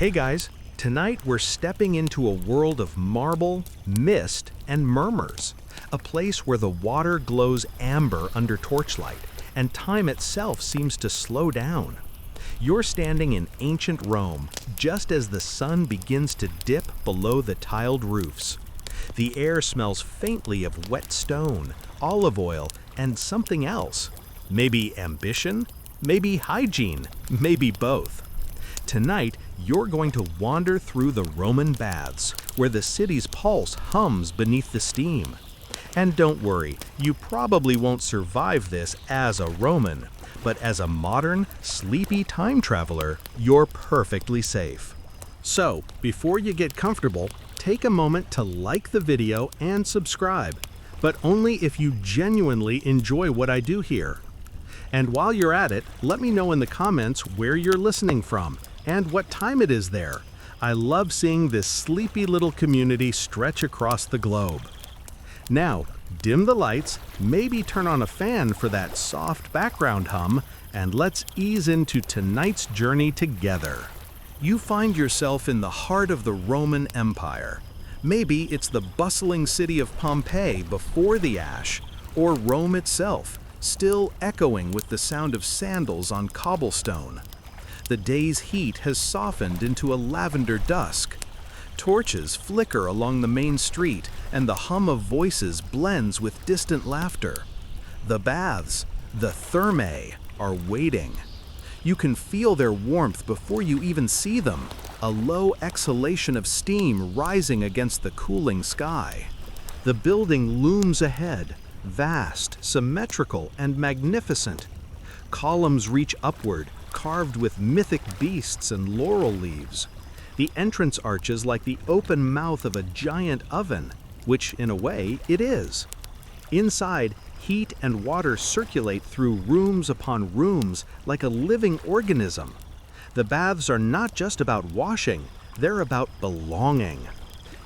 Hey guys, tonight we're stepping into a world of marble, mist, and murmurs. A place where the water glows amber under torchlight, and time itself seems to slow down. You're standing in ancient Rome, just as the sun begins to dip below the tiled roofs. The air smells faintly of wet stone, olive oil, and something else. Maybe ambition? Maybe hygiene? Maybe both. Tonight, you're going to wander through the Roman baths, where the city's pulse hums beneath the steam. And don't worry, you probably won't survive this as a Roman, but as a modern, sleepy time traveler, you're perfectly safe. So, before you get comfortable, take a moment to like the video and subscribe, but only if you genuinely enjoy what I do here. And while you're at it, let me know in the comments where you're listening from and what time it is there. I love seeing this sleepy little community stretch across the globe. Now, dim the lights, maybe turn on a fan for that soft background hum, and let's ease into tonight's journey together. You find yourself in the heart of the Roman Empire. Maybe it's the bustling city of Pompeii before the ash, or Rome itself, still echoing with the sound of sandals on cobblestone. The day's heat has softened into a lavender dusk. Torches flicker along the main street, and the hum of voices blends with distant laughter. The baths, the thermae, are waiting. You can feel their warmth before you even see them, a low exhalation of steam rising against the cooling sky. The building looms ahead, vast, symmetrical, and magnificent. Columns reach upward, carved with mythic beasts and laurel leaves. The entrance arches like the open mouth of a giant oven, which in a way it is. Inside, heat and water circulate through rooms upon rooms like a living organism. The baths are not just about washing, they're about belonging.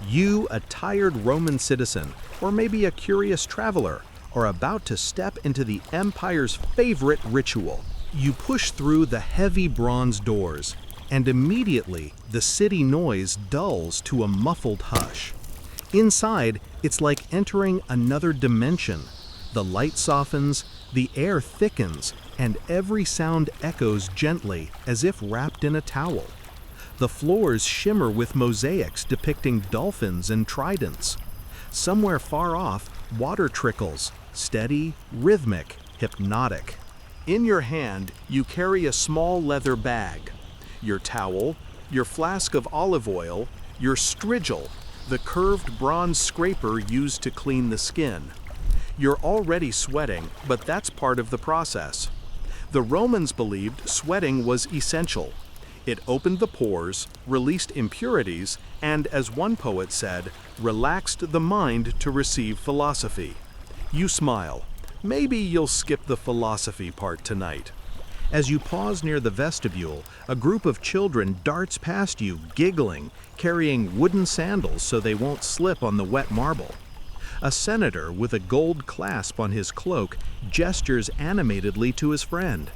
You, a tired Roman citizen, or maybe a curious traveler, are about to step into the empire's favorite ritual. You push through the heavy bronze doors, and immediately the city noise dulls to a muffled hush. Inside, it's like entering another dimension. The light softens, the air thickens, and every sound echoes gently as if wrapped in a towel. The floors shimmer with mosaics depicting dolphins and tridents. Somewhere far off, water trickles, steady, rhythmic, hypnotic. In your hand, you carry a small leather bag. Your towel, your flask of olive oil, your strigil, the curved bronze scraper used to clean the skin. You're already sweating, but that's part of the process. The Romans believed sweating was essential. It opened the pores, released impurities, and, as one poet said, relaxed the mind to receive philosophy. You smile. Maybe you'll skip the philosophy part tonight. As you pause near the vestibule, a group of children darts past you, giggling, carrying wooden sandals so they won't slip on the wet marble. A senator with a gold clasp on his cloak gestures animatedly to his friend.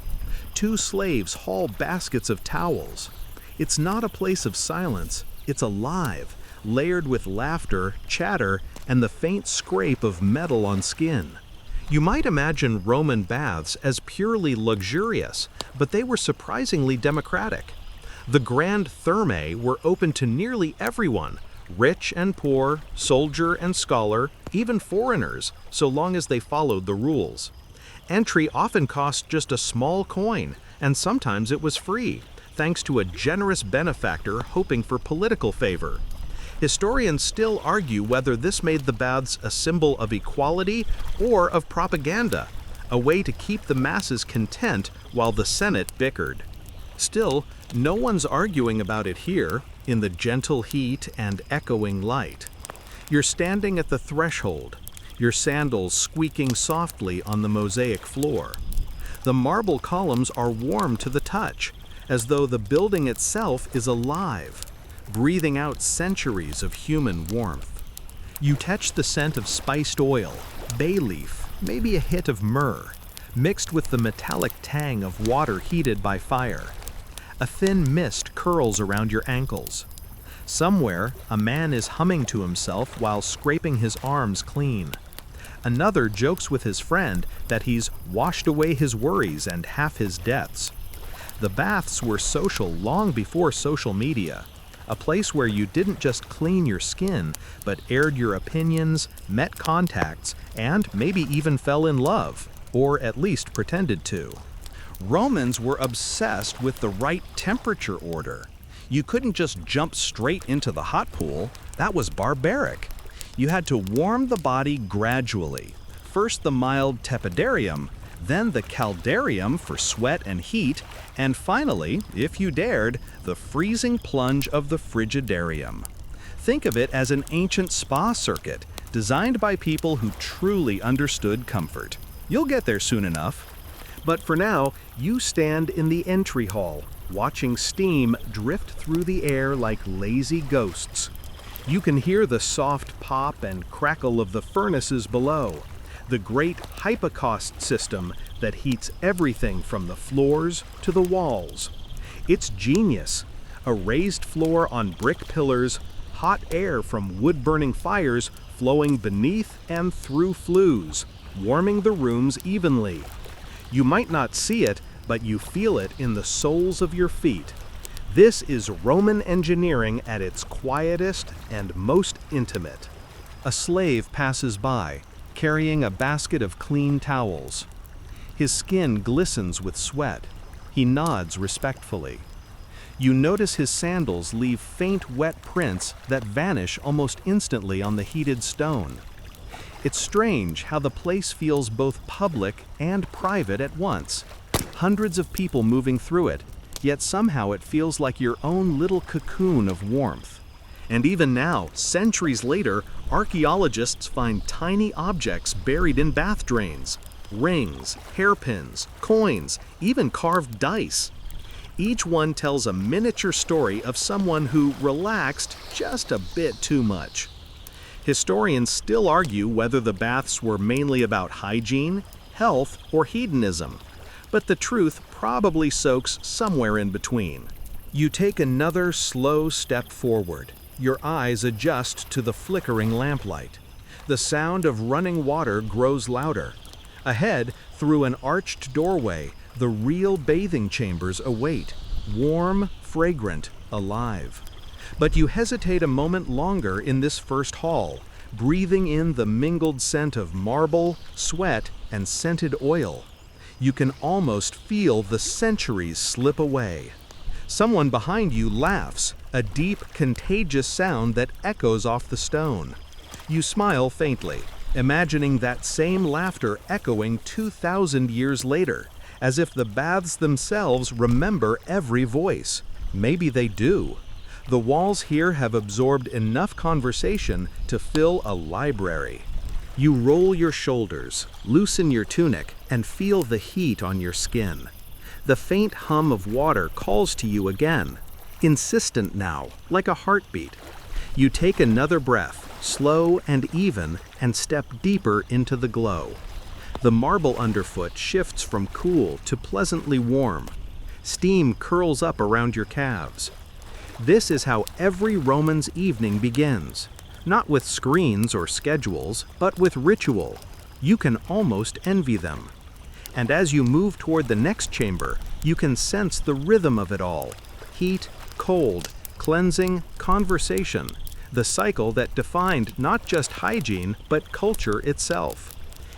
Two slaves haul baskets of towels. It's not a place of silence, it's alive, layered with laughter, chatter, and the faint scrape of metal on skin. You might imagine Roman baths as purely luxurious, but they were surprisingly democratic. The grand thermae were open to nearly everyone, rich and poor, soldier and scholar, even foreigners, so long as they followed the rules. Entry often cost just a small coin, and sometimes it was free, thanks to a generous benefactor hoping for political favor. Historians still argue whether this made the baths a symbol of equality or of propaganda, a way to keep the masses content while the Senate bickered. Still, no one's arguing about it here, in the gentle heat and echoing light. You're standing at the threshold, your sandals squeaking softly on the mosaic floor. The marble columns are warm to the touch, as though the building itself is alive, breathing out centuries of human warmth. You catch the scent of spiced oil, bay leaf, maybe a hit of myrrh, mixed with the metallic tang of water heated by fire. A thin mist curls around your ankles. Somewhere, a man is humming to himself while scraping his arms clean. Another jokes with his friend that he's washed away his worries and half his debts. The baths were social long before social media, a place where you didn't just clean your skin, but aired your opinions, met contacts, and maybe even fell in love, or at least pretended to. Romans were obsessed with the right temperature order. You couldn't just jump straight into the hot pool. That was barbaric. You had to warm the body gradually. First the mild tepidarium, then the caldarium for sweat and heat, and finally, if you dared, the freezing plunge of the frigidarium. Think of it as an ancient spa circuit, designed by people who truly understood comfort. You'll get there soon enough. But for now, you stand in the entry hall, watching steam drift through the air like lazy ghosts. You can hear the soft pop and crackle of the furnaces below, the great hypocaust system that heats everything from the floors to the walls. It's genius. A raised floor on brick pillars, hot air from wood-burning fires flowing beneath and through flues, warming the rooms evenly. You might not see it, but you feel it in the soles of your feet. This is Roman engineering at its quietest and most intimate. A slave passes by, carrying a basket of clean towels. His skin glistens with sweat. He nods respectfully. You notice his sandals leave faint wet prints that vanish almost instantly on the heated stone. It's strange how the place feels both public and private at once. Hundreds of people moving through it, yet somehow it feels like your own little cocoon of warmth. And even now, centuries later, archaeologists find tiny objects buried in bath drains. Rings, hairpins, coins, even carved dice. Each one tells a miniature story of someone who relaxed just a bit too much. Historians still argue whether the baths were mainly about hygiene, health, or hedonism, but the truth probably soaks somewhere in between. You take another slow step forward. Your eyes adjust to the flickering lamplight. The sound of running water grows louder. Ahead, through an arched doorway, the real bathing chambers await, warm, fragrant, alive. But you hesitate a moment longer in this first hall, breathing in the mingled scent of marble, sweat, and scented oil. You can almost feel the centuries slip away. Someone behind you laughs, a deep, contagious sound that echoes off the stone. You smile faintly, imagining that same laughter echoing 2,000 years later, as if the baths themselves remember every voice. Maybe they do. The walls here have absorbed enough conversation to fill a library. You roll your shoulders, loosen your tunic, and feel the heat on your skin. The faint hum of water calls to you again, insistent now, like a heartbeat. You take another breath, slow and even, and step deeper into the glow. The marble underfoot shifts from cool to pleasantly warm. Steam curls up around your calves. This is how every Roman's evening begins, not with screens or schedules, but with ritual. You can almost envy them. And as you move toward the next chamber, you can sense the rhythm of it all. Heat, cold, cleansing, conversation. The cycle that defined not just hygiene, but culture itself.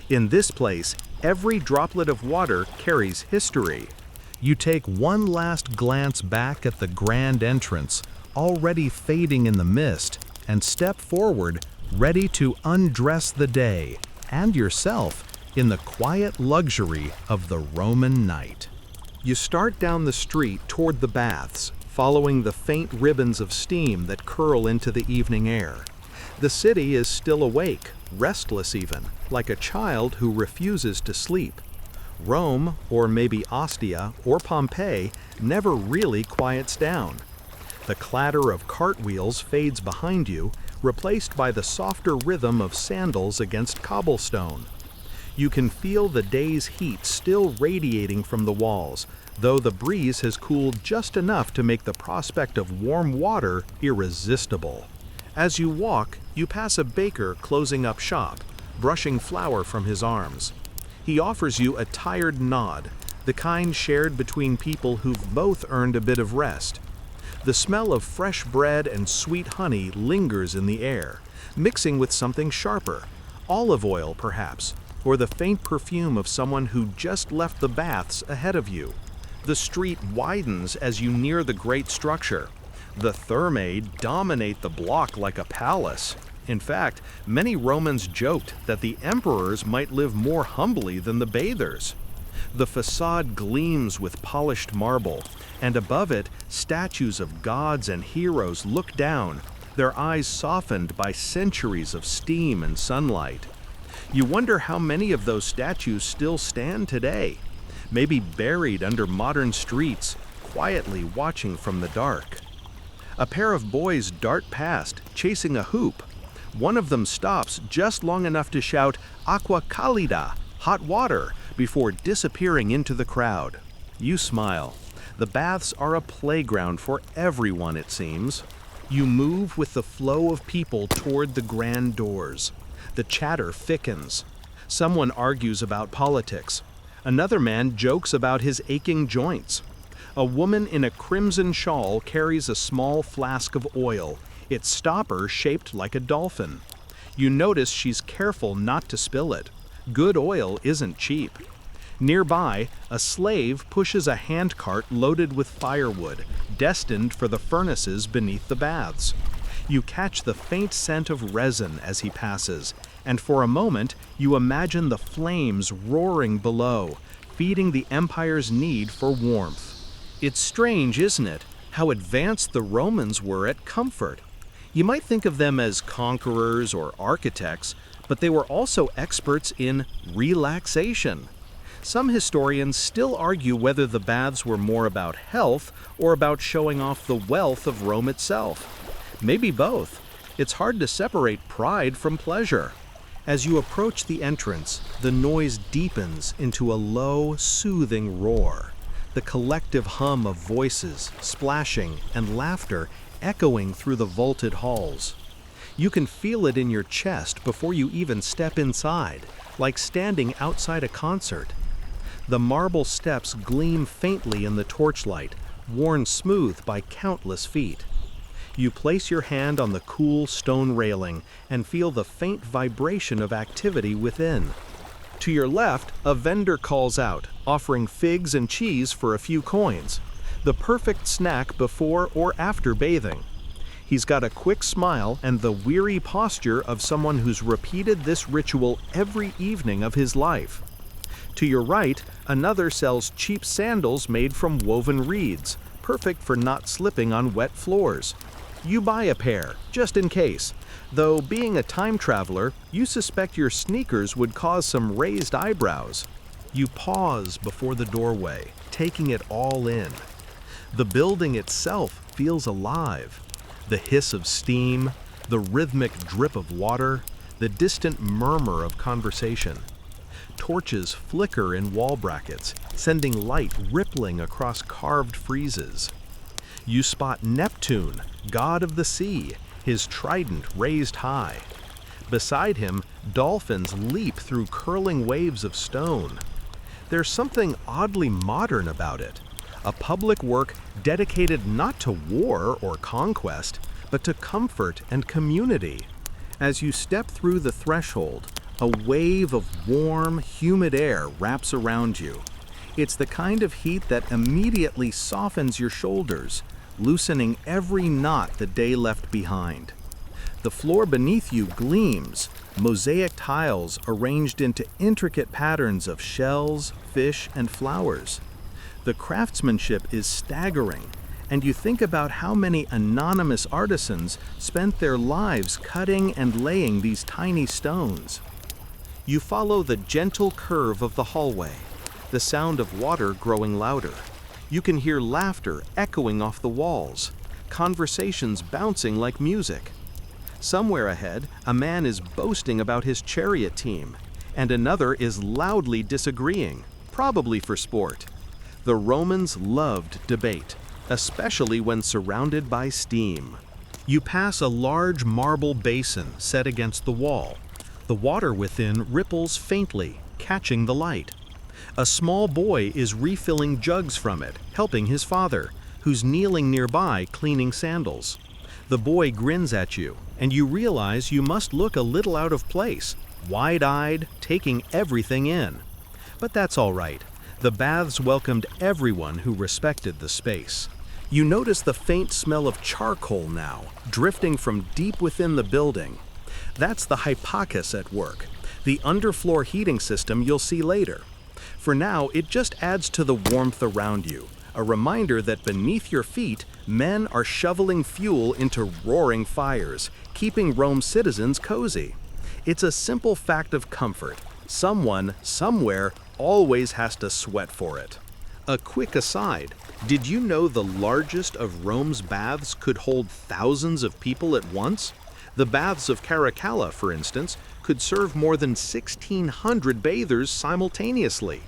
In this place, every droplet of water carries history. You take one last glance back at the grand entrance, already fading in the mist, and step forward, ready to undress the day and yourself in the quiet luxury of the Roman night. You start down the street toward the baths, following the faint ribbons of steam that curl into the evening air. The city is still awake, restless even, like a child who refuses to sleep. Rome, or maybe Ostia or Pompeii, never really quiets down. The clatter of cartwheels fades behind you, replaced by the softer rhythm of sandals against cobblestone. You can feel the day's heat still radiating from the walls, though the breeze has cooled just enough to make the prospect of warm water irresistible. As you walk, you pass a baker closing up shop, brushing flour from his arms. He offers you a tired nod, the kind shared between people who've both earned a bit of rest. The smell of fresh bread and sweet honey lingers in the air, mixing with something sharper, olive oil perhaps, or the faint perfume of someone who just left the baths ahead of you. The street widens as you near the great structure. The thermae dominate the block like a palace. In fact, many Romans joked that the emperors might live more humbly than the bathers. The facade gleams with polished marble, and above it, statues of gods and heroes look down, their eyes softened by centuries of steam and sunlight. You wonder how many of those statues still stand today, maybe buried under modern streets, quietly watching from the dark. A pair of boys dart past, chasing a hoop. One of them stops just long enough to shout, "Aqua calida," hot water, before disappearing into the crowd. You smile. The baths are a playground for everyone, it seems. You move with the flow of people toward the grand doors. The chatter thickens. Someone argues about politics. Another man jokes about his aching joints. A woman in a crimson shawl carries a small flask of oil, its stopper shaped like a dolphin. You notice she's careful not to spill it. Good oil isn't cheap. Nearby, a slave pushes a handcart loaded with firewood, destined for the furnaces beneath the baths. You catch the faint scent of resin as he passes, and for a moment you imagine the flames roaring below, feeding the empire's need for warmth. It's strange, isn't it, how advanced the Romans were at comfort. You might think of them as conquerors or architects, but they were also experts in relaxation. Some historians still argue whether the baths were more about health or about showing off the wealth of Rome itself. Maybe both. It's hard to separate pride from pleasure. As you approach the entrance, the noise deepens into a low, soothing roar. The collective hum of voices, splashing, and laughter echoing through the vaulted halls. You can feel it in your chest before you even step inside, like standing outside a concert. The marble steps gleam faintly in the torchlight, worn smooth by countless feet. You place your hand on the cool stone railing and feel the faint vibration of activity within. To your left, a vendor calls out, offering figs and cheese for a few coins, the perfect snack before or after bathing. He's got a quick smile and the weary posture of someone who's repeated this ritual every evening of his life. To your right, another sells cheap sandals made from woven reeds, perfect for not slipping on wet floors. You buy a pair, just in case, though being a time traveler, you suspect your sneakers would cause some raised eyebrows. You pause before the doorway, taking it all in. The building itself feels alive. The hiss of steam, the rhythmic drip of water, the distant murmur of conversation. Torches flicker in wall brackets, sending light rippling across carved friezes. You spot Neptune, god of the sea, his trident raised high. Beside him, dolphins leap through curling waves of stone. There's something oddly modern about it, a public work dedicated not to war or conquest, but to comfort and community. As you step through the threshold, a wave of warm, humid air wraps around you. It's the kind of heat that immediately softens your shoulders, loosening every knot the day left behind. The floor beneath you gleams, mosaic tiles arranged into intricate patterns of shells, fish, and flowers. The craftsmanship is staggering, and you think about how many anonymous artisans spent their lives cutting and laying these tiny stones. You follow the gentle curve of the hallway, the sound of water growing louder. You can hear laughter echoing off the walls, conversations bouncing like music. Somewhere ahead, a man is boasting about his chariot team. and another is loudly disagreeing, probably for sport. The Romans loved debate, especially when surrounded by steam. You pass a large marble basin set against the wall. The water within ripples faintly, catching the light. A small boy is refilling jugs from it, helping his father, who's kneeling nearby cleaning sandals. The boy grins at you, and you realize you must look a little out of place, wide-eyed, taking everything in. But that's all right. The baths welcomed everyone who respected the space. You notice the faint smell of charcoal now, drifting from deep within the building. That's the hypocus at work, the underfloor heating system you'll see later. For now, it just adds to the warmth around you, a reminder that beneath your feet, men are shoveling fuel into roaring fires, keeping Rome's citizens cozy. It's a simple fact of comfort. Someone, somewhere, always has to sweat for it. A quick aside, did you know the largest of Rome's baths could hold thousands of people at once? The baths of Caracalla, for instance, could serve more than 1,600 bathers simultaneously.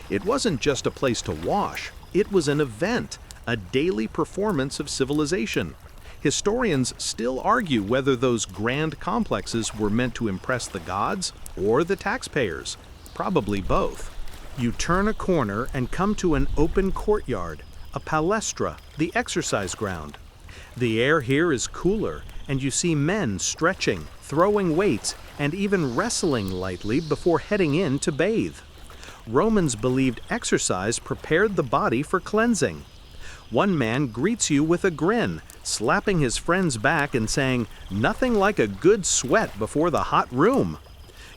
It wasn't just a place to wash, it was an event, a daily performance of civilization. Historians still argue whether those grand complexes were meant to impress the gods or the taxpayers. Probably both. You turn a corner and come to an open courtyard, a palestra, the exercise ground. The air here is cooler, and you see men stretching, throwing weights, and even wrestling lightly before heading in to bathe. Romans believed exercise prepared the body for cleansing. One man greets you with a grin, slapping his friend's back and saying, "Nothing like a good sweat before the hot room."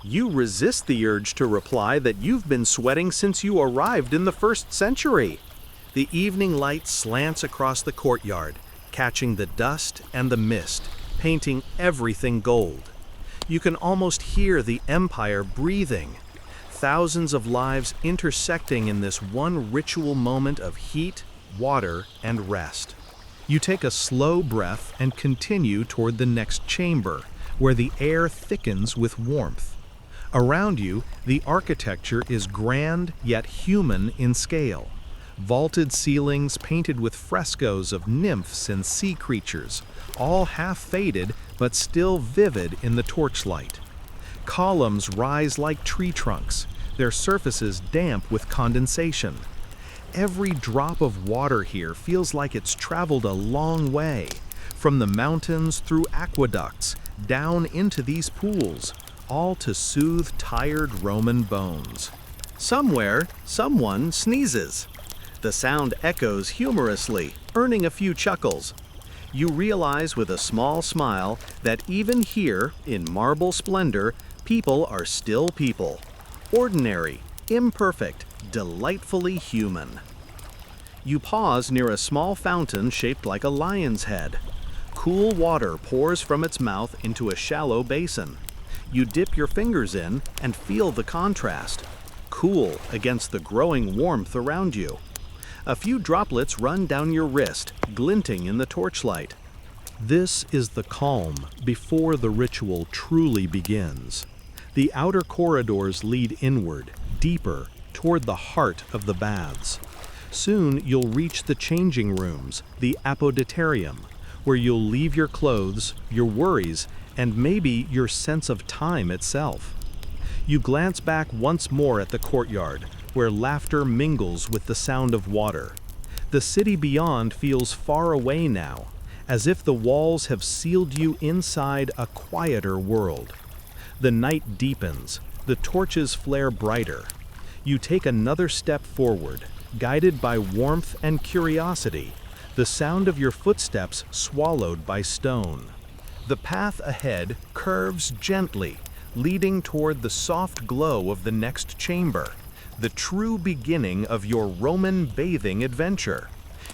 You resist the urge to reply that you've been sweating since you arrived in the 1st century. The evening light slants across the courtyard, catching the dust and the mist, painting everything gold. You can almost hear the empire breathing. Thousands of lives intersecting in this one ritual moment of heat, water, and rest. You take a slow breath and continue toward the next chamber, where the air thickens with warmth. Around you, the architecture is grand yet human in scale. Vaulted ceilings painted with frescoes of nymphs and sea creatures, all half faded but still vivid in the torchlight. Columns rise like tree trunks, their surfaces damp with condensation. Every drop of water here feels like it's traveled a long way, from the mountains through aqueducts, down into these pools, all to soothe tired Roman bones. Somewhere, someone sneezes. The sound echoes humorously, earning a few chuckles. You realize with a small smile that even here, in marble splendor, people are still people. Ordinary, imperfect, delightfully human. You pause near a small fountain shaped like a lion's head. Cool water pours from its mouth into a shallow basin. You dip your fingers in and feel the contrast. Cool against the growing warmth around you. A few droplets run down your wrist, glinting in the torchlight. This is the calm before the ritual truly begins. The outer corridors lead inward, deeper, toward the heart of the baths. Soon you'll reach the changing rooms, the apoditerium, where you'll leave your clothes, your worries, and maybe your sense of time itself. You glance back once more at the courtyard, where laughter mingles with the sound of water. The city beyond feels far away now, as if the walls have sealed you inside a quieter world. The night deepens, the torches flare brighter. You take another step forward, guided by warmth and curiosity, the sound of your footsteps swallowed by stone. The path ahead curves gently, leading toward the soft glow of the next chamber, the true beginning of your Roman bathing adventure.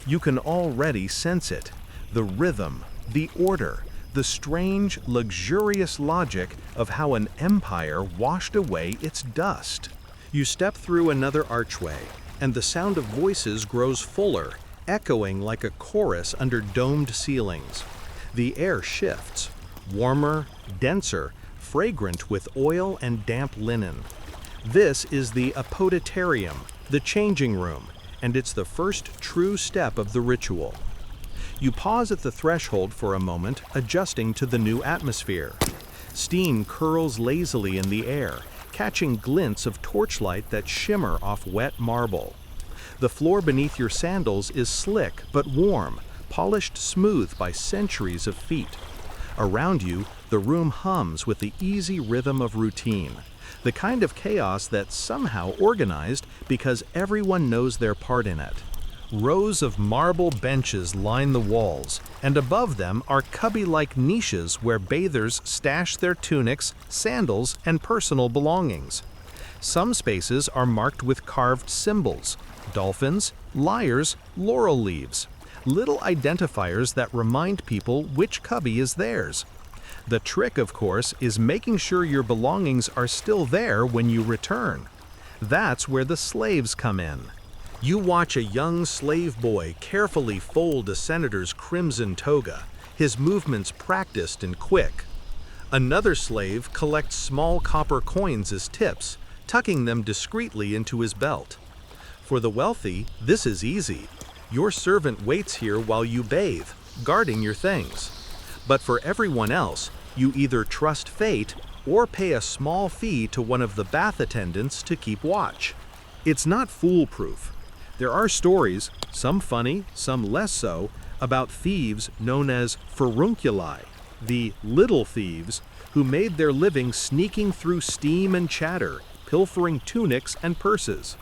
You can already sense it, the rhythm, the order, the strange, luxurious logic of how an empire washed away its dust. You step through another archway, and the sound of voices grows fuller, echoing like a chorus under domed ceilings. The air shifts, warmer, denser, fragrant with oil and damp linen. This is the apoditarium, the changing room, and it's the first true step of the ritual. You pause at the threshold for a moment, adjusting to the new atmosphere. Steam curls lazily in the air, catching glints of torchlight that shimmer off wet marble. The floor beneath your sandals is slick but warm, polished smooth by centuries of feet. Around you, the room hums with the easy rhythm of routine, the kind of chaos that's somehow organized because everyone knows their part in it. Rows of marble benches line the walls, and above them are cubby-like niches where bathers stash their tunics, sandals, and personal belongings. Some spaces are marked with carved symbols: dolphins, lyres, laurel leaves, little identifiers that remind people which cubby is theirs. The trick, of course, is making sure your belongings are still there when you return. That's where the slaves come in. You watch a young slave boy carefully fold a senator's crimson toga, his movements practiced and quick. Another slave collects small copper coins as tips, tucking them discreetly into his belt. For the wealthy, this is easy. Your servant waits here while you bathe, guarding your things. But for everyone else, you either trust fate or pay a small fee to one of the bath attendants to keep watch. It's not foolproof. There are stories, some funny, some less so, about thieves known as furunculi, the little thieves, who made their living sneaking through steam and chatter, pilfering tunics and purses.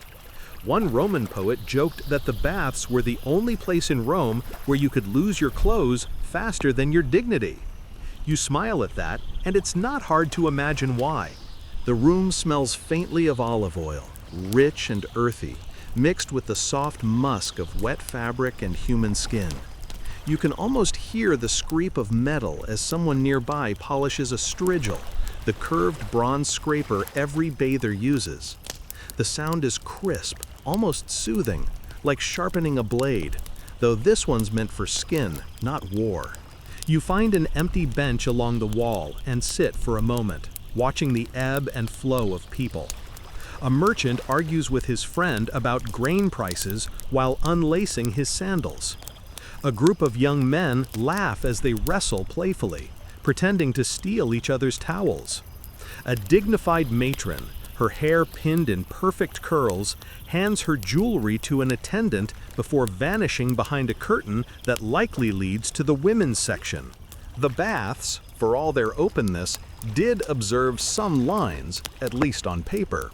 One Roman poet joked that the baths were the only place in Rome where you could lose your clothes faster than your dignity. You smile at that, and it's not hard to imagine why. The room smells faintly of olive oil, rich and earthy, mixed with the soft musk of wet fabric and human skin. You can almost hear the scrape of metal as someone nearby polishes a strigil, the curved bronze scraper every bather uses. The sound is crisp, almost soothing, like sharpening a blade, though this one's meant for skin, not war. You find an empty bench along the wall and sit for a moment, watching the ebb and flow of people. A merchant argues with his friend about grain prices while unlacing his sandals. A group of young men laugh as they wrestle playfully, pretending to steal each other's towels. A dignified matron, her hair pinned in perfect curls, hands her jewelry to an attendant before vanishing behind a curtain that likely leads to the women's section. The baths, for all their openness, did observe some lines, at least on paper.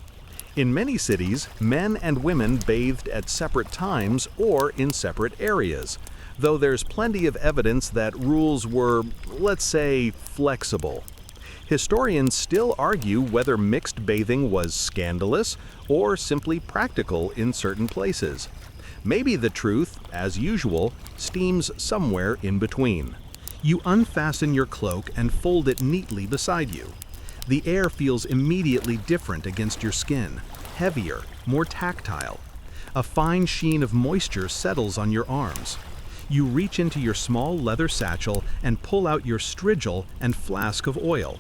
In many cities, men and women bathed at separate times or in separate areas, though there's plenty of evidence that rules were, let's say, flexible. Historians still argue whether mixed bathing was scandalous or simply practical in certain places. Maybe the truth, as usual, steams somewhere in between. You unfasten your cloak and fold it neatly beside you. The air feels immediately different against your skin, heavier, more tactile. A fine sheen of moisture settles on your arms. You reach into your small leather satchel and pull out your strigil and flask of oil.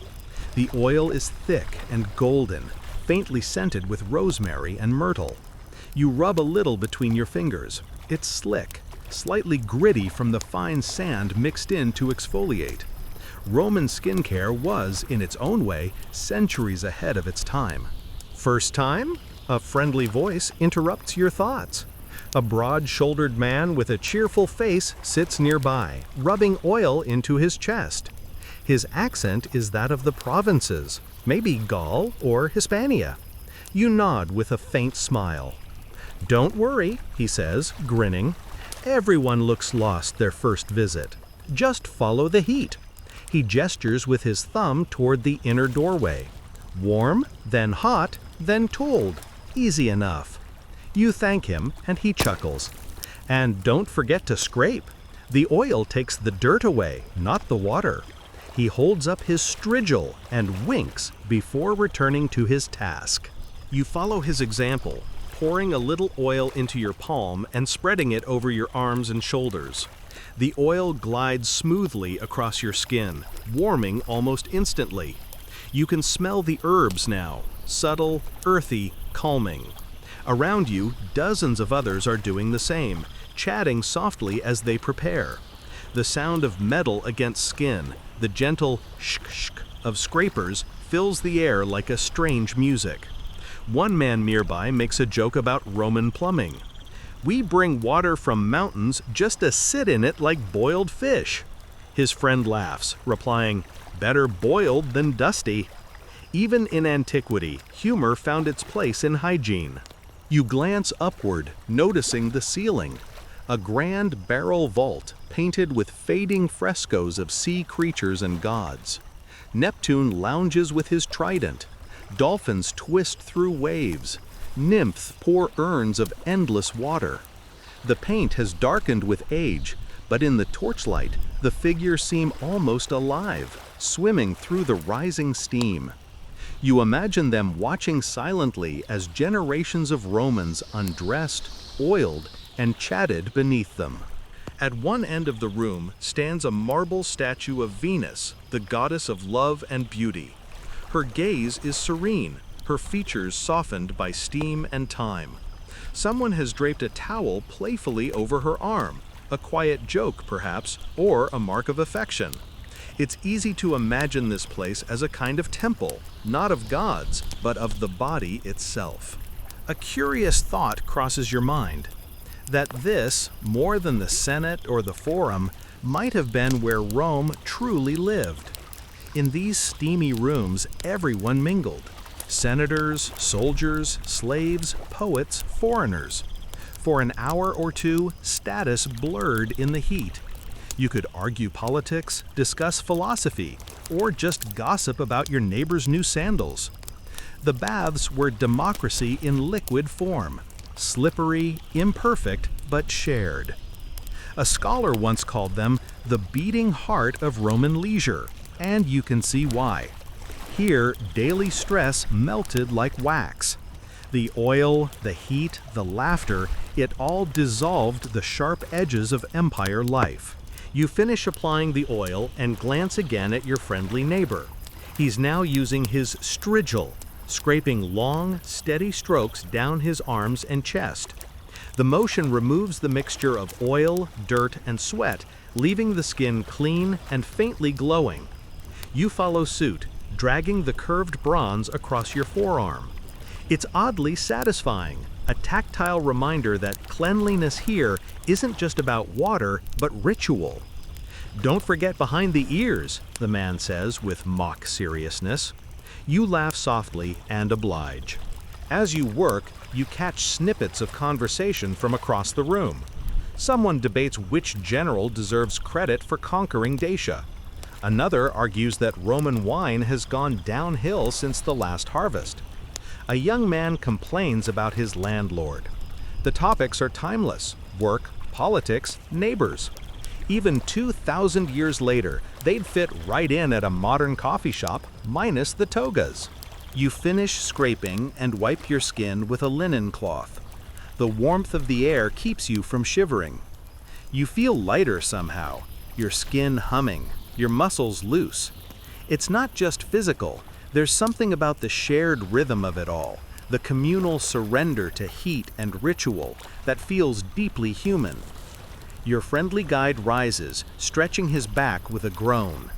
The oil is thick and golden, faintly scented with rosemary and myrtle. You rub a little between your fingers. It's slick, slightly gritty from the fine sand mixed in to exfoliate. Roman skincare was, in its own way, centuries ahead of its time. First time? A friendly voice interrupts your thoughts. A broad-shouldered man with a cheerful face sits nearby, rubbing oil into his chest. His accent is that of the provinces, maybe Gaul or Hispania. You nod with a faint smile. "Don't worry," he says, grinning. "Everyone looks lost their first visit. Just follow the heat." He gestures with his thumb toward the inner doorway. Warm, then hot, then cold. Easy enough. You thank him, and he chuckles. And don't forget to scrape. The oil takes the dirt away, not the water. He holds up his strigil and winks before returning to his task. You follow his example, pouring a little oil into your palm and spreading it over your arms and shoulders. The oil glides smoothly across your skin, warming almost instantly. You can smell the herbs now, subtle, earthy, calming. Around you, dozens of others are doing the same, chatting softly as they prepare. The sound of metal against skin, the gentle shk-shk of scrapers, fills the air like a strange music. One man nearby makes a joke about Roman plumbing. "We bring water from mountains just to sit in it like boiled fish." His friend laughs, replying, "Better boiled than dusty." Even in antiquity, humor found its place in hygiene. You glance upward, noticing the ceiling. A grand barrel vault, painted with fading frescoes of sea creatures and gods. Neptune lounges with his trident. Dolphins twist through waves. Nymphs pour urns of endless water. The paint has darkened with age, but in the torchlight, the figures seem almost alive, swimming through the rising steam. You imagine them watching silently as generations of Romans undressed, oiled, and chatted beneath them. At one end of the room stands a marble statue of Venus, the goddess of love and beauty. Her gaze is serene, her features softened by steam and time. Someone has draped a towel playfully over her arm, a quiet joke perhaps, or a mark of affection. It's easy to imagine this place as a kind of temple, not of gods, but of the body itself. A curious thought crosses your mind, that this, more than the Senate or the Forum, might have been where Rome truly lived. In these steamy rooms, everyone mingled. Senators, soldiers, slaves, poets, foreigners. For an hour or two, status blurred in the heat. You could argue politics, discuss philosophy, or just gossip about your neighbor's new sandals. The baths were democracy in liquid form, slippery, imperfect, but shared. A scholar once called them the beating heart of Roman leisure, and you can see why. Here, daily stress melted like wax. The oil, the heat, the laughter, it all dissolved the sharp edges of empire life. You finish applying the oil and glance again at your friendly neighbor. He's now using his strigil, scraping long, steady strokes down his arms and chest. The motion removes the mixture of oil, dirt, and sweat, leaving the skin clean and faintly glowing. You follow suit, dragging the curved bronze across your forearm. It's oddly satisfying, a tactile reminder that cleanliness here isn't just about water, but ritual. "Don't forget behind the ears," the man says with mock seriousness. You laugh softly and oblige. As you work, you catch snippets of conversation from across the room. Someone debates which general deserves credit for conquering Dacia. Another argues that Roman wine has gone downhill since the last harvest. A young man complains about his landlord. The topics are timeless: work, politics, neighbors. Even 2,000 years later, they'd fit right in at a modern coffee shop, minus the togas. You finish scraping and wipe your skin with a linen cloth. The warmth of the air keeps you from shivering. You feel lighter somehow, your skin humming, your muscles loose. It's not just physical. There's something about the shared rhythm of it all, the communal surrender to heat and ritual that feels deeply human. Your friendly guide rises, stretching his back with a groan.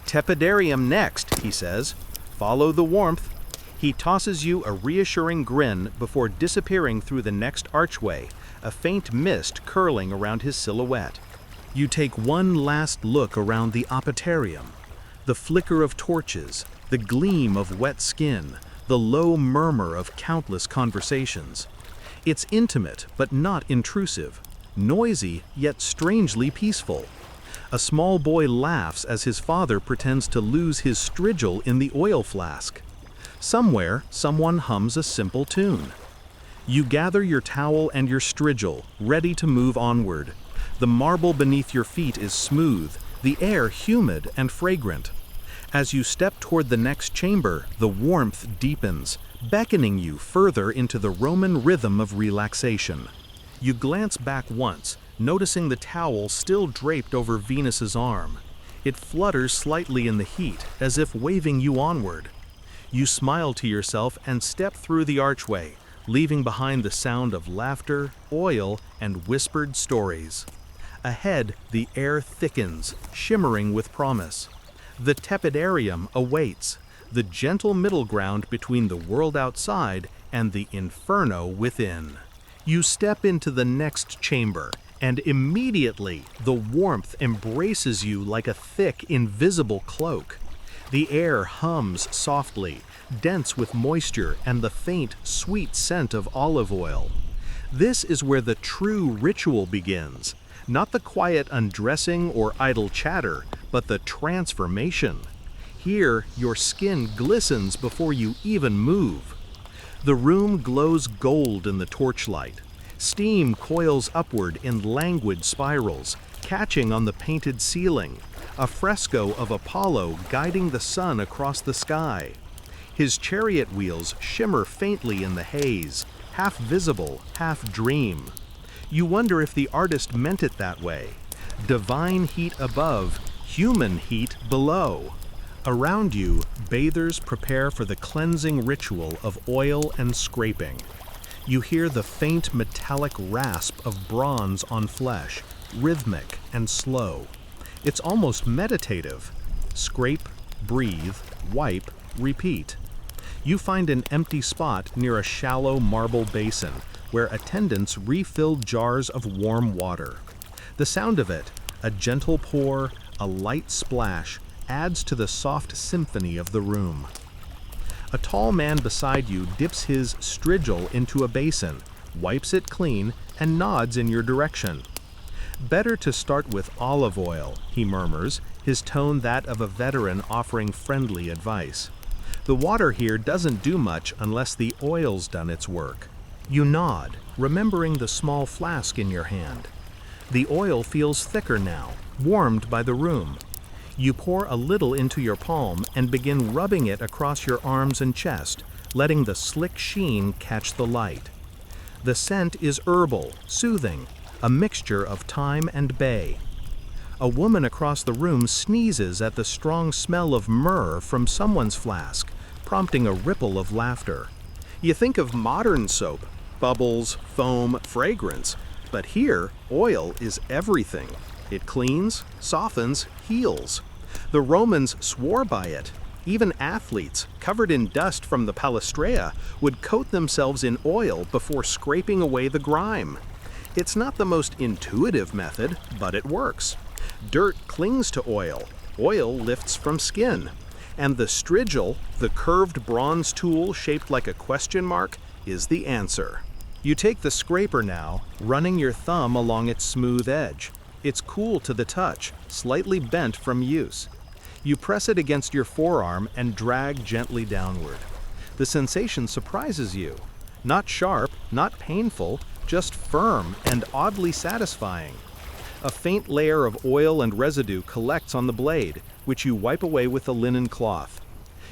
"Tepidarium next," he says. "Follow the warmth." He tosses you a reassuring grin before disappearing through the next archway, a faint mist curling around his silhouette. You take one last look around the apotarium. The flicker of torches, the gleam of wet skin, the low murmur of countless conversations. It's intimate but not intrusive, noisy yet strangely peaceful. A small boy laughs as his father pretends to lose his strigil in the oil flask. Somewhere, someone hums a simple tune. You gather your towel and your strigil, ready to move onward. The marble beneath your feet is smooth, the air humid and fragrant. As you step toward the next chamber, the warmth deepens, beckoning you further into the Roman rhythm of relaxation. You glance back once, noticing the towel still draped over Venus's arm. It flutters slightly in the heat, as if waving you onward. You smile to yourself and step through the archway, leaving behind the sound of laughter, oil, and whispered stories. Ahead, the air thickens, shimmering with promise. The tepidarium awaits, the gentle middle ground between the world outside and the inferno within. You step into the next chamber, and immediately the warmth embraces you like a thick, invisible cloak. The air hums softly, dense with moisture and the faint, sweet scent of olive oil. This is where the true ritual begins, not the quiet undressing or idle chatter, but the transformation. Here, your skin glistens before you even move. The room glows gold in the torchlight. Steam coils upward in languid spirals, catching on the painted ceiling, a fresco of Apollo guiding the sun across the sky. His chariot wheels shimmer faintly in the haze, half visible, half dream. You wonder if the artist meant it that way. Divine heat above, human heat below. Around you, bathers prepare for the cleansing ritual of oil and scraping. You hear the faint metallic rasp of bronze on flesh, rhythmic and slow. It's almost meditative. Scrape, breathe, wipe, repeat. You find an empty spot near a shallow marble basin where attendants refill jars of warm water. The sound of it, a gentle pour, a light splash, adds to the soft symphony of the room. A tall man beside you dips his strigil into a basin, wipes it clean, and nods in your direction. "Better to start with olive oil," he murmurs, his tone that of a veteran offering friendly advice. "The water here doesn't do much unless the oil's done its work." You nod, remembering the small flask in your hand. The oil feels thicker now, warmed by the room. You pour a little into your palm and begin rubbing it across your arms and chest, letting the slick sheen catch the light. The scent is herbal, soothing, a mixture of thyme and bay. A woman across the room sneezes at the strong smell of myrrh from someone's flask, prompting a ripple of laughter. You think of modern soap, bubbles, foam, fragrance, but here, oil is everything. It cleans, softens, heals. The Romans swore by it. Even athletes, covered in dust from the palestrea, would coat themselves in oil before scraping away the grime. It's not the most intuitive method, but it works. Dirt clings to oil. Oil lifts from skin. And the strigil, the curved bronze tool shaped like a question mark, is the answer. You take the scraper now, running your thumb along its smooth edge. It's cool to the touch, slightly bent from use. You press it against your forearm and drag gently downward. The sensation surprises you. Not sharp, not painful, just firm and oddly satisfying. A faint layer of oil and residue collects on the blade, which you wipe away with a linen cloth.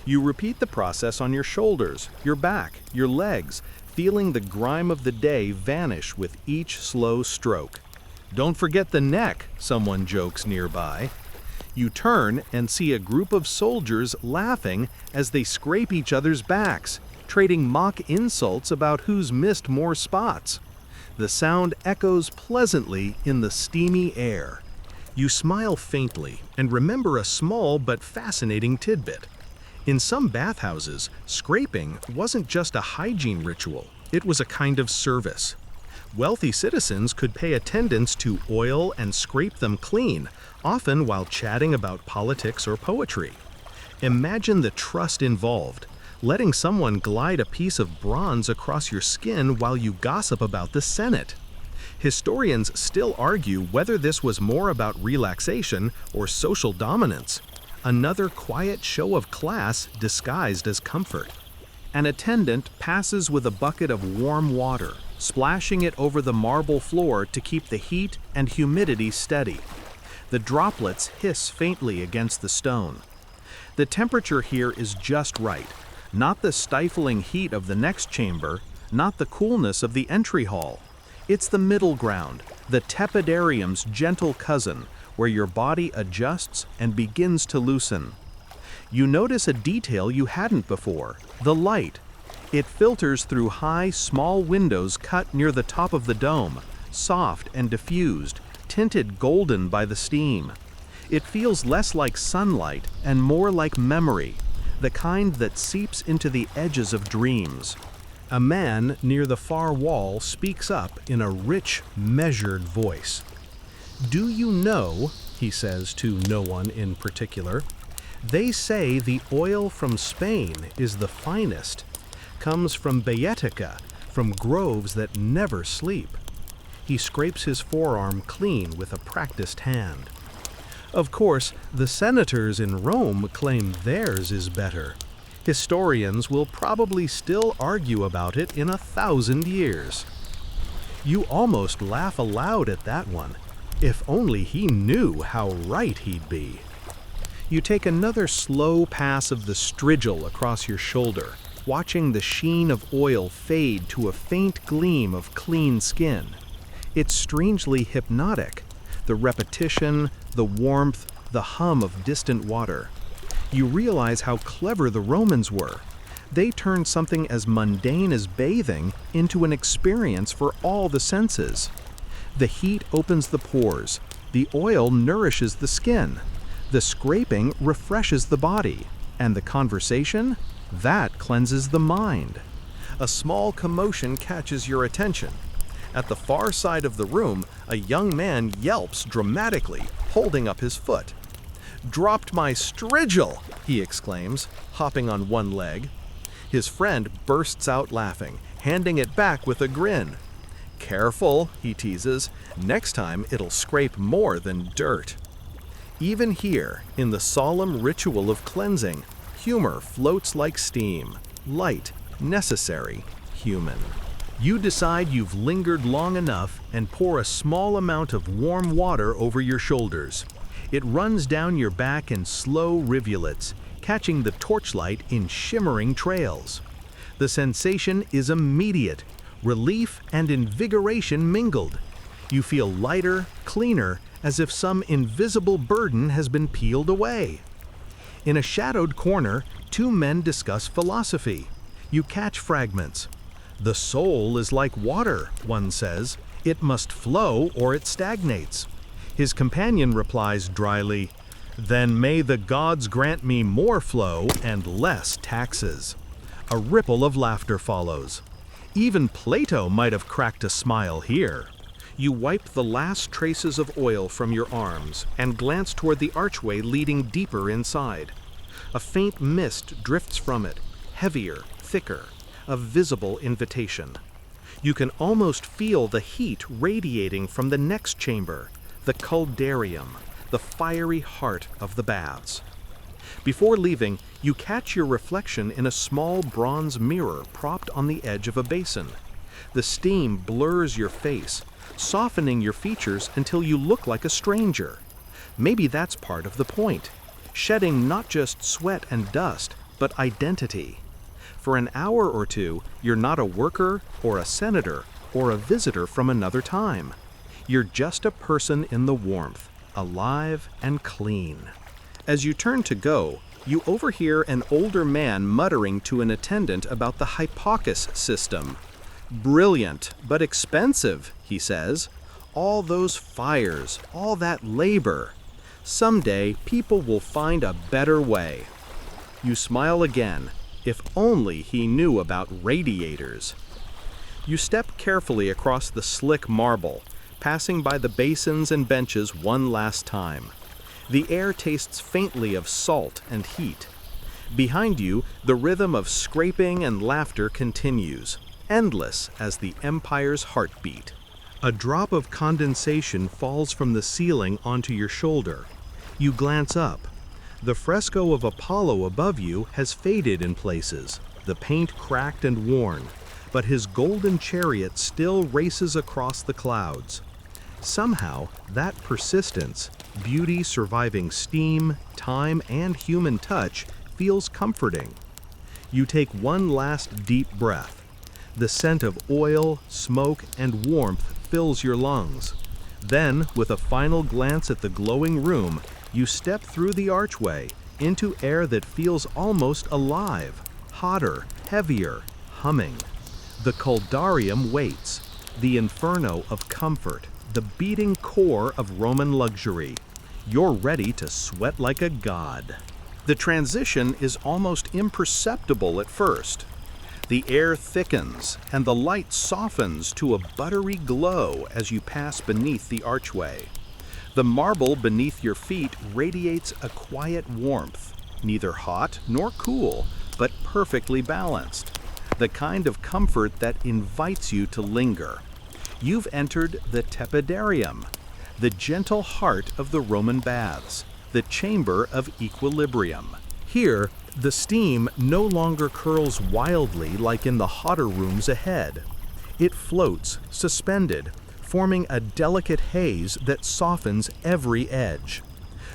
You repeat the process on your shoulders, your back, your legs, feeling the grime of the day vanish with each slow stroke. "Don't forget the neck," someone jokes nearby. You turn and see a group of soldiers laughing as they scrape each other's backs, trading mock insults about who's missed more spots. The sound echoes pleasantly in the steamy air. You smile faintly and remember a small but fascinating tidbit. In some bathhouses, scraping wasn't just a hygiene ritual, it was a kind of service. Wealthy citizens could pay attendants to oil and scrape them clean, often while chatting about politics or poetry. Imagine the trust involved, letting someone glide a piece of bronze across your skin while you gossip about the Senate. Historians still argue whether this was more about relaxation or social dominance. Another quiet show of class disguised as comfort. An attendant passes with a bucket of warm water, splashing it over the marble floor to keep the heat and humidity steady. The droplets hiss faintly against the stone. The temperature here is just right, not the stifling heat of the next chamber, not the coolness of the entry hall. It's the middle ground, the tepidarium's gentle cousin, where your body adjusts and begins to loosen. You notice a detail you hadn't before: the light. It filters through high, small windows cut near the top of the dome, soft and diffused, tinted golden by the steam. It feels less like sunlight and more like memory, the kind that seeps into the edges of dreams. A man near the far wall speaks up in a rich, measured voice. "Do you know," he says to no one in particular, "they say the oil from Spain is the finest, comes from Baetica, from groves that never sleep." He scrapes his forearm clean with a practiced hand. Of course, the senators in Rome claim theirs is better. Historians will probably still argue about it in 1,000 years. You almost laugh aloud at that one. If only he knew how right he'd be. You take another slow pass of the strigil across your shoulder, watching the sheen of oil fade to a faint gleam of clean skin. It's strangely hypnotic. The repetition, the warmth, the hum of distant water. You realize how clever the Romans were. They turned something as mundane as bathing into an experience for all the senses. The heat opens the pores. The oil nourishes the skin. The scraping refreshes the body. And the conversation? That cleanses the mind. A small commotion catches your attention. At the far side of the room, a young man yelps dramatically, holding up his foot. "Dropped my strigil!" he exclaims, hopping on one leg. His friend bursts out laughing, handing it back with a grin. "Careful," he teases, "next time it'll scrape more than dirt." Even here, in the solemn ritual of cleansing, humor floats like steam, light, necessary, human. You decide you've lingered long enough and pour a small amount of warm water over your shoulders. It runs down your back in slow rivulets, catching the torchlight in shimmering trails. The sensation is immediate, relief and invigoration mingled. You feel lighter, cleaner, as if some invisible burden has been peeled away. In a shadowed corner, two men discuss philosophy. You catch fragments. "The soul is like water," one says. "It must flow or it stagnates." His companion replies dryly, "Then may the gods grant me more flow and less taxes." A ripple of laughter follows. Even Plato might have cracked a smile here. You wipe the last traces of oil from your arms and glance toward the archway leading deeper inside. A faint mist drifts from it, heavier, thicker, a visible invitation. You can almost feel the heat radiating from the next chamber, the caldarium, the fiery heart of the baths. Before leaving, you catch your reflection in a small bronze mirror propped on the edge of a basin. The steam blurs your face, softening your features until you look like a stranger. Maybe that's part of the point, shedding not just sweat and dust, but identity. For an hour or two, you're not a worker or a senator or a visitor from another time. You're just a person in the warmth, alive and clean. As you turn to go, you overhear an older man muttering to an attendant about the hypocus system. "Brilliant, but expensive," he says. "All those fires, all that labor. Someday, people will find a better way." You smile again. If only he knew about radiators. You step carefully across the slick marble, passing by the basins and benches one last time. The air tastes faintly of salt and heat. Behind you, the rhythm of scraping and laughter continues, endless as the empire's heartbeat. A drop of condensation falls from the ceiling onto your shoulder. You glance up. The fresco of Apollo above you has faded in places, the paint cracked and worn, but his golden chariot still races across the clouds. Somehow, that persistence, beauty surviving steam, time, and human touch, feels comforting. You take one last deep breath. The scent of oil, smoke, and warmth fills your lungs. Then, with a final glance at the glowing room, you step through the archway into air that feels almost alive, hotter, heavier, humming. The caldarium waits, the inferno of comfort, the beating core of Roman luxury. You're ready to sweat like a god. The transition is almost imperceptible at first. The air thickens and the light softens to a buttery glow as you pass beneath the archway. The marble beneath your feet radiates a quiet warmth, neither hot nor cool, but perfectly balanced. The kind of comfort that invites you to linger. You've entered the tepidarium, the gentle heart of the Roman baths, the chamber of equilibrium. Here, the steam no longer curls wildly like in the hotter rooms ahead. It floats, suspended, forming a delicate haze that softens every edge.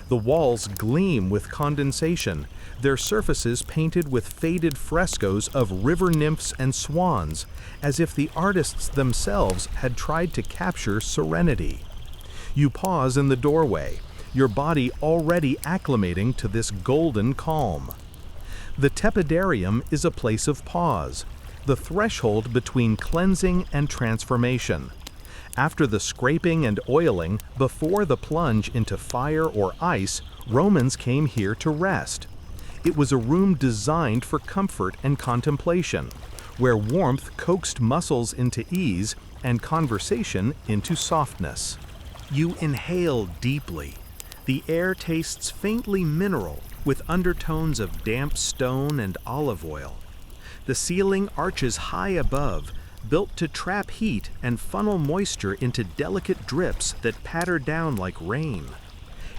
The walls gleam with condensation, their surfaces painted with faded frescoes of river nymphs and swans, as if the artists themselves had tried to capture serenity. You pause in the doorway, your body already acclimating to this golden calm. The tepidarium is a place of pause, the threshold between cleansing and transformation. After the scraping and oiling, before the plunge into fire or ice, Romans came here to rest. It was a room designed for comfort and contemplation, where warmth coaxed muscles into ease and conversation into softness. You inhale deeply. The air tastes faintly mineral, with undertones of damp stone and olive oil. The ceiling arches high above, built to trap heat and funnel moisture into delicate drips that patter down like rain.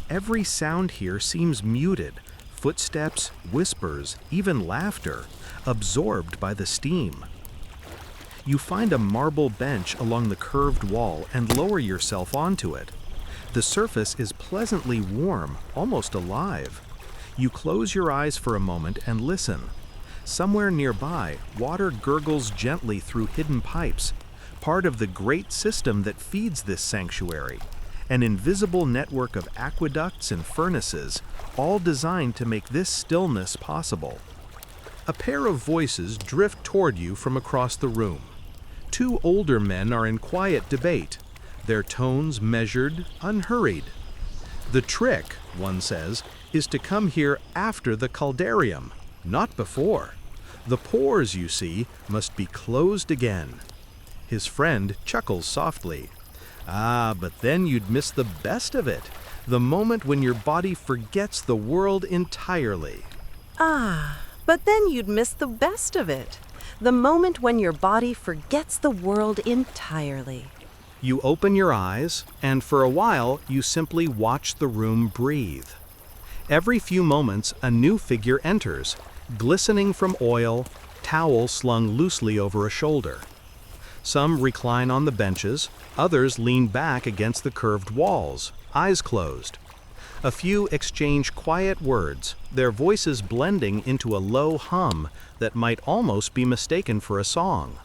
Every sound here seems muted, footsteps, whispers, even laughter, absorbed by the steam. You find a marble bench along the curved wall and lower yourself onto it. The surface is pleasantly warm, almost alive. You close your eyes for a moment and listen. Somewhere nearby, water gurgles gently through hidden pipes, part of the great system that feeds this sanctuary, an invisible network of aqueducts and furnaces, all designed to make this stillness possible. A pair of voices drift toward you from across the room. Two older men are in quiet debate, their tones measured, unhurried. The trick, one says, is to come here after the caldarium, not before. The pores, you see, must be closed again. His friend chuckles softly. Ah, but then you'd miss the best of it, the moment when your body forgets the world entirely. Ah, but then you'd miss the best of it, the moment when your body forgets the world entirely. You open your eyes, and for a while you simply watch the room breathe. Every few moments a new figure enters, glistening from oil, towel slung loosely over a shoulder. Some recline on the benches, others lean back against the curved walls, eyes closed. A few exchange quiet words, their voices blending into a low hum that might almost be mistaken for a song.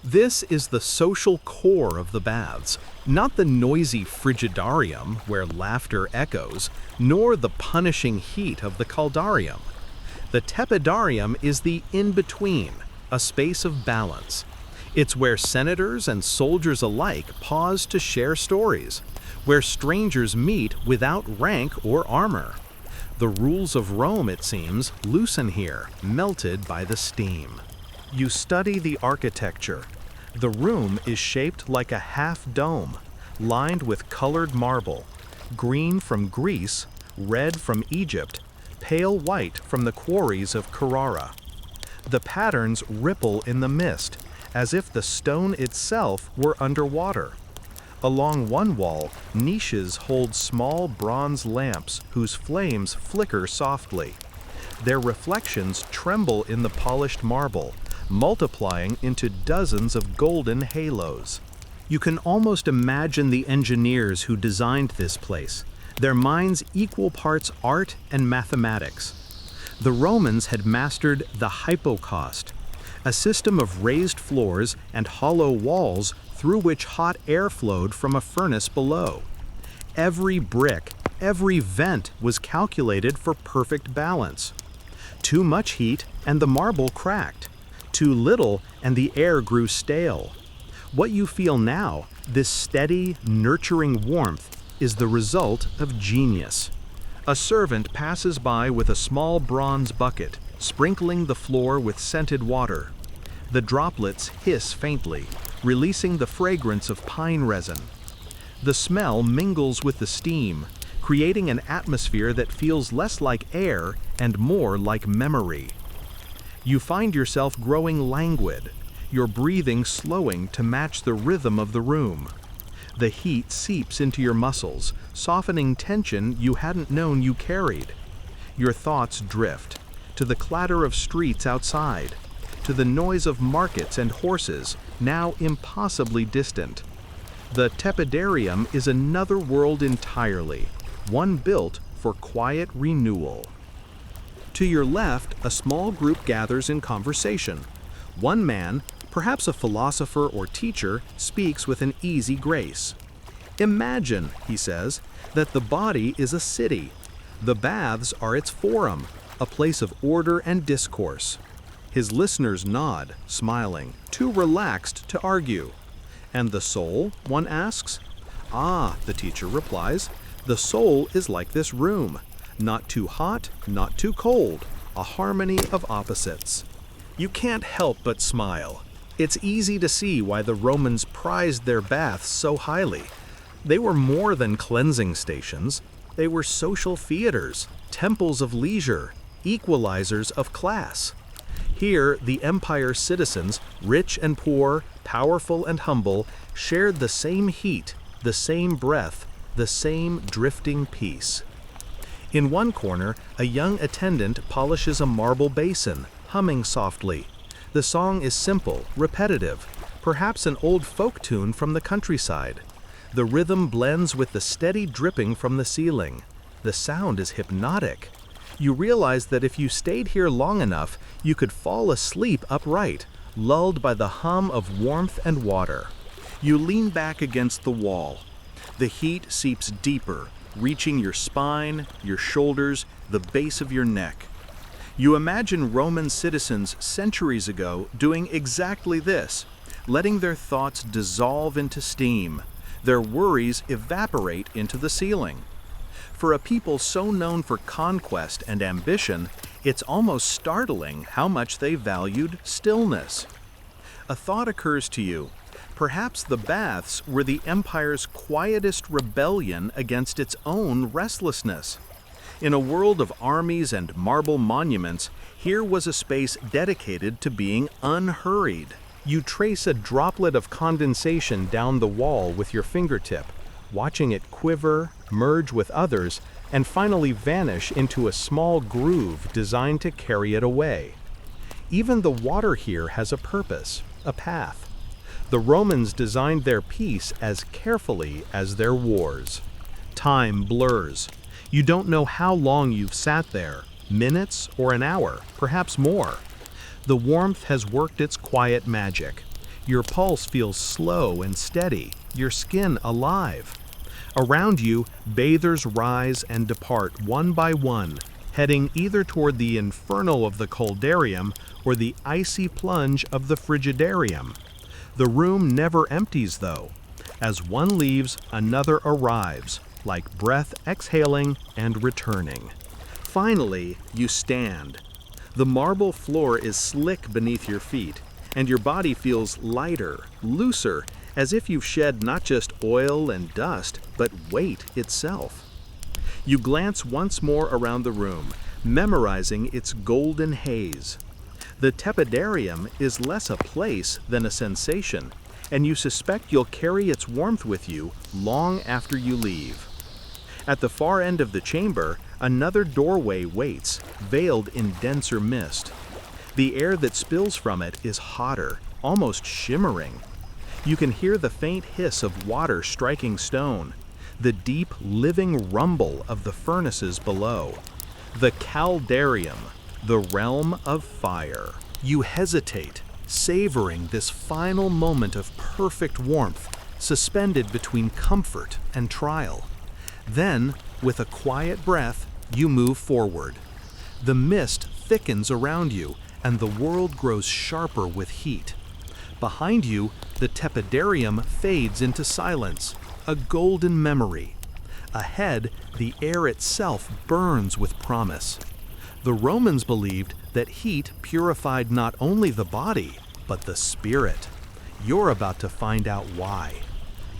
This is the social core of the baths, not the noisy frigidarium where laughter echoes, nor the punishing heat of the caldarium. The tepidarium is the in-between, a space of balance. It's where senators and soldiers alike pause to share stories, where strangers meet without rank or armor. The rules of Rome, it seems, loosen here, melted by the steam. You study the architecture. The room is shaped like a half-dome, lined with colored marble, green from Greece, red from Egypt, pale white from the quarries of Carrara. The patterns ripple in the mist, as if the stone itself were underwater. Along one wall, niches hold small bronze lamps whose flames flicker softly. Their reflections tremble in the polished marble, multiplying into dozens of golden halos. You can almost imagine the engineers who designed this place, their minds equal parts art and mathematics. The Romans had mastered the hypocaust, a system of raised floors and hollow walls through which hot air flowed from a furnace below. Every brick, Every vent was calculated for perfect balance. Too much heat and the marble cracked. Too little and the air grew stale. What you feel now, this steady, nurturing warmth, is the result of genius. A servant passes by with a small bronze bucket, sprinkling the floor with scented water. The droplets hiss faintly, releasing the fragrance of pine resin. The smell mingles with the steam, creating an atmosphere that feels less like air and more like memory. You find yourself growing languid, your breathing slowing to match the rhythm of the room. The heat seeps into your muscles, softening tension you hadn't known you carried. Your thoughts drift to the clatter of streets outside, to the noise of markets and horses, now impossibly distant. The tepidarium is another world entirely, one built for quiet renewal. To your left, a small group gathers in conversation. One man, perhaps a philosopher or teacher, speaks with an easy grace. Imagine, he says, that the body is a city. The baths are its forum, a place of order and discourse. His listeners nod, smiling, too relaxed to argue. And the soul, one asks? Ah, the teacher replies, the soul is like this room, not too hot, not too cold, a harmony of opposites. You can't help but smile. It's easy to see why the Romans prized their baths so highly. They were more than cleansing stations. They were social theaters, temples of leisure, equalizers of class. Here, the empire's citizens, rich and poor, powerful and humble, shared the same heat, the same breath, the same drifting peace. In one corner, a young attendant polishes a marble basin, humming softly. The song is simple, repetitive, perhaps an old folk tune from the countryside. The rhythm blends with the steady dripping from the ceiling. The sound is hypnotic. You realize that if you stayed here long enough, you could fall asleep upright, lulled by the hum of warmth and water. You lean back against the wall. The heat seeps deeper, reaching your spine, your shoulders, the base of your neck. You imagine Roman citizens centuries ago doing exactly this, letting their thoughts dissolve into steam, their worries evaporate into the ceiling. For a people so known for conquest and ambition, it's almost startling how much they valued stillness. A thought occurs to you. Perhaps the baths were the empire's quietest rebellion against its own restlessness. In a world of armies and marble monuments, here was a space dedicated to being unhurried. You trace a droplet of condensation down the wall with your fingertip, watching it quiver, merge with others, and finally vanish into a small groove designed to carry it away. Even the water here has a purpose, a path. The Romans designed their peace as carefully as their wars. Time blurs. You don't know how long you've sat there, minutes or an hour, perhaps more. The warmth has worked its quiet magic. Your pulse feels slow and steady, your skin alive. Around you, bathers rise and depart one by one, heading either toward the inferno of the coldarium or the icy plunge of the frigidarium. The room never empties, though. As one leaves, another arrives, like breath exhaling and returning. Finally, you stand. The marble floor is slick beneath your feet, and your body feels lighter, looser, as if you've shed not just oil and dust, but weight itself. You glance once more around the room, memorizing its golden haze. The tepidarium is less a place than a sensation, and you suspect you'll carry its warmth with you long after you leave. At the far end of the chamber, another doorway waits, veiled in denser mist. The air that spills from it is hotter, almost shimmering. You can hear the faint hiss of water striking stone, the deep, living rumble of the furnaces below. The caldarium, the realm of fire. You hesitate, savoring this final moment of perfect warmth, suspended between comfort and trial. Then, With a quiet breath, you move forward. The mist thickens around you, and the world grows sharper with heat. Behind you, the tepidarium fades into silence, a golden memory. Ahead, the air itself burns with promise. The Romans believed that heat purified not only the body, but the spirit. You're about to find out why.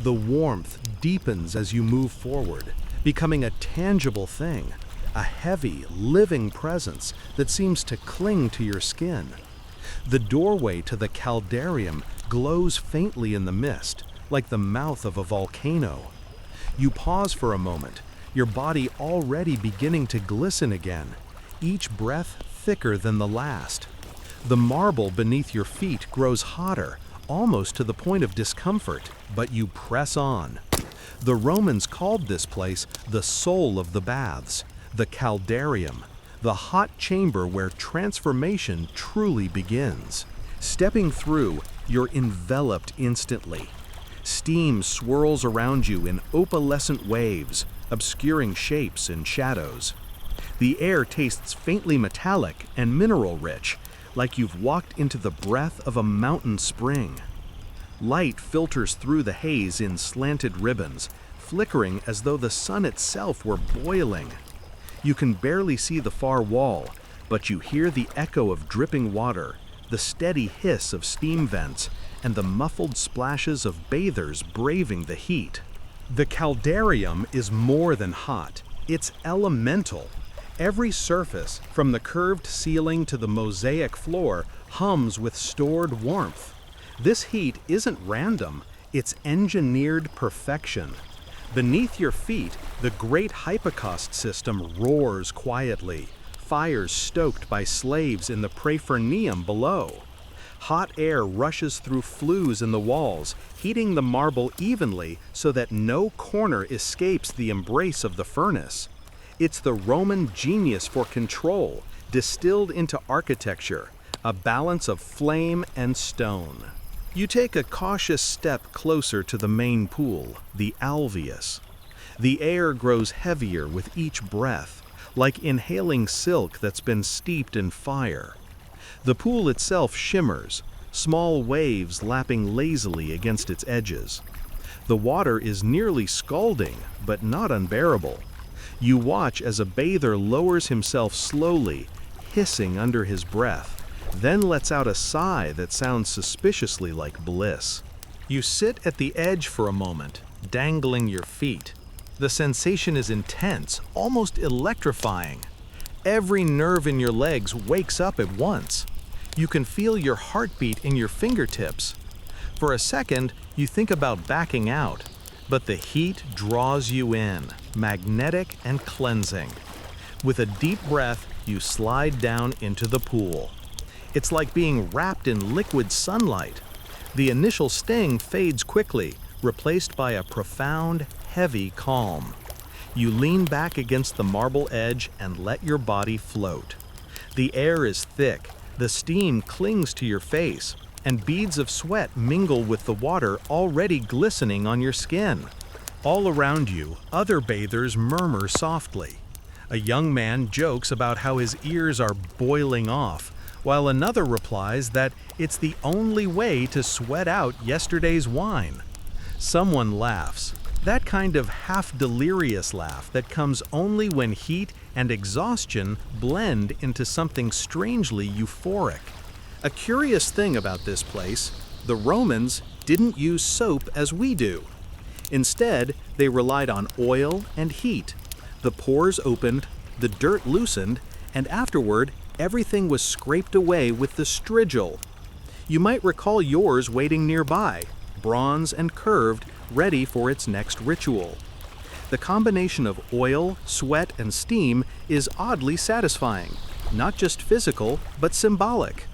The warmth deepens as you move forward, becoming a tangible thing, a heavy, living presence that seems to cling to your skin. The doorway to the caldarium glows faintly in the mist, like the mouth of a volcano. You pause for a moment, your body already beginning to glisten again, each breath thicker than the last. The marble beneath your feet grows hotter, almost to the point of discomfort, but you press on. The Romans called this place the soul of the baths, the caldarium, the hot chamber where transformation truly begins. Stepping through, you're enveloped instantly. Steam swirls around you in opalescent waves, obscuring shapes and shadows. The air tastes faintly metallic and mineral-rich, like you've walked into the breath of a mountain spring. Light filters through the haze in slanted ribbons, flickering as though the sun itself were boiling. You can barely see the far wall, but you hear the echo of dripping water, the steady hiss of steam vents, and the muffled splashes of bathers braving the heat. The caldarium is more than hot, it's elemental. Every surface, from the curved ceiling to the mosaic floor, hums with stored warmth. This heat isn't random, it's engineered perfection. Beneath your feet, the great hypocaust system roars quietly, fires stoked by slaves in the praeferneum below. Hot air rushes through flues in the walls, heating the marble evenly so that no corner escapes the embrace of the furnace. It's the Roman genius for control, distilled into architecture, a balance of flame and stone. You take a cautious step closer to the main pool, the alveus. The air grows heavier with each breath, like inhaling silk that's been steeped in fire. The pool itself shimmers, small waves lapping lazily against its edges. The water is nearly scalding, but not unbearable. You watch as a bather lowers himself slowly, hissing under his breath, then lets out a sigh that sounds suspiciously like bliss. You sit at the edge for a moment, dangling your feet. The sensation is intense, almost electrifying. Every nerve in your legs wakes up at once. You can feel your heartbeat in your fingertips. For a second, you think about backing out, but the heat draws you in, magnetic and cleansing. With a deep breath, you slide down into the pool. It's like being wrapped in liquid sunlight. The initial sting fades quickly, replaced by a profound, heavy calm. You lean back against the marble edge and let your body float. The air is thick, the steam clings to your face, and beads of sweat mingle with the water already glistening on your skin. All around you, other bathers murmur softly. A young man jokes about how his ears are boiling off, while another replies that it's the only way to sweat out yesterday's wine. Someone laughs, that kind of half-delirious laugh that comes only when heat and exhaustion blend into something strangely euphoric. A curious thing about this place, the Romans didn't use soap as we do. Instead, they relied on oil and heat. The pores opened, the dirt loosened, and afterward, everything was scraped away with the strigil. You might recall yours waiting nearby, bronze and curved, ready for its next ritual. The combination of oil, sweat, and steam is oddly satisfying, not just physical, but symbolic.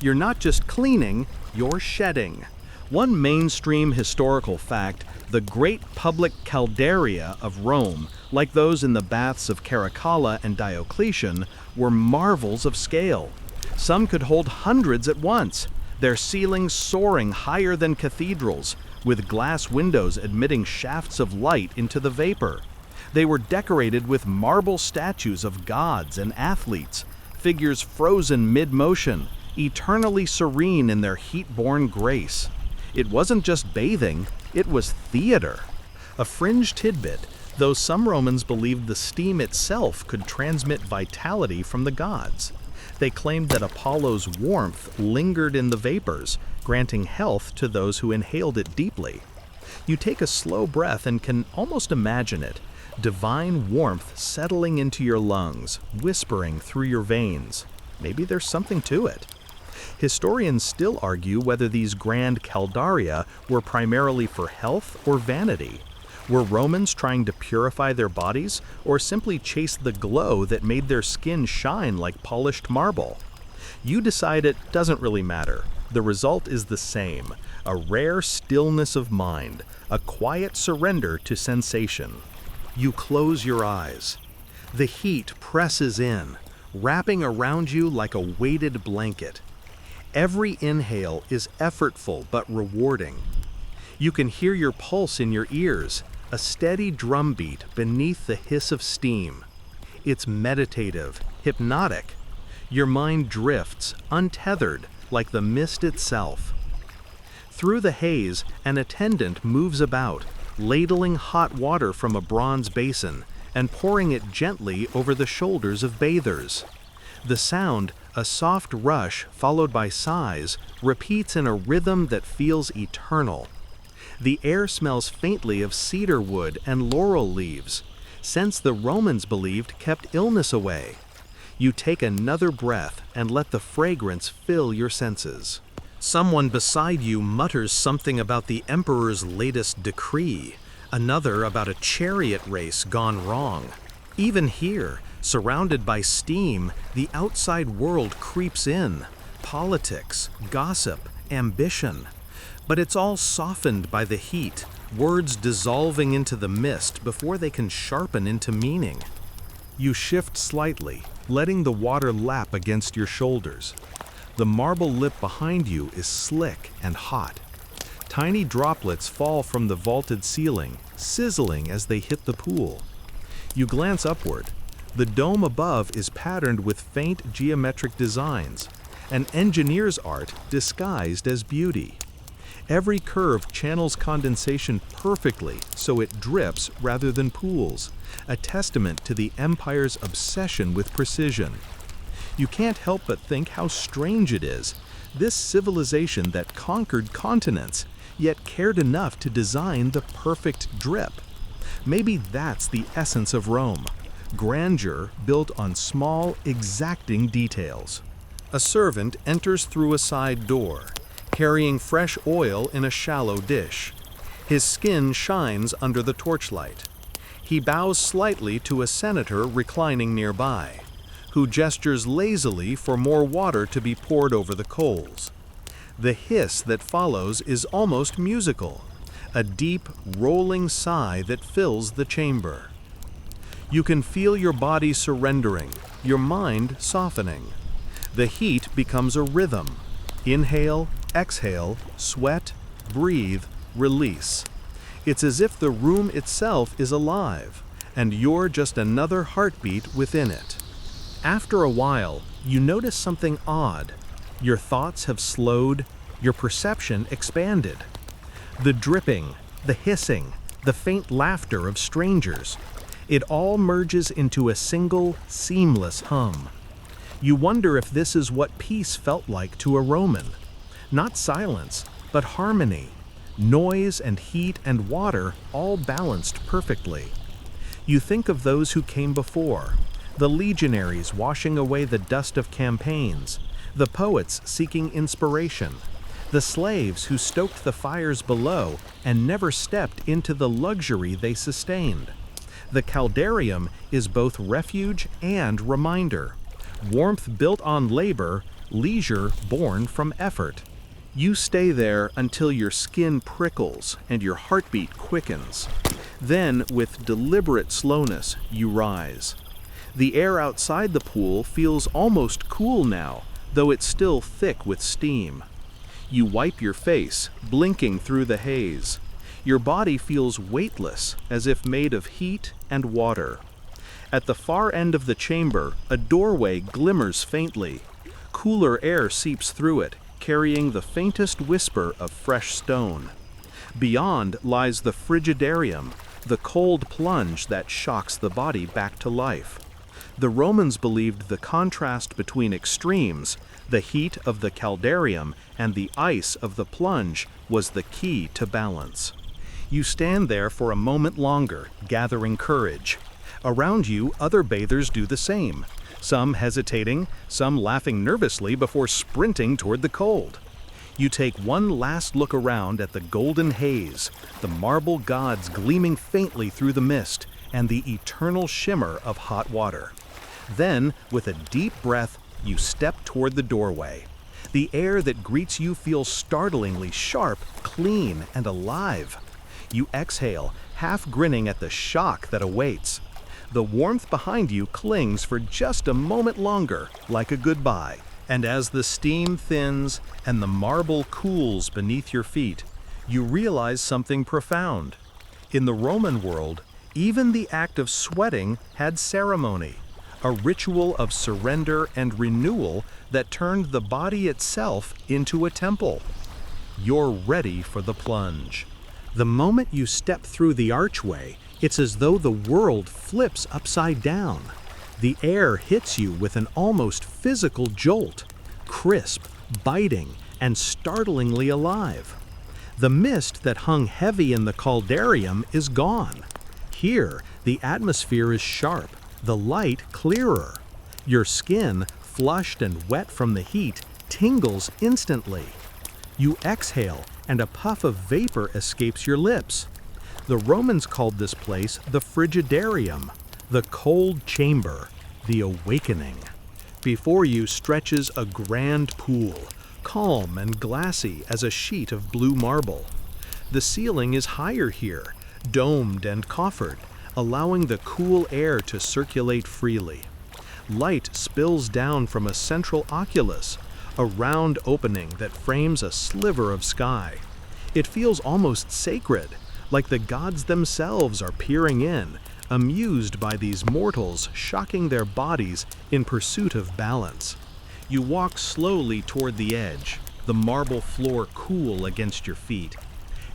You're not just cleaning, you're shedding. One mainstream historical fact, the great public caldaria of Rome, like those in the baths of Caracalla and Diocletian, were marvels of scale. Some could hold hundreds at once, their ceilings soaring higher than cathedrals, with glass windows admitting shafts of light into the vapor. They were decorated with marble statues of gods and athletes, figures frozen mid-motion, eternally serene in their heat-born grace. It wasn't just bathing, it was theater. A fringe tidbit, though some Romans believed the steam itself could transmit vitality from the gods. They claimed that Apollo's warmth lingered in the vapors, granting health to those who inhaled it deeply. You take a slow breath and can almost imagine it, divine warmth settling into your lungs, whispering through your veins. Maybe there's something to it. Historians still argue whether these grand caldaria were primarily for health or vanity. Were Romans trying to purify their bodies or simply chase the glow that made their skin shine like polished marble? You decide. It doesn't really matter. The result is the same, a rare stillness of mind, a quiet surrender to sensation. You close your eyes. The heat presses in, wrapping around you like a weighted blanket. Every inhale is effortful but rewarding. You can hear your pulse in your ears, a steady drumbeat beneath the hiss of steam. It's meditative, hypnotic. Your mind drifts, untethered, like the mist itself. Through the haze, an attendant moves about, ladling hot water from a bronze basin and pouring it gently over the shoulders of bathers. The sound, a soft rush followed by sighs, repeats in a rhythm that feels eternal. The air smells faintly of cedar wood and laurel leaves, scents the Romans believed kept illness away. You take another breath and let the fragrance fill your senses. Someone beside you mutters something about the emperor's latest decree, another about a chariot race gone wrong. Even here, surrounded by steam, the outside world creeps in. Politics, gossip, ambition. But it's all softened by the heat, words dissolving into the mist before they can sharpen into meaning. You shift slightly, letting the water lap against your shoulders. The marble lip behind you is slick and hot. Tiny droplets fall from the vaulted ceiling, sizzling as they hit the pool. You glance upward. The dome above is patterned with faint geometric designs, an engineer's art disguised as beauty. Every curve channels condensation perfectly so it drips rather than pools, a testament to the empire's obsession with precision. You can't help but think how strange it is, this civilization that conquered continents, yet cared enough to design the perfect drip. Maybe that's the essence of Rome, grandeur built on small, exacting details. A servant enters through a side door, carrying fresh oil in a shallow dish. His skin shines under the torchlight. He bows slightly to a senator reclining nearby, who gestures lazily for more water to be poured over the coals. The hiss that follows is almost musical, a deep, rolling sigh that fills the chamber. You can feel your body surrendering, your mind softening. The heat becomes a rhythm. Inhale, exhale, sweat, breathe, release. It's as if the room itself is alive, and you're just another heartbeat within it. After a while, you notice something odd. Your thoughts have slowed, your perception expanded. The dripping, the hissing, the faint laughter of strangers, it all merges into a single, seamless hum. You wonder if this is what peace felt like to a Roman. Not silence, but harmony. Noise and heat and water all balanced perfectly. You think of those who came before, the legionaries washing away the dust of campaigns, the poets seeking inspiration, the slaves who stoked the fires below and never stepped into the luxury they sustained. The caldarium is both refuge and reminder. Warmth built on labor, leisure born from effort. You stay there until your skin prickles and your heartbeat quickens. Then, with deliberate slowness, you rise. The air outside the pool feels almost cool now, though it's still thick with steam. You wipe your face, blinking through the haze. Your body feels weightless, as if made of heat and water. At the far end of the chamber, a doorway glimmers faintly. Cooler air seeps through it, carrying the faintest whisper of fresh stone. Beyond lies the frigidarium, the cold plunge that shocks the body back to life. The Romans believed the contrast between extremes, the heat of the caldarium and the ice of the plunge, was the key to balance. You stand there for a moment longer, gathering courage. Around you, other bathers do the same, some hesitating, some laughing nervously before sprinting toward the cold. You take one last look around at the golden haze, the marble gods gleaming faintly through the mist, and the eternal shimmer of hot water. Then, with a deep breath, you step toward the doorway. The air that greets you feels startlingly sharp, clean, and alive. You exhale, half grinning at the shock that awaits. The warmth behind you clings for just a moment longer, like a goodbye. And as the steam thins and the marble cools beneath your feet, you realize something profound. In the Roman world, even the act of sweating had ceremony, a ritual of surrender and renewal that turned the body itself into a temple. You're ready for the plunge. The moment you step through the archway, it's as though the world flips upside down. The air hits you with an almost physical jolt, crisp, biting, and startlingly alive. The mist that hung heavy in the caldarium is gone. Here, the atmosphere is sharp, the light clearer. Your skin, flushed and wet from the heat, tingles instantly. You exhale, and a puff of vapor escapes your lips. The Romans called this place the frigidarium, the cold chamber, the awakening. Before you stretches a grand pool, calm and glassy as a sheet of blue marble. The ceiling is higher here, domed and coffered, allowing the cool air to circulate freely. Light spills down from a central oculus, a round opening that frames a sliver of sky. It feels almost sacred, like the gods themselves are peering in, amused by these mortals shocking their bodies in pursuit of balance. You walk slowly toward the edge, the marble floor cool against your feet.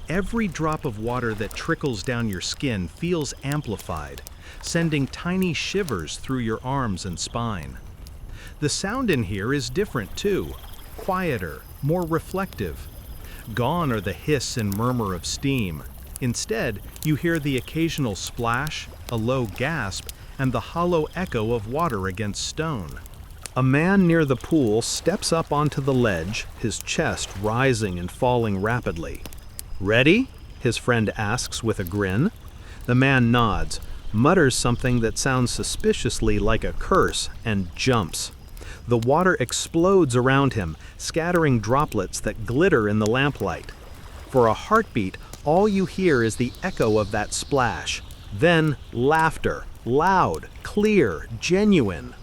Every drop of water that trickles down your skin feels amplified, sending tiny shivers through your arms and spine. The sound in here is different too, quieter, more reflective. Gone are the hiss and murmur of steam. Instead, you hear the occasional splash, a low gasp, and the hollow echo of water against stone. A man near the pool steps up onto the ledge, his chest rising and falling rapidly. "Ready?" his friend asks with a grin. The man nods, mutters something that sounds suspiciously like a curse, and jumps. The water explodes around him, scattering droplets that glitter in the lamplight. For a heartbeat, all you hear is the echo of that splash. Then laughter, loud, clear, genuine.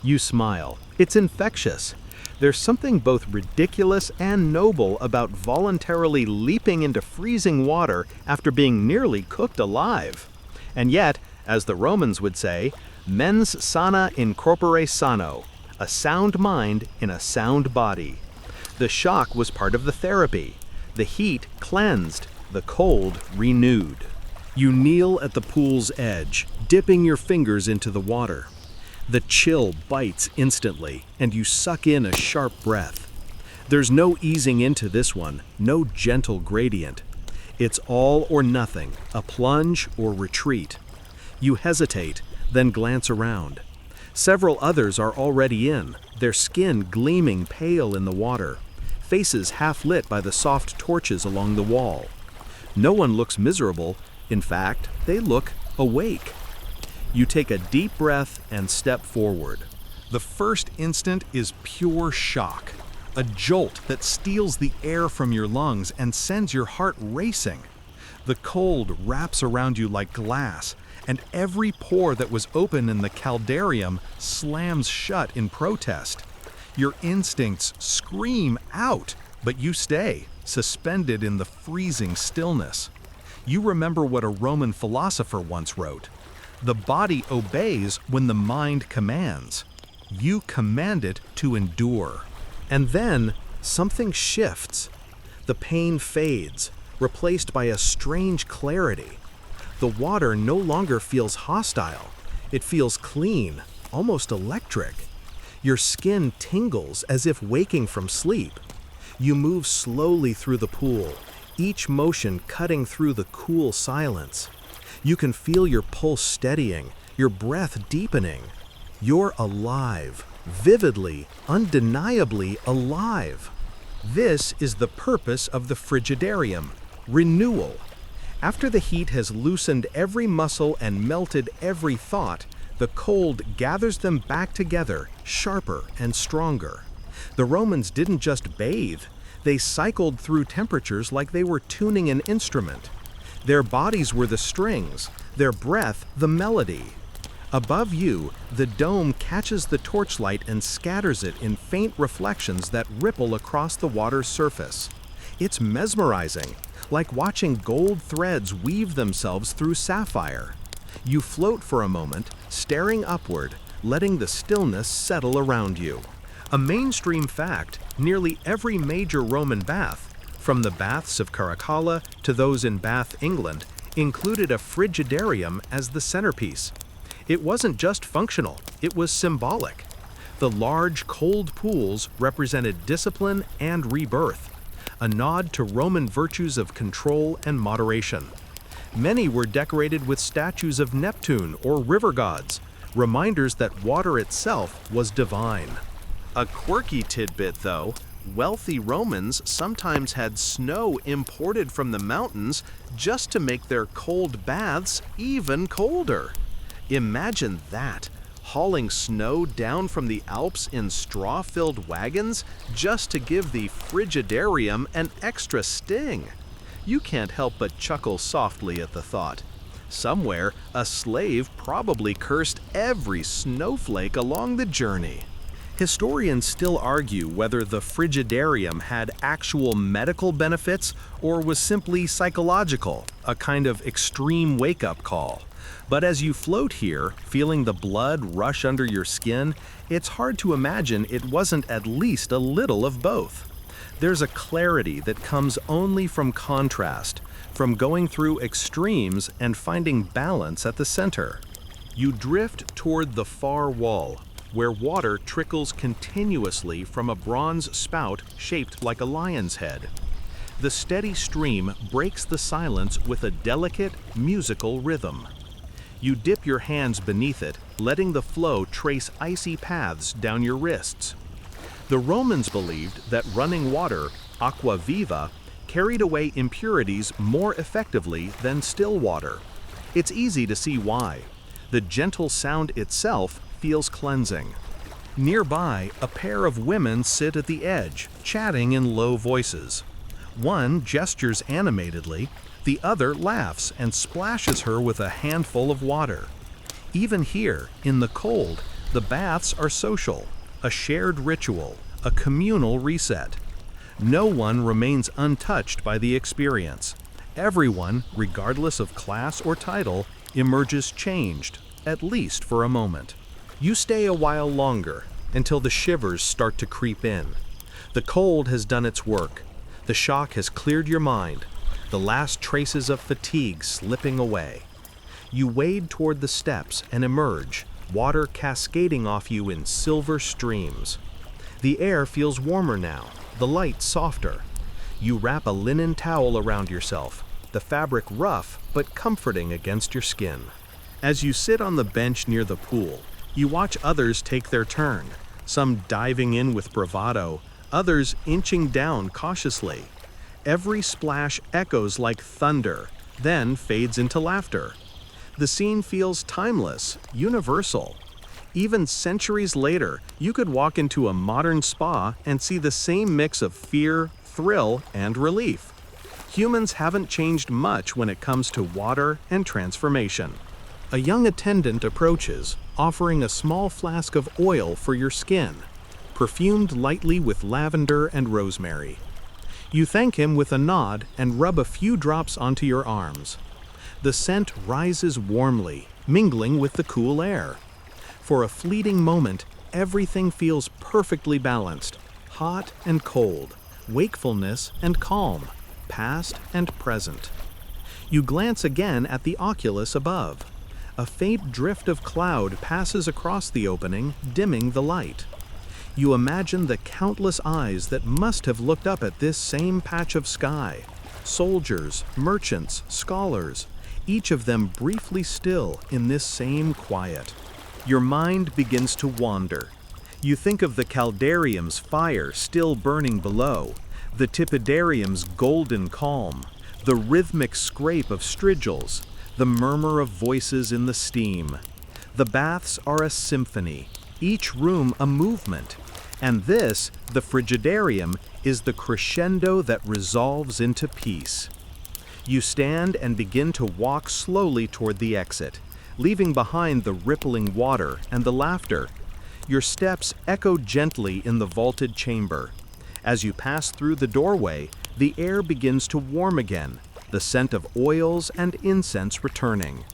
You smile. It's infectious. There's something both ridiculous and noble about voluntarily leaping into freezing water after being nearly cooked alive. And yet, as the Romans would say, mens sana in corpore sano, a sound mind in a sound body. The shock was part of the therapy. The heat cleansed, the cold renewed. You kneel at the pool's edge, dipping your fingers into the water. The chill bites instantly, and you suck in a sharp breath. There's no easing into this one, no gentle gradient. It's all or nothing, a plunge or retreat. You hesitate, then glance around. Several others are already in, their skin gleaming pale in the water, faces half lit by the soft torches along the wall. No one looks miserable. In fact, they look awake. You take a deep breath and step forward. The first instant is pure shock, a jolt that steals the air from your lungs and sends your heart racing. The cold wraps around you like glass, and every pore that was open in the caldarium slams shut in protest. Your instincts scream out, but you stay, suspended in the freezing stillness. You remember what a Roman philosopher once wrote: "The body obeys when the mind commands. You command it to endure." And then something shifts. The pain fades, replaced by a strange clarity. The water no longer feels hostile. It feels clean, almost electric. Your skin tingles as if waking from sleep. You move slowly through the pool, each motion cutting through the cool silence. You can feel your pulse steadying, your breath deepening. You're alive, vividly, undeniably alive. This is the purpose of the frigidarium: renewal. After the heat has loosened every muscle and melted every thought, the cold gathers them back together, sharper and stronger. The Romans didn't just bathe, they cycled through temperatures like they were tuning an instrument. Their bodies were the strings, their breath the melody. Above you, the dome catches the torchlight and scatters it in faint reflections that ripple across the water's surface. It's mesmerizing, like watching gold threads weave themselves through sapphire. You float for a moment, staring upward, letting the stillness settle around you. A mainstream fact, nearly every major Roman bath, from the baths of Caracalla to those in Bath, England, included a frigidarium as the centerpiece. It wasn't just functional, it was symbolic. The large, cold pools represented discipline and rebirth, a nod to Roman virtues of control and moderation. Many were decorated with statues of Neptune or river gods, reminders that water itself was divine. A quirky tidbit, though: wealthy Romans sometimes had snow imported from the mountains just to make their cold baths even colder. Imagine that, hauling snow down from the Alps in straw-filled wagons just to give the frigidarium an extra sting. You can't help but chuckle softly at the thought. Somewhere, a slave probably cursed every snowflake along the journey. Historians still argue whether the frigidarium had actual medical benefits or was simply psychological, a kind of extreme wake-up call. But as you float here, feeling the blood rush under your skin, it's hard to imagine it wasn't at least a little of both. There's a clarity that comes only from contrast, from going through extremes and finding balance at the center. You drift toward the far wall, where water trickles continuously from a bronze spout shaped like a lion's head. The steady stream breaks the silence with a delicate, musical rhythm. You dip your hands beneath it, letting the flow trace icy paths down your wrists. The Romans believed that running water, aqua viva, carried away impurities more effectively than still water. It's easy to see why. The gentle sound itself feels cleansing. Nearby, a pair of women sit at the edge, chatting in low voices. One gestures animatedly, the other laughs and splashes her with a handful of water. Even here, in the cold, the baths are social, a shared ritual, a communal reset. No one remains untouched by the experience. Everyone, regardless of class or title, emerges changed, at least for a moment. You stay a while longer, until the shivers start to creep in. The cold has done its work. The shock has cleared your mind, the last traces of fatigue slipping away. You wade toward the steps and emerge, water cascading off you in silver streams. The air feels warmer now, the light softer. You wrap a linen towel around yourself, the fabric rough but comforting against your skin. As you sit on the bench near the pool, you watch others take their turn, some diving in with bravado, others inching down cautiously. Every splash echoes like thunder, then fades into laughter. The scene feels timeless, universal. Even centuries later, you could walk into a modern spa and see the same mix of fear, thrill, and relief. Humans haven't changed much when it comes to water and transformation. A young attendant approaches, offering a small flask of oil for your skin, perfumed lightly with lavender and rosemary. You thank him with a nod and rub a few drops onto your arms. The scent rises warmly, mingling with the cool air. For a fleeting moment, everything feels perfectly balanced, hot and cold, wakefulness and calm, past and present. You glance again at the oculus above. A faint drift of cloud passes across the opening, dimming the light. You imagine the countless eyes that must have looked up at this same patch of sky. Soldiers, merchants, scholars, each of them briefly still in this same quiet. Your mind begins to wander. You think of the caldarium's fire still burning below, the tepidarium's golden calm, the rhythmic scrape of strigils, the murmur of voices in the steam. The baths are a symphony, each room a movement, and this, the frigidarium, is the crescendo that resolves into peace. You stand and begin to walk slowly toward the exit, leaving behind the rippling water and the laughter. Your steps echo gently in the vaulted chamber. As you pass through the doorway, the air begins to warm again, the scent of oils and incense returning.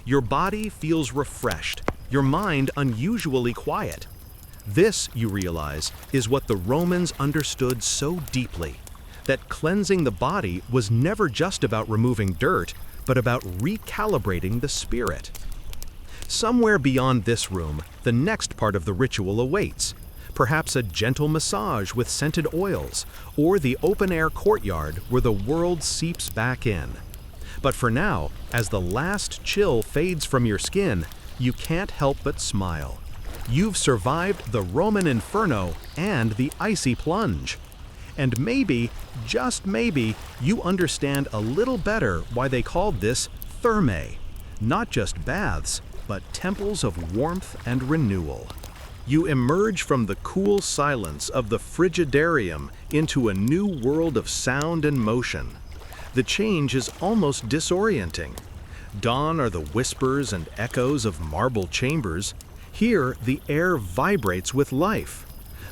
Your body feels refreshed, your mind unusually quiet. This, you realize, is what the Romans understood so deeply, that cleansing the body was never just about removing dirt, but about recalibrating the spirit. Somewhere beyond this room, the next part of the ritual awaits. Perhaps a gentle massage with scented oils, or the open-air courtyard where the world seeps back in. But for now, as the last chill fades from your skin, you can't help but smile. You've survived the Roman inferno and the icy plunge. And maybe, just maybe, you understand a little better why they called this thermae. Not just baths, but temples of warmth and renewal. You emerge from the cool silence of the frigidarium into a new world of sound and motion. The change is almost disorienting. Gone are the whispers and echoes of marble chambers. Here, the air vibrates with life.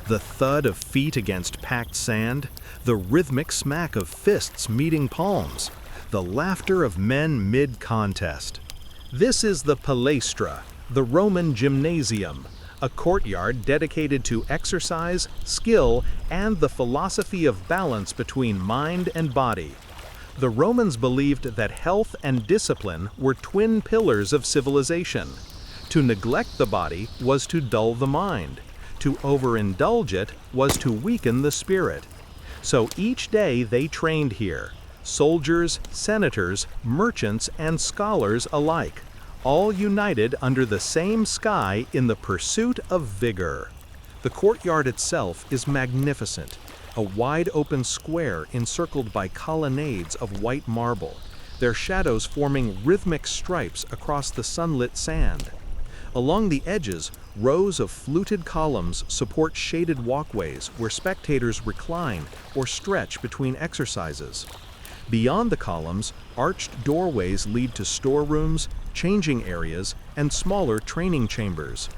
The thud of feet against packed sand, the rhythmic smack of fists meeting palms, the laughter of men mid-contest. This is the palaestra, the Roman gymnasium, a courtyard dedicated to exercise, skill, and the philosophy of balance between mind and body. The Romans believed that health and discipline were twin pillars of civilization. To neglect the body was to dull the mind. To overindulge it was to weaken the spirit. So each day they trained here, soldiers, senators, merchants, and scholars alike, all united under the same sky in the pursuit of vigor. The courtyard itself is magnificent, a wide open square encircled by colonnades of white marble, their shadows forming rhythmic stripes across the sunlit sand. Along the edges, rows of fluted columns support shaded walkways where spectators recline or stretch between exercises. Beyond the columns, arched doorways lead to storerooms, changing areas, and smaller training chambers.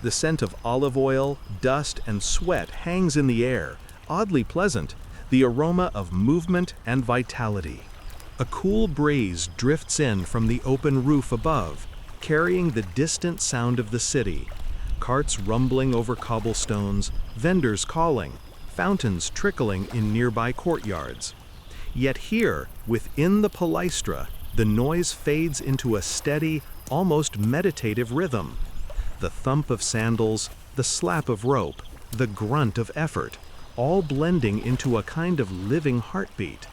The scent of olive oil, dust, and sweat hangs in the air, oddly pleasant, the aroma of movement and vitality. A cool breeze drifts in from the open roof above, carrying the distant sound of the city. Carts rumbling over cobblestones, vendors calling, fountains trickling in nearby courtyards. Yet here, within the palaestra, the noise fades into a steady, almost meditative rhythm. The thump of sandals, the slap of rope, the grunt of effort, all blending into a kind of living heartbeat.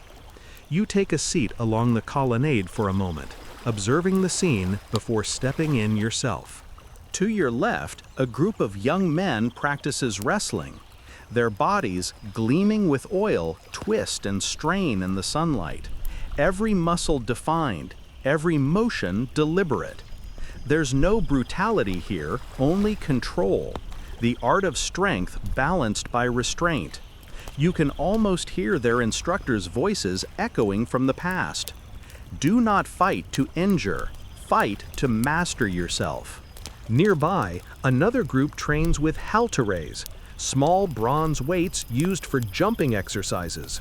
You take a seat along the colonnade for a moment, observing the scene before stepping in yourself. To your left, a group of young men practices wrestling. Their bodies, gleaming with oil, twist and strain in the sunlight. Every muscle defined, every motion deliberate. There's no brutality here, only control. The art of strength balanced by restraint. You can almost hear their instructors' voices echoing from the past. Do not fight to injure, fight to master yourself. Nearby, another group trains with halteres, small bronze weights used for jumping exercises.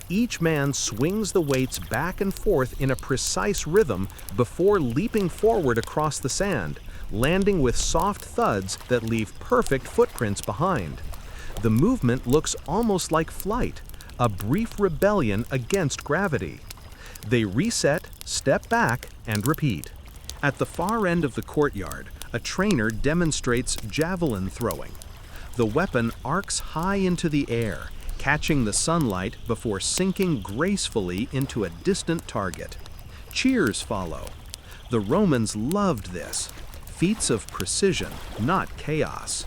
Each man swings the weights back and forth in a precise rhythm before leaping forward across the sand, landing with soft thuds that leave perfect footprints behind. The movement looks almost like flight, a brief rebellion against gravity. They reset, step back, and repeat. At the far end of the courtyard, a trainer demonstrates javelin throwing. The weapon arcs high into the air, catching the sunlight before sinking gracefully into a distant target. Cheers follow. The Romans loved this. Feats of precision, not chaos.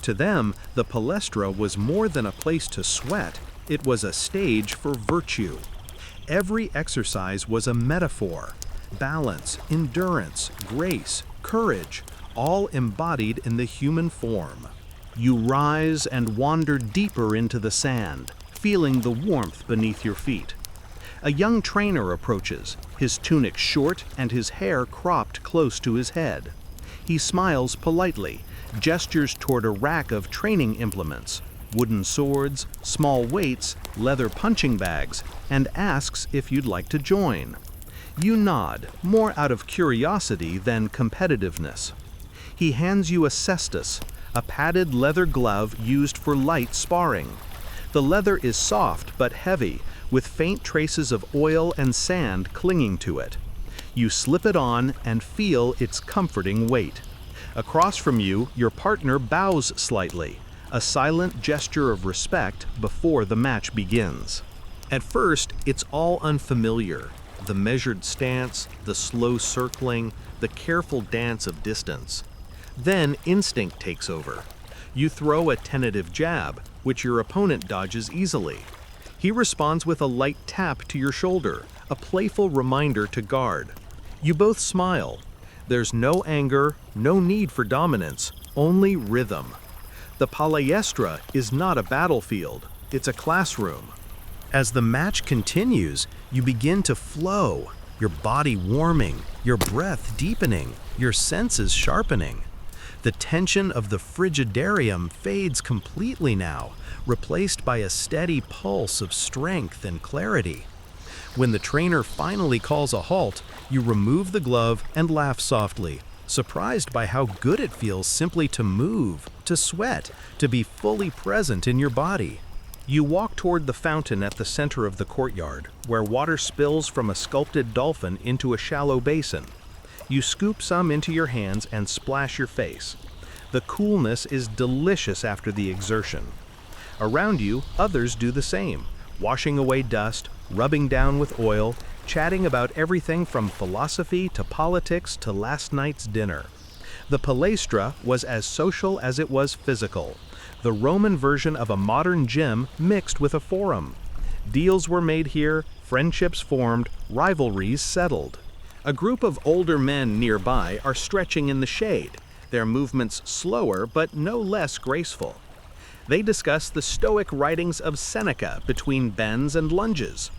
To them, the palestra was more than a place to sweat, it was a stage for virtue. Every exercise was a metaphor. Balance, endurance, grace, courage, all embodied in the human form. You rise and wander deeper into the sand, feeling the warmth beneath your feet. A young trainer approaches, his tunic short and his hair cropped close to his head. He smiles politely, gestures toward a rack of training implements, wooden swords, small weights, leather punching bags, and asks if you'd like to join. You nod, more out of curiosity than competitiveness. He hands you a cestus, a padded leather glove used for light sparring. The leather is soft but heavy, with faint traces of oil and sand clinging to it. You slip it on and feel its comforting weight. Across from you, your partner bows slightly, a silent gesture of respect before the match begins. At first, it's all unfamiliar. The measured stance, the slow circling, the careful dance of distance. Then instinct takes over. You throw a tentative jab, which your opponent dodges easily. He responds with a light tap to your shoulder, a playful reminder to guard. You both smile. There's no anger, no need for dominance, only rhythm. The palestra is not a battlefield, it's a classroom. As the match continues, you begin to flow, your body warming, your breath deepening, your senses sharpening. The tension of the frigidarium fades completely now, replaced by a steady pulse of strength and clarity. When the trainer finally calls a halt, you remove the glove and laugh softly, surprised by how good it feels simply to move, to sweat, to be fully present in your body. You walk toward the fountain at the center of the courtyard, where water spills from a sculpted dolphin into a shallow basin. You scoop some into your hands and splash your face. The coolness is delicious after the exertion. Around you, others do the same, washing away dust, rubbing down with oil, chatting about everything from philosophy to politics to last night's dinner. The palestra was as social as it was physical, the Roman version of a modern gym mixed with a forum. Deals were made here, friendships formed, rivalries settled. A group of older men nearby are stretching in the shade, their movements slower but no less graceful. They discuss the Stoic writings of Seneca between bends and lunges.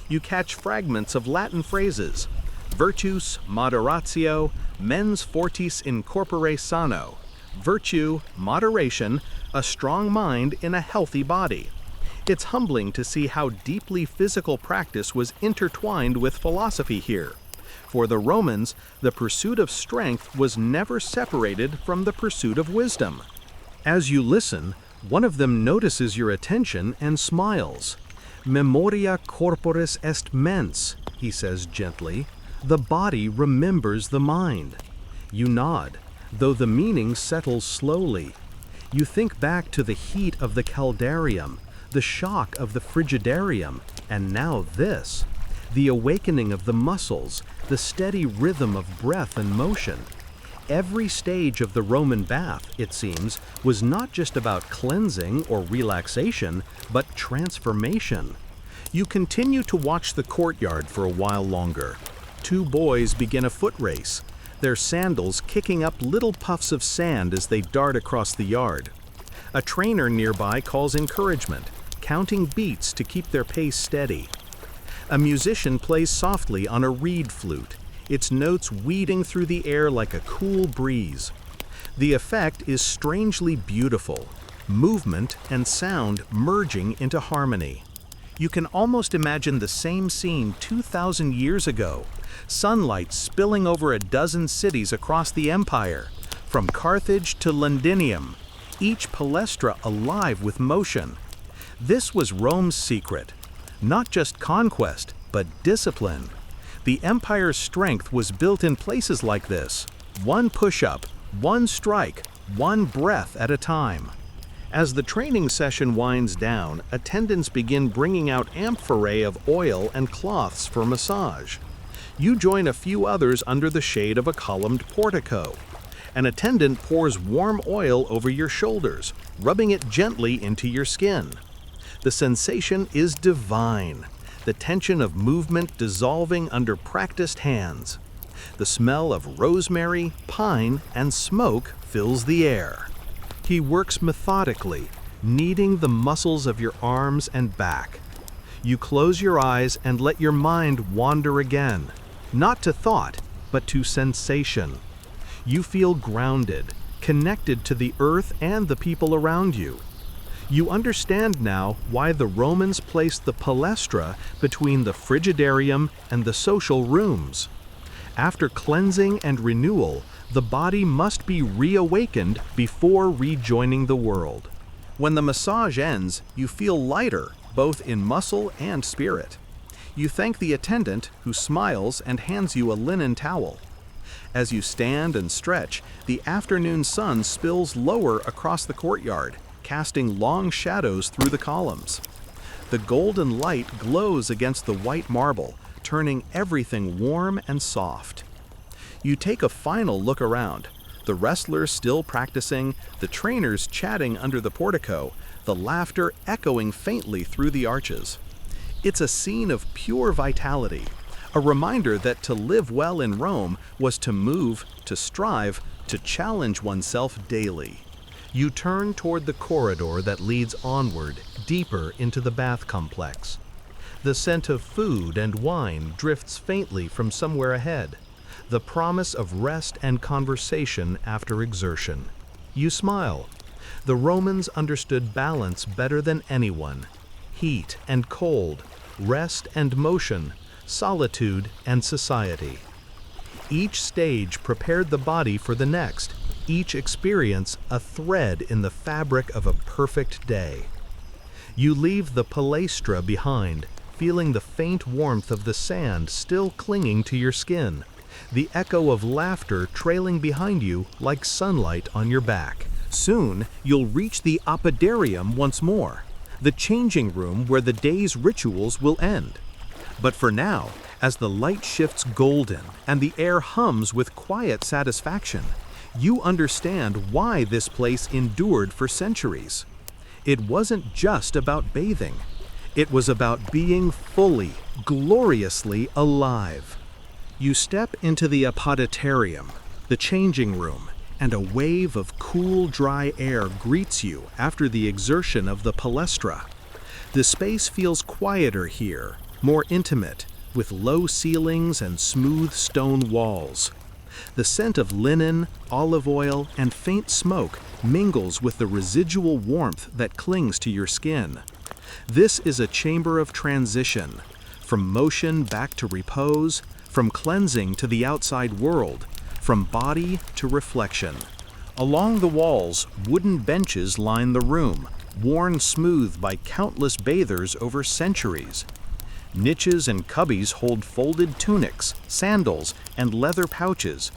You catch fragments of Latin phrases, virtus, moderatio, mens fortis in corpore sano, virtue, moderation, a strong mind in a healthy body. It's humbling to see how deeply physical practice was intertwined with philosophy here. For the Romans, the pursuit of strength was never separated from the pursuit of wisdom. As you listen, one of them notices your attention and smiles. Memoria corporis est mens, he says gently. The body remembers the mind. You nod, though the meaning settles slowly. You think back to the heat of the caldarium, the shock of the frigidarium, and now this. The awakening of the muscles, the steady rhythm of breath and motion. Every stage of the Roman bath, it seems, was not just about cleansing or relaxation, but transformation. You continue to watch the courtyard for a while longer. Two boys begin a foot race, their sandals kicking up little puffs of sand as they dart across the yard. A trainer nearby calls encouragement, counting beats to keep their pace steady. A musician plays softly on a reed flute, its notes weeding through the air like a cool breeze. The effect is strangely beautiful, movement and sound merging into harmony. You can almost imagine the same scene 2,000 years ago, sunlight spilling over a dozen cities across the empire, from Carthage to Londinium, each palestra alive with motion. This was Rome's secret, not just conquest, but discipline. The empire's strength was built in places like this, one push-up, one strike, one breath at a time. As the training session winds down, attendants begin bringing out amphorae of oil and cloths for massage. You join a few others under the shade of a columned portico. An attendant pours warm oil over your shoulders, rubbing it gently into your skin. The sensation is divine, the tension of movement dissolving under practiced hands. The smell of rosemary, pine, and smoke fills the air. He works methodically, kneading the muscles of your arms and back. You close your eyes and let your mind wander again, not to thought, but to sensation. You feel grounded, connected to the earth and the people around you. You understand now why the Romans placed the palestra between the frigidarium and the social rooms. After cleansing and renewal, the body must be reawakened before rejoining the world. When the massage ends, you feel lighter, both in muscle and spirit. You thank the attendant, who smiles and hands you a linen towel. As you stand and stretch, the afternoon sun spills lower across the courtyard, casting long shadows through the columns. The golden light glows against the white marble, turning everything warm and soft. You take a final look around, the wrestlers still practicing, the trainers chatting under the portico, the laughter echoing faintly through the arches. It's a scene of pure vitality, a reminder that to live well in Rome was to move, to strive, to challenge oneself daily. You turn toward the corridor that leads onward, deeper into the bath complex. The scent of food and wine drifts faintly from somewhere ahead, the promise of rest and conversation after exertion. You smile. The Romans understood balance better than anyone. Heat and cold, rest and motion, solitude and society. Each stage prepared the body for the next, each experience a thread in the fabric of a perfect day. You leave the palestra behind, feeling the faint warmth of the sand still clinging to your skin, the echo of laughter trailing behind you like sunlight on your back. Soon, you'll reach the apodarium once more, the changing room where the day's rituals will end. But for now, as the light shifts golden and the air hums with quiet satisfaction, you understand why this place endured for centuries. It wasn't just about bathing. It was about being fully, gloriously alive. You step into the apoditarium, the changing room, and a wave of cool, dry air greets you after the exertion of the palestra. The space feels quieter here, more intimate, with low ceilings and smooth stone walls. The scent of linen, olive oil, and faint smoke mingles with the residual warmth that clings to your skin. This is a chamber of transition, from motion back to repose, from cleansing to the outside world, from body to reflection. Along the walls, wooden benches line the room, worn smooth by countless bathers over centuries. Niches and cubbies hold folded tunics, sandals, and leather pouches,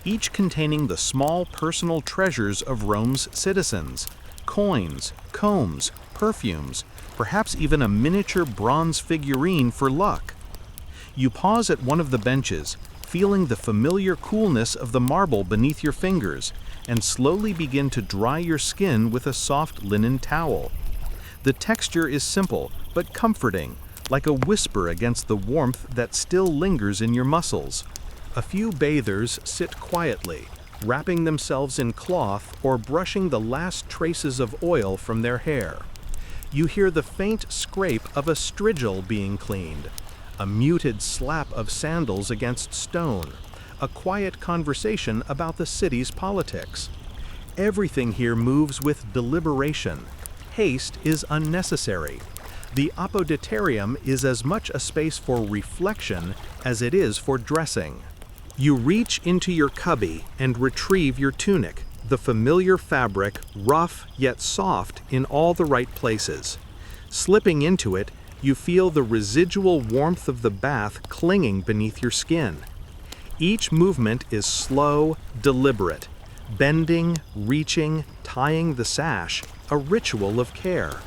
each containing the small personal treasures of Rome's citizens: coins, combs, perfumes, perhaps even a miniature bronze figurine for luck. You pause at one of the benches, feeling the familiar coolness of the marble beneath your fingers, and slowly begin to dry your skin with a soft linen towel. The texture is simple, but comforting, like a whisper against the warmth that still lingers in your muscles. A few bathers sit quietly, wrapping themselves in cloth or brushing the last traces of oil from their hair. You hear the faint scrape of a strigil being cleaned, a muted slap of sandals against stone, a quiet conversation about the city's politics. Everything here moves with deliberation. Haste is unnecessary. The apoditerium is as much a space for reflection as it is for dressing. You reach into your cubby and retrieve your tunic, the familiar fabric, rough yet soft in all the right places. Slipping into it, you feel the residual warmth of the bath clinging beneath your skin. Each movement is slow, deliberate, bending, reaching, tying the sash, a ritual of care.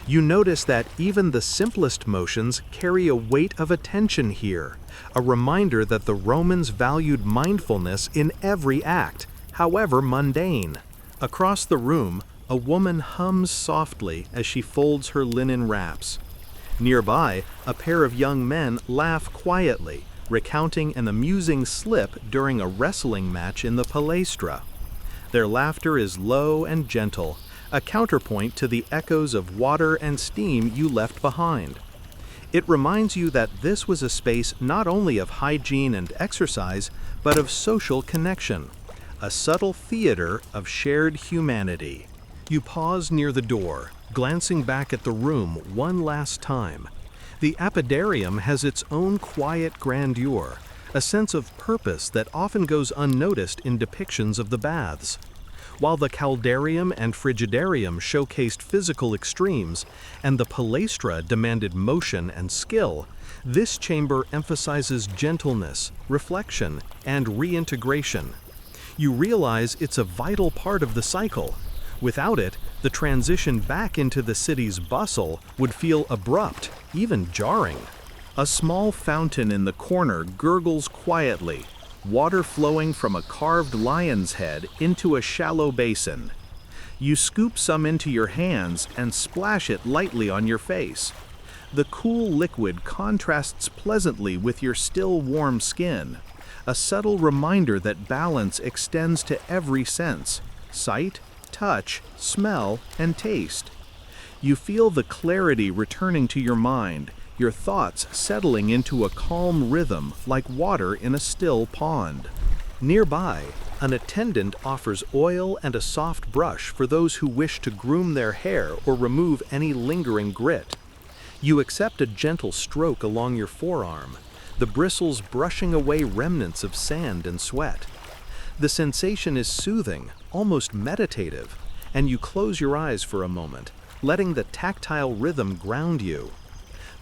You notice that even the simplest motions carry a weight of attention here, a reminder that the Romans valued mindfulness in every act, however mundane. Across the room, a woman hums softly as she folds her linen wraps. Nearby, a pair of young men laugh quietly, recounting an amusing slip during a wrestling match in the palaestra. Their laughter is low and gentle, a counterpoint to the echoes of water and steam you left behind. It reminds you that this was a space not only of hygiene and exercise, but of social connection, a subtle theater of shared humanity. You pause near the door, glancing back at the room one last time. The apodarium has its own quiet grandeur, a sense of purpose that often goes unnoticed in depictions of the baths. While the caldarium and frigidarium showcased physical extremes, and the palaestra demanded motion and skill, this chamber emphasizes gentleness, reflection, and reintegration. You realize it's a vital part of the cycle. Without it, the transition back into the city's bustle would feel abrupt, even jarring. A small fountain in the corner gurgles quietly, water flowing from a carved lion's head into a shallow basin. You scoop some into your hands and splash it lightly on your face. The cool liquid contrasts pleasantly with your still warm skin, a subtle reminder that balance extends to every sense: sight, touch, smell, and taste. You feel the clarity returning to your mind, your thoughts settling into a calm rhythm like water in a still pond. Nearby, an attendant offers oil and a soft brush for those who wish to groom their hair or remove any lingering grit. You accept a gentle stroke along your forearm, the bristles brushing away remnants of sand and sweat. The sensation is soothing, almost meditative, and you close your eyes for a moment, letting the tactile rhythm ground you.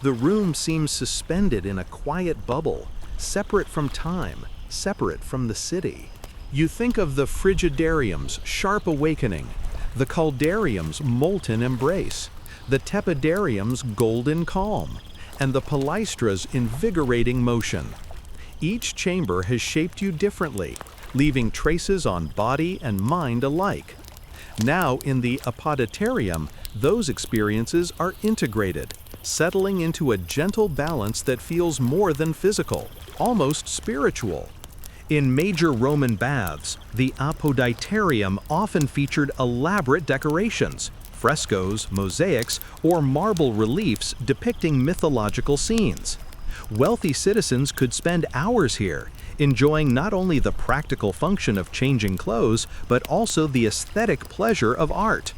The room seems suspended in a quiet bubble, separate from time, separate from the city. You think of the frigidarium's sharp awakening, the caldarium's molten embrace, the tepidarium's golden calm, and the palaestra's invigorating motion. Each chamber has shaped you differently, leaving traces on body and mind alike. Now in the apoditerium, those experiences are integrated, settling into a gentle balance that feels more than physical, almost spiritual. In major Roman baths, the apoditerium often featured elaborate decorations, frescoes, mosaics, or marble reliefs depicting mythological scenes. Wealthy citizens could spend hours here, enjoying not only the practical function of changing clothes, but also the aesthetic pleasure of art.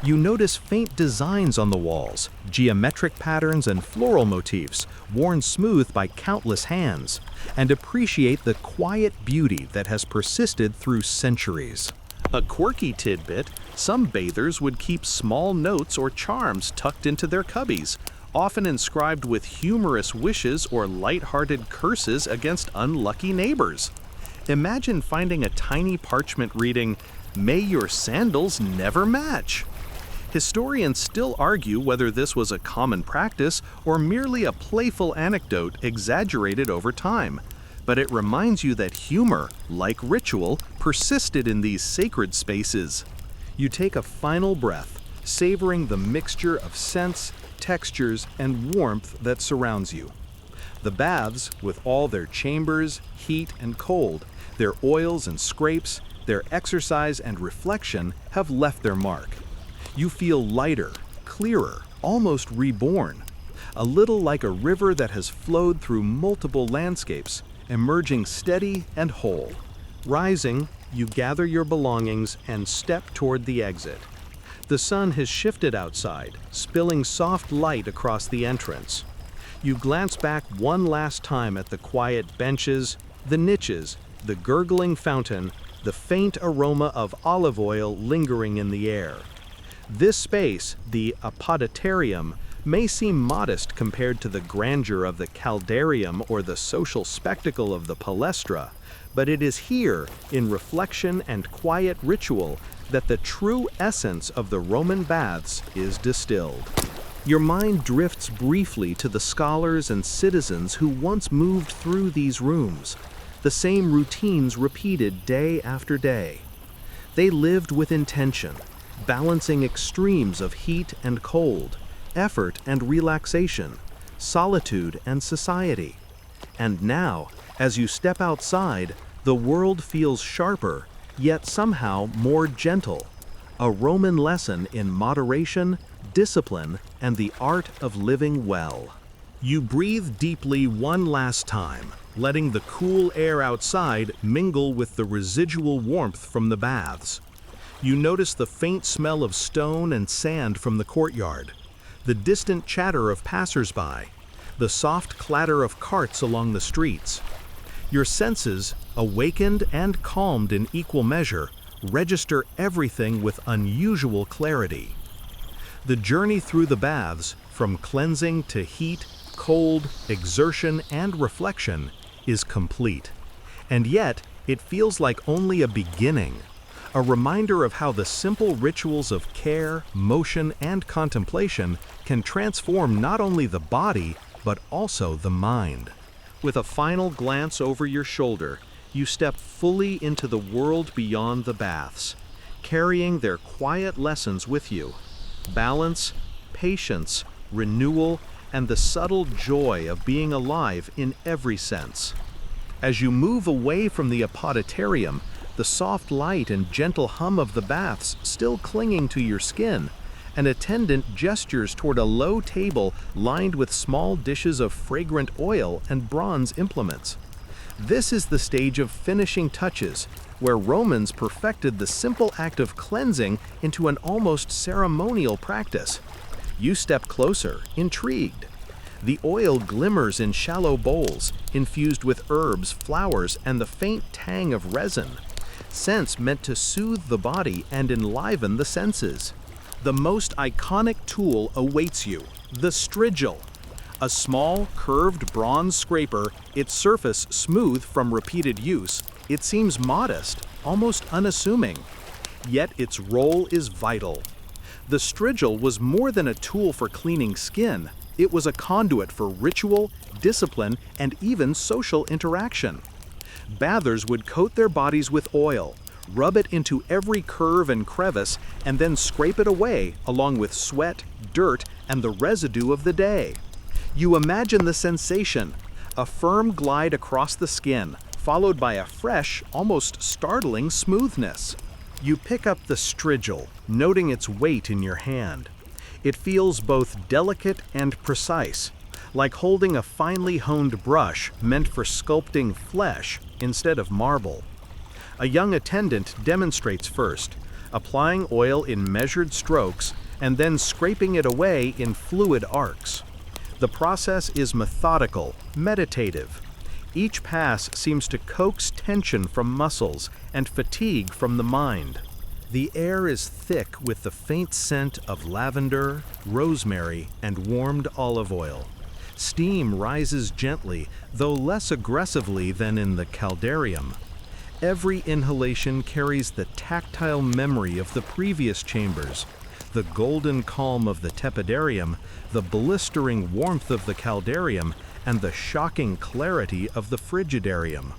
You notice faint designs on the walls, geometric patterns and floral motifs, worn smooth by countless hands, and appreciate the quiet beauty that has persisted through centuries. A quirky tidbit, some bathers would keep small notes or charms tucked into their cubbies, often inscribed with humorous wishes or light-hearted curses against unlucky neighbors. Imagine finding a tiny parchment reading, "May your sandals never match." Historians still argue whether this was a common practice or merely a playful anecdote exaggerated over time, but it reminds you that humor, like ritual, persisted in these sacred spaces. You take a final breath, savoring the mixture of scents, textures, and warmth that surrounds you. The baths, with all their chambers, heat, and cold, their oils and scrapes, their exercise and reflection, have left their mark. You feel lighter, clearer, almost reborn, a little like a river that has flowed through multiple landscapes, emerging steady and whole. Rising, you gather your belongings and step toward the exit. The sun has shifted outside, spilling soft light across the entrance. You glance back one last time at the quiet benches, the niches, the gurgling fountain, the faint aroma of olive oil lingering in the air. This space, the apoditarium, may seem modest compared to the grandeur of the caldarium or the social spectacle of the palestra, but it is here, in reflection and quiet ritual, that the true essence of the Roman baths is distilled. Your mind drifts briefly to the scholars and citizens who once moved through these rooms, the same routines repeated day after day. They lived with intention, balancing extremes of heat and cold, effort and relaxation, solitude and society. And now, as you step outside, the world feels sharper, yet somehow more gentle. A Roman lesson in moderation, discipline, and the art of living well. You breathe deeply one last time, letting the cool air outside mingle with the residual warmth from the baths. You notice the faint smell of stone and sand from the courtyard, the distant chatter of passersby, the soft clatter of carts along the streets. Your senses, awakened and calmed in equal measure, register everything with unusual clarity. The journey through the baths, from cleansing to heat, cold, exertion, and reflection, is complete. And yet, it feels like only a beginning, a reminder of how the simple rituals of care, motion, and contemplation can transform not only the body, but also the mind. With a final glance over your shoulder, you step fully into the world beyond the baths, carrying their quiet lessons with you: balance, patience, renewal, and the subtle joy of being alive in every sense. As you move away from the apoditarium, the soft light and gentle hum of the baths still clinging to your skin, an attendant gestures toward a low table lined with small dishes of fragrant oil and bronze implements. This is the stage of finishing touches, where Romans perfected the simple act of cleansing into an almost ceremonial practice. You step closer, intrigued. The oil glimmers in shallow bowls, infused with herbs, flowers, and the faint tang of resin. Scents meant to soothe the body and enliven the senses. The most iconic tool awaits you: the strigil. A small, curved bronze scraper, its surface smooth from repeated use, it seems modest, almost unassuming. Yet its role is vital. The strigil was more than a tool for cleaning skin. It was a conduit for ritual, discipline, and even social interaction. Bathers would coat their bodies with oil, rub it into every curve and crevice, and then scrape it away along with sweat, dirt, and the residue of the day. You imagine the sensation: a firm glide across the skin, followed by a fresh, almost startling smoothness. You pick up the strigil, noting its weight in your hand. It feels both delicate and precise, like holding a finely honed brush meant for sculpting flesh instead of marble. A young attendant demonstrates first, applying oil in measured strokes and then scraping it away in fluid arcs. The process is methodical, meditative. Each pass seems to coax tension from muscles and fatigue from the mind. The air is thick with the faint scent of lavender, rosemary, and warmed olive oil. Steam rises gently, though less aggressively than in the caldarium. Every inhalation carries the tactile memory of the previous chambers: the golden calm of the tepidarium, the blistering warmth of the caldarium, and the shocking clarity of the frigidarium.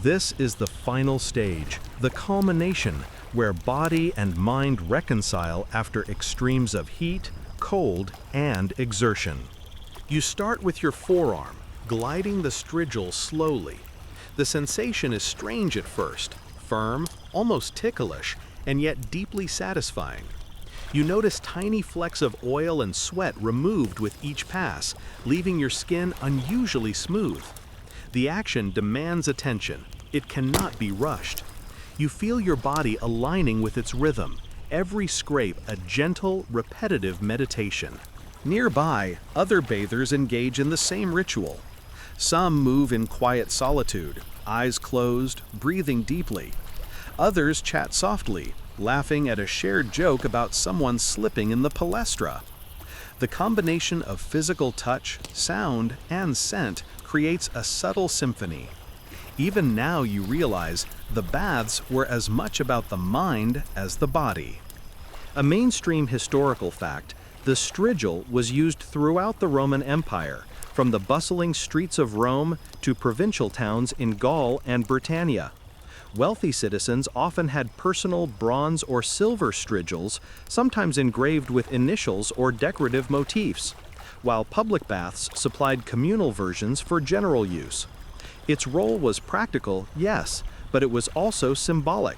This is the final stage, the culmination, where body and mind reconcile after extremes of heat, cold, and exertion. You start with your forearm, gliding the strigil slowly. The sensation is strange at first, firm, almost ticklish, and yet deeply satisfying. You notice tiny flecks of oil and sweat removed with each pass, leaving your skin unusually smooth. The action demands attention. It cannot be rushed. You feel your body aligning with its rhythm, every scrape a gentle, repetitive meditation. Nearby, other bathers engage in the same ritual. Some move in quiet solitude, eyes closed, breathing deeply. Others chat softly, laughing at a shared joke about someone slipping in the palestra. The combination of physical touch, sound, and scent creates a subtle symphony. Even now you realize the baths were as much about the mind as the body. A mainstream historical fact, the strigil was used throughout the Roman Empire, from the bustling streets of Rome to provincial towns in Gaul and Britannia. Wealthy citizens often had personal bronze or silver strigils, sometimes engraved with initials or decorative motifs, while public baths supplied communal versions for general use. Its role was practical, yes, but it was also symbolic.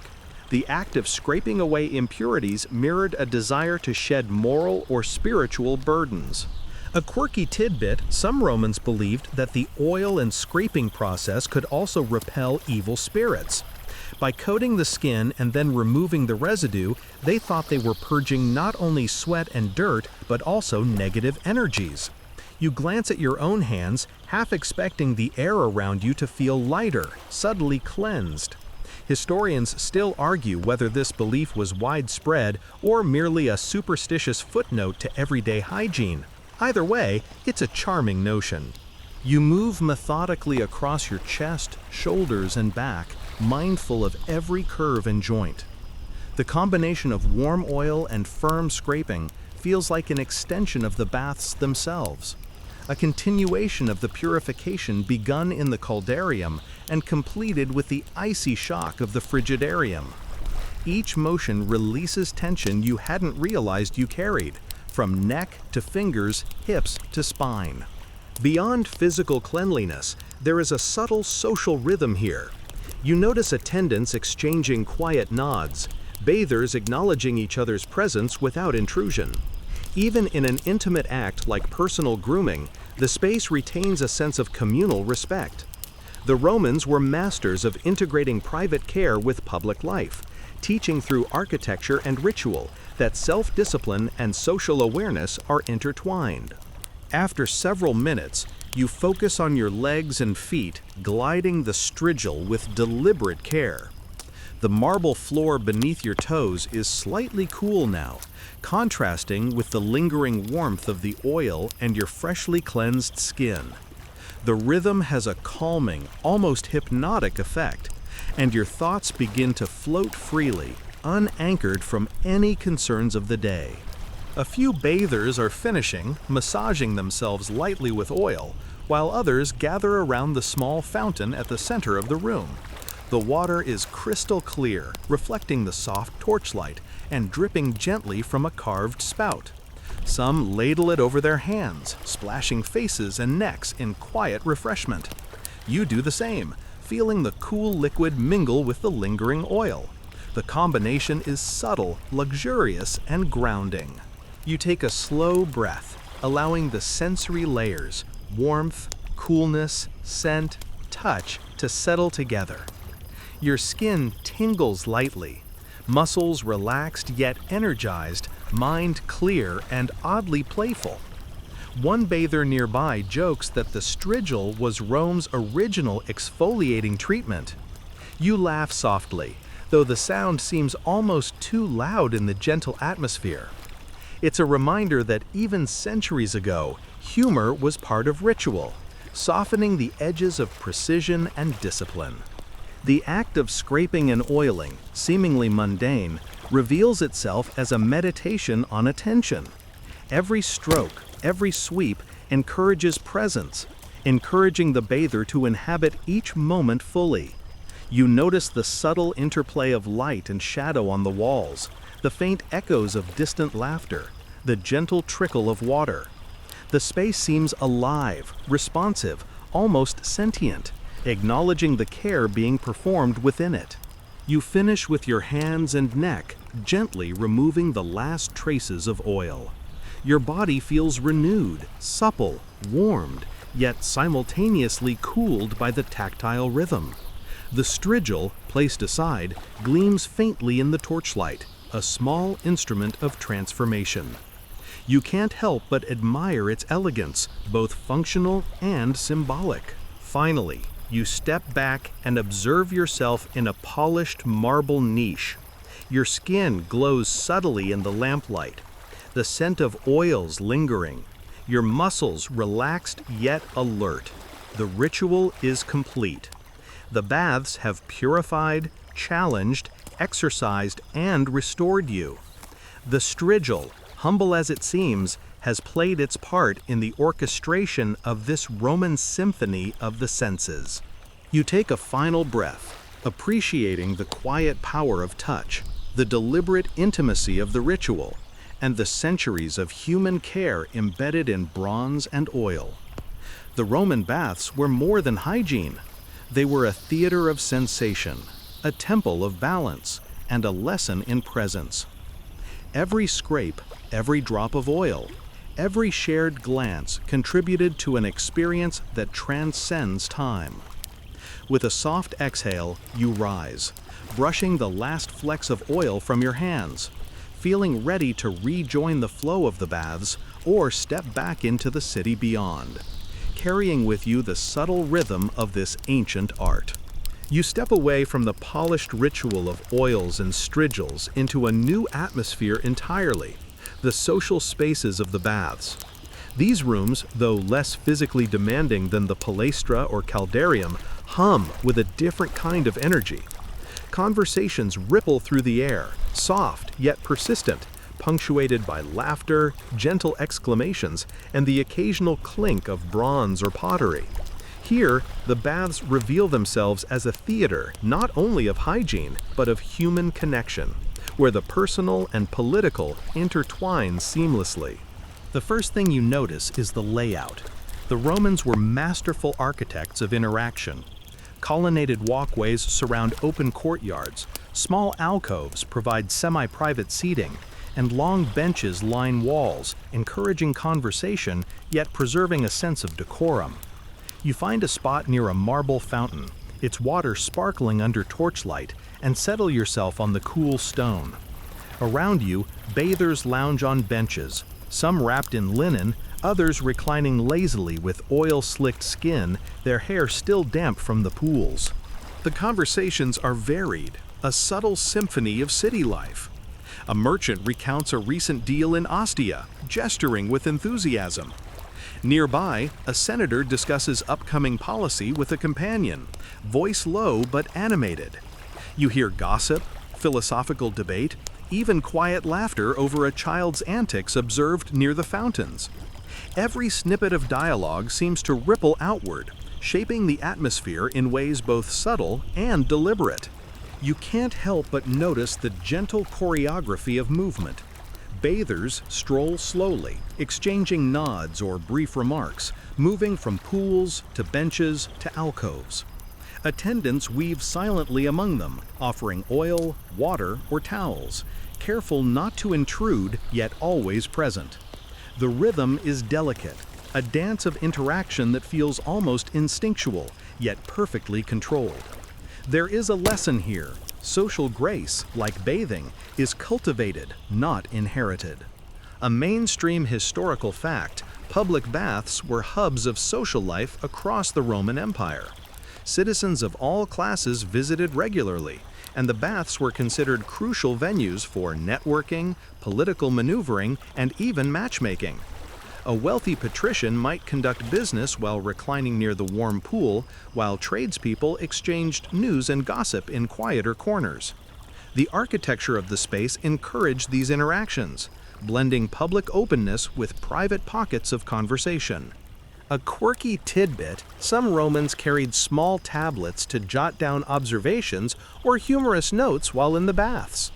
The act of scraping away impurities mirrored a desire to shed moral or spiritual burdens. A quirky tidbit, some Romans believed that the oil and scraping process could also repel evil spirits. By coating the skin and then removing the residue, they thought they were purging not only sweat and dirt, but also negative energies. You glance at your own hands, half expecting the air around you to feel lighter, subtly cleansed. Historians still argue whether this belief was widespread or merely a superstitious footnote to everyday hygiene. Either way, it's a charming notion. You move methodically across your chest, shoulders, and back, mindful of every curve and joint. The combination of warm oil and firm scraping feels like an extension of the baths themselves, a continuation of the purification begun in the caldarium and completed with the icy shock of the frigidarium. Each motion releases tension you hadn't realized you carried, from neck to fingers, hips to spine. Beyond physical cleanliness, there is a subtle social rhythm here. You notice attendants exchanging quiet nods, bathers acknowledging each other's presence without intrusion. Even in an intimate act like personal grooming, the space retains a sense of communal respect. The Romans were masters of integrating private care with public life, teaching through architecture and ritual that self-discipline and social awareness are intertwined. After several minutes, you focus on your legs and feet, gliding the strigil with deliberate care. The marble floor beneath your toes is slightly cool now, contrasting with the lingering warmth of the oil and your freshly cleansed skin. The rhythm has a calming, almost hypnotic effect, and your thoughts begin to float freely, unanchored from any concerns of the day. A few bathers are finishing, massaging themselves lightly with oil, while others gather around the small fountain at the center of the room. The water is crystal clear, reflecting the soft torchlight and dripping gently from a carved spout. Some ladle it over their hands, splashing faces and necks in quiet refreshment. You do the same, feeling the cool liquid mingle with the lingering oil. The combination is subtle, luxurious, and grounding. You take a slow breath, allowing the sensory layers, warmth, coolness, scent, touch, to settle together. Your skin tingles lightly, muscles relaxed yet energized, mind clear and oddly playful. One bather nearby jokes that the strigil was Rome's original exfoliating treatment. You laugh softly, though the sound seems almost too loud in the gentle atmosphere. It's a reminder that even centuries ago, humor was part of ritual, softening the edges of precision and discipline. The act of scraping and oiling, seemingly mundane, reveals itself as a meditation on attention. Every stroke, every sweep encourages presence, encouraging the bather to inhabit each moment fully. You notice the subtle interplay of light and shadow on the walls, the faint echoes of distant laughter, the gentle trickle of water. The space seems alive, responsive, almost sentient, acknowledging the care being performed within it. You finish with your hands and neck, gently removing the last traces of oil. Your body feels renewed, supple, warmed, yet simultaneously cooled by the tactile rhythm. The strigil, placed aside, gleams faintly in the torchlight, a small instrument of transformation. You can't help but admire its elegance, both functional and symbolic. Finally, you step back and observe yourself in a polished marble niche. Your skin glows subtly in the lamplight, the scent of oils lingering, your muscles relaxed yet alert. The ritual is complete. The baths have purified, challenged, exercised, and restored you. The strigil, humble as it seems, has played its part in the orchestration of this Roman symphony of the senses. You take a final breath, appreciating the quiet power of touch, the deliberate intimacy of the ritual, and the centuries of human care embedded in bronze and oil. The Roman baths were more than hygiene. They were a theater of sensation, a temple of balance, and a lesson in presence. Every scrape, every drop of oil, every shared glance contributed to an experience that transcends time. With a soft exhale, you rise, brushing the last flecks of oil from your hands, feeling ready to rejoin the flow of the baths or step back into the city beyond, carrying with you the subtle rhythm of this ancient art. You step away from the polished ritual of oils and strigils into a new atmosphere entirely, the social spaces of the baths. These rooms, though less physically demanding than the palaestra or caldarium, hum with a different kind of energy. Conversations ripple through the air, soft yet persistent, punctuated by laughter, gentle exclamations, and the occasional clink of bronze or pottery. Here, the baths reveal themselves as a theater not only of hygiene, but of human connection, where the personal and political intertwine seamlessly. The first thing you notice is the layout. The Romans were masterful architects of interaction. Colonnaded walkways surround open courtyards, small alcoves provide semi-private seating, and long benches line walls, encouraging conversation yet preserving a sense of decorum. You find a spot near a marble fountain, its water sparkling under torchlight, and settle yourself on the cool stone. Around you, bathers lounge on benches, some wrapped in linen, others reclining lazily with oil-slicked skin, their hair still damp from the pools. The conversations are varied, a subtle symphony of city life. A merchant recounts a recent deal in Ostia, gesturing with enthusiasm. Nearby, a senator discusses upcoming policy with a companion, voice low but animated. You hear gossip, philosophical debate, even quiet laughter over a child's antics observed near the fountains. Every snippet of dialogue seems to ripple outward, shaping the atmosphere in ways both subtle and deliberate. You can't help but notice the gentle choreography of movement. Bathers stroll slowly, exchanging nods or brief remarks, moving from pools to benches to alcoves. Attendants weave silently among them, offering oil, water, or towels, careful not to intrude, yet always present. The rhythm is delicate, a dance of interaction that feels almost instinctual, yet perfectly controlled. There is a lesson here. Social grace, like bathing, is cultivated, not inherited. A mainstream historical fact, public baths were hubs of social life across the Roman Empire. Citizens of all classes visited regularly, and the baths were considered crucial venues for networking, political maneuvering, and even matchmaking. A wealthy patrician might conduct business while reclining near the warm pool, while tradespeople exchanged news and gossip in quieter corners. The architecture of the space encouraged these interactions, blending public openness with private pockets of conversation. A quirky tidbit, some Romans carried small tablets to jot down observations or humorous notes while in the baths.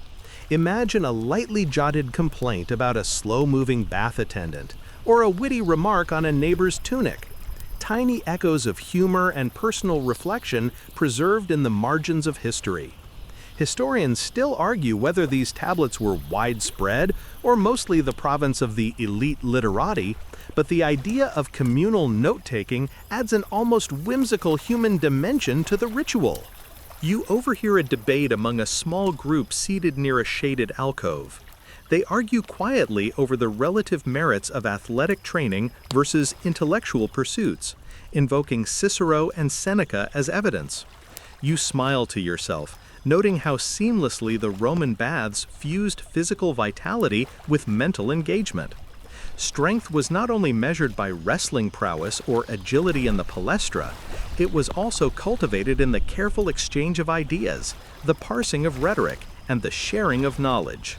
Imagine a lightly jotted complaint about a slow-moving bath attendant, or a witty remark on a neighbor's tunic. Tiny echoes of humor and personal reflection preserved in the margins of history. Historians still argue whether these tablets were widespread or mostly the province of the elite literati, but the idea of communal note-taking adds an almost whimsical human dimension to the ritual. You overhear a debate among a small group seated near a shaded alcove. They argue quietly over the relative merits of athletic training versus intellectual pursuits, invoking Cicero and Seneca as evidence. You smile to yourself, noting how seamlessly the Roman baths fused physical vitality with mental engagement. Strength was not only measured by wrestling prowess or agility in the palestra, it was also cultivated in the careful exchange of ideas, the parsing of rhetoric, and the sharing of knowledge.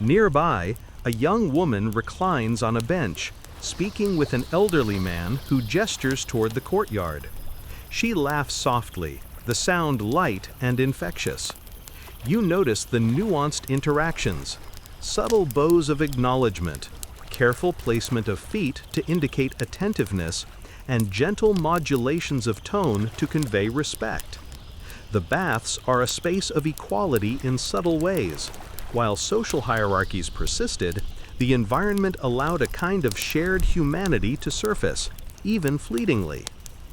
Nearby, a young woman reclines on a bench, speaking with an elderly man who gestures toward the courtyard. She laughs softly, the sound light and infectious. You notice the nuanced interactions, subtle bows of acknowledgement, careful placement of feet to indicate attentiveness, and gentle modulations of tone to convey respect. The baths are a space of equality in subtle ways. While social hierarchies persisted, the environment allowed a kind of shared humanity to surface, even fleetingly.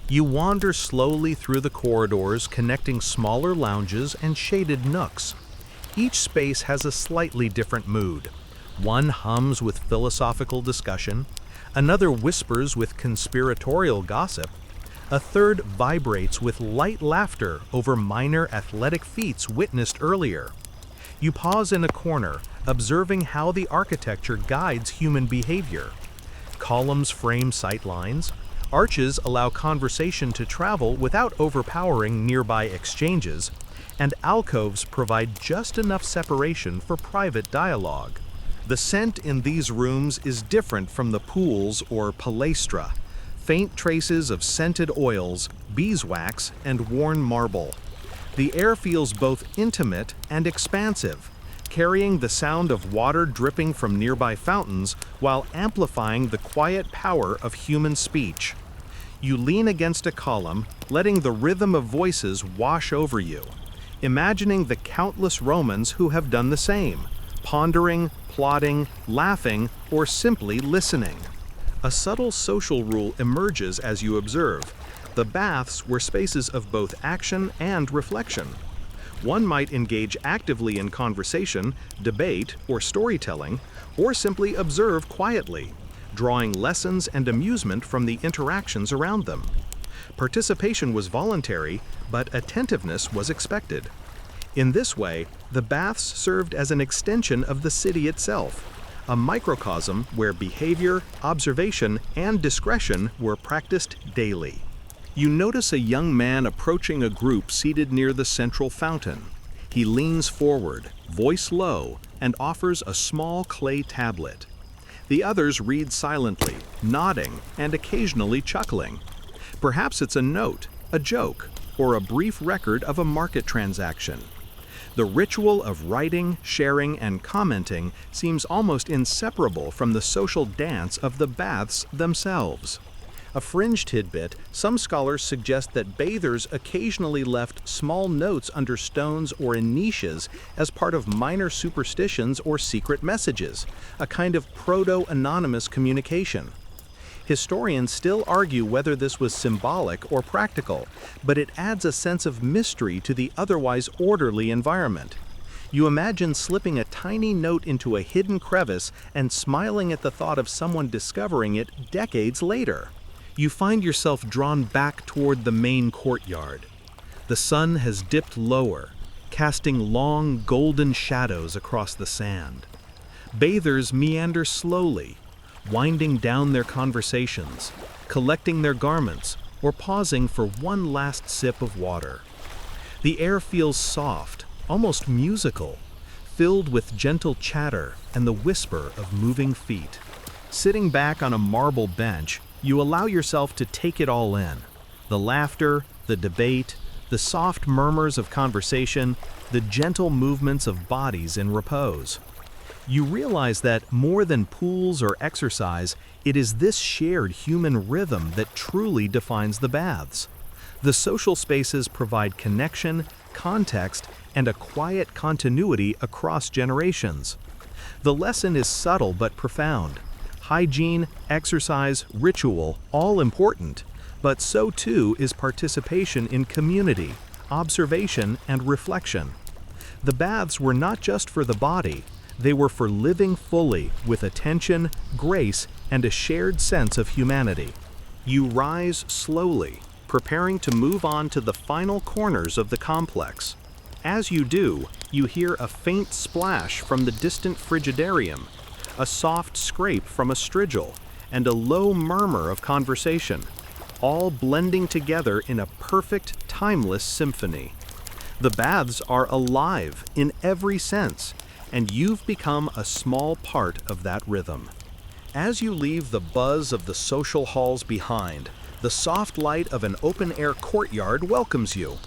You wander slowly through the corridors connecting smaller lounges and shaded nooks. Each space has a slightly different mood. One hums with philosophical discussion, another whispers with conspiratorial gossip, a third vibrates with light laughter over minor athletic feats witnessed earlier. You pause in a corner, observing how the architecture guides human behavior. Columns frame sightlines, arches allow conversation to travel without overpowering nearby exchanges, and alcoves provide just enough separation for private dialogue. The scent in these rooms is different from the pools or palestra, faint traces of scented oils, beeswax, and worn marble. The air feels both intimate and expansive, carrying the sound of water dripping from nearby fountains while amplifying the quiet power of human speech. You lean against a column, letting the rhythm of voices wash over you, imagining the countless Romans who have done the same, pondering, plotting, laughing, or simply listening. A subtle social rule emerges as you observe. The baths were spaces of both action and reflection. One might engage actively in conversation, debate, or storytelling, or simply observe quietly, drawing lessons and amusement from the interactions around them. Participation was voluntary, but attentiveness was expected. In this way, the baths served as an extension of the city itself, a microcosm where behavior, observation, and discretion were practiced daily. You notice a young man approaching a group seated near the central fountain. He leans forward, voice low, and offers a small clay tablet. The others read silently, nodding, and occasionally chuckling. Perhaps it's a note, a joke, or a brief record of a market transaction. The ritual of writing, sharing, and commenting seems almost inseparable from the social dance of the baths themselves. A fringe tidbit, some scholars suggest that bathers occasionally left small notes under stones or in niches as part of minor superstitions or secret messages, a kind of proto-anonymous communication. Historians still argue whether this was symbolic or practical, but it adds a sense of mystery to the otherwise orderly environment. You imagine slipping a tiny note into a hidden crevice and smiling at the thought of someone discovering it decades later. You find yourself drawn back toward the main courtyard. The sun has dipped lower, casting long golden shadows across the sand. Bathers meander slowly, winding down their conversations, collecting their garments, or pausing for one last sip of water. The air feels soft, almost musical, filled with gentle chatter and the whisper of moving feet. Sitting back on a marble bench, you allow yourself to take it all in. The laughter, the debate, the soft murmurs of conversation, the gentle movements of bodies in repose. You realize that more than pools or exercise, it is this shared human rhythm that truly defines the baths. The social spaces provide connection, context, and a quiet continuity across generations. The lesson is subtle but profound. Hygiene, exercise, ritual, all important, but so too is participation in community, observation, and reflection. The baths were not just for the body, they were for living fully with attention, grace, and a shared sense of humanity. You rise slowly, preparing to move on to the final corners of the complex. As you do, you hear a faint splash from the distant frigidarium, a soft scrape from a strigil, and a low murmur of conversation, all blending together in a perfect, timeless symphony. The baths are alive in every sense, and you've become a small part of that rhythm. As you leave the buzz of the social halls behind, the soft light of an open-air courtyard welcomes you.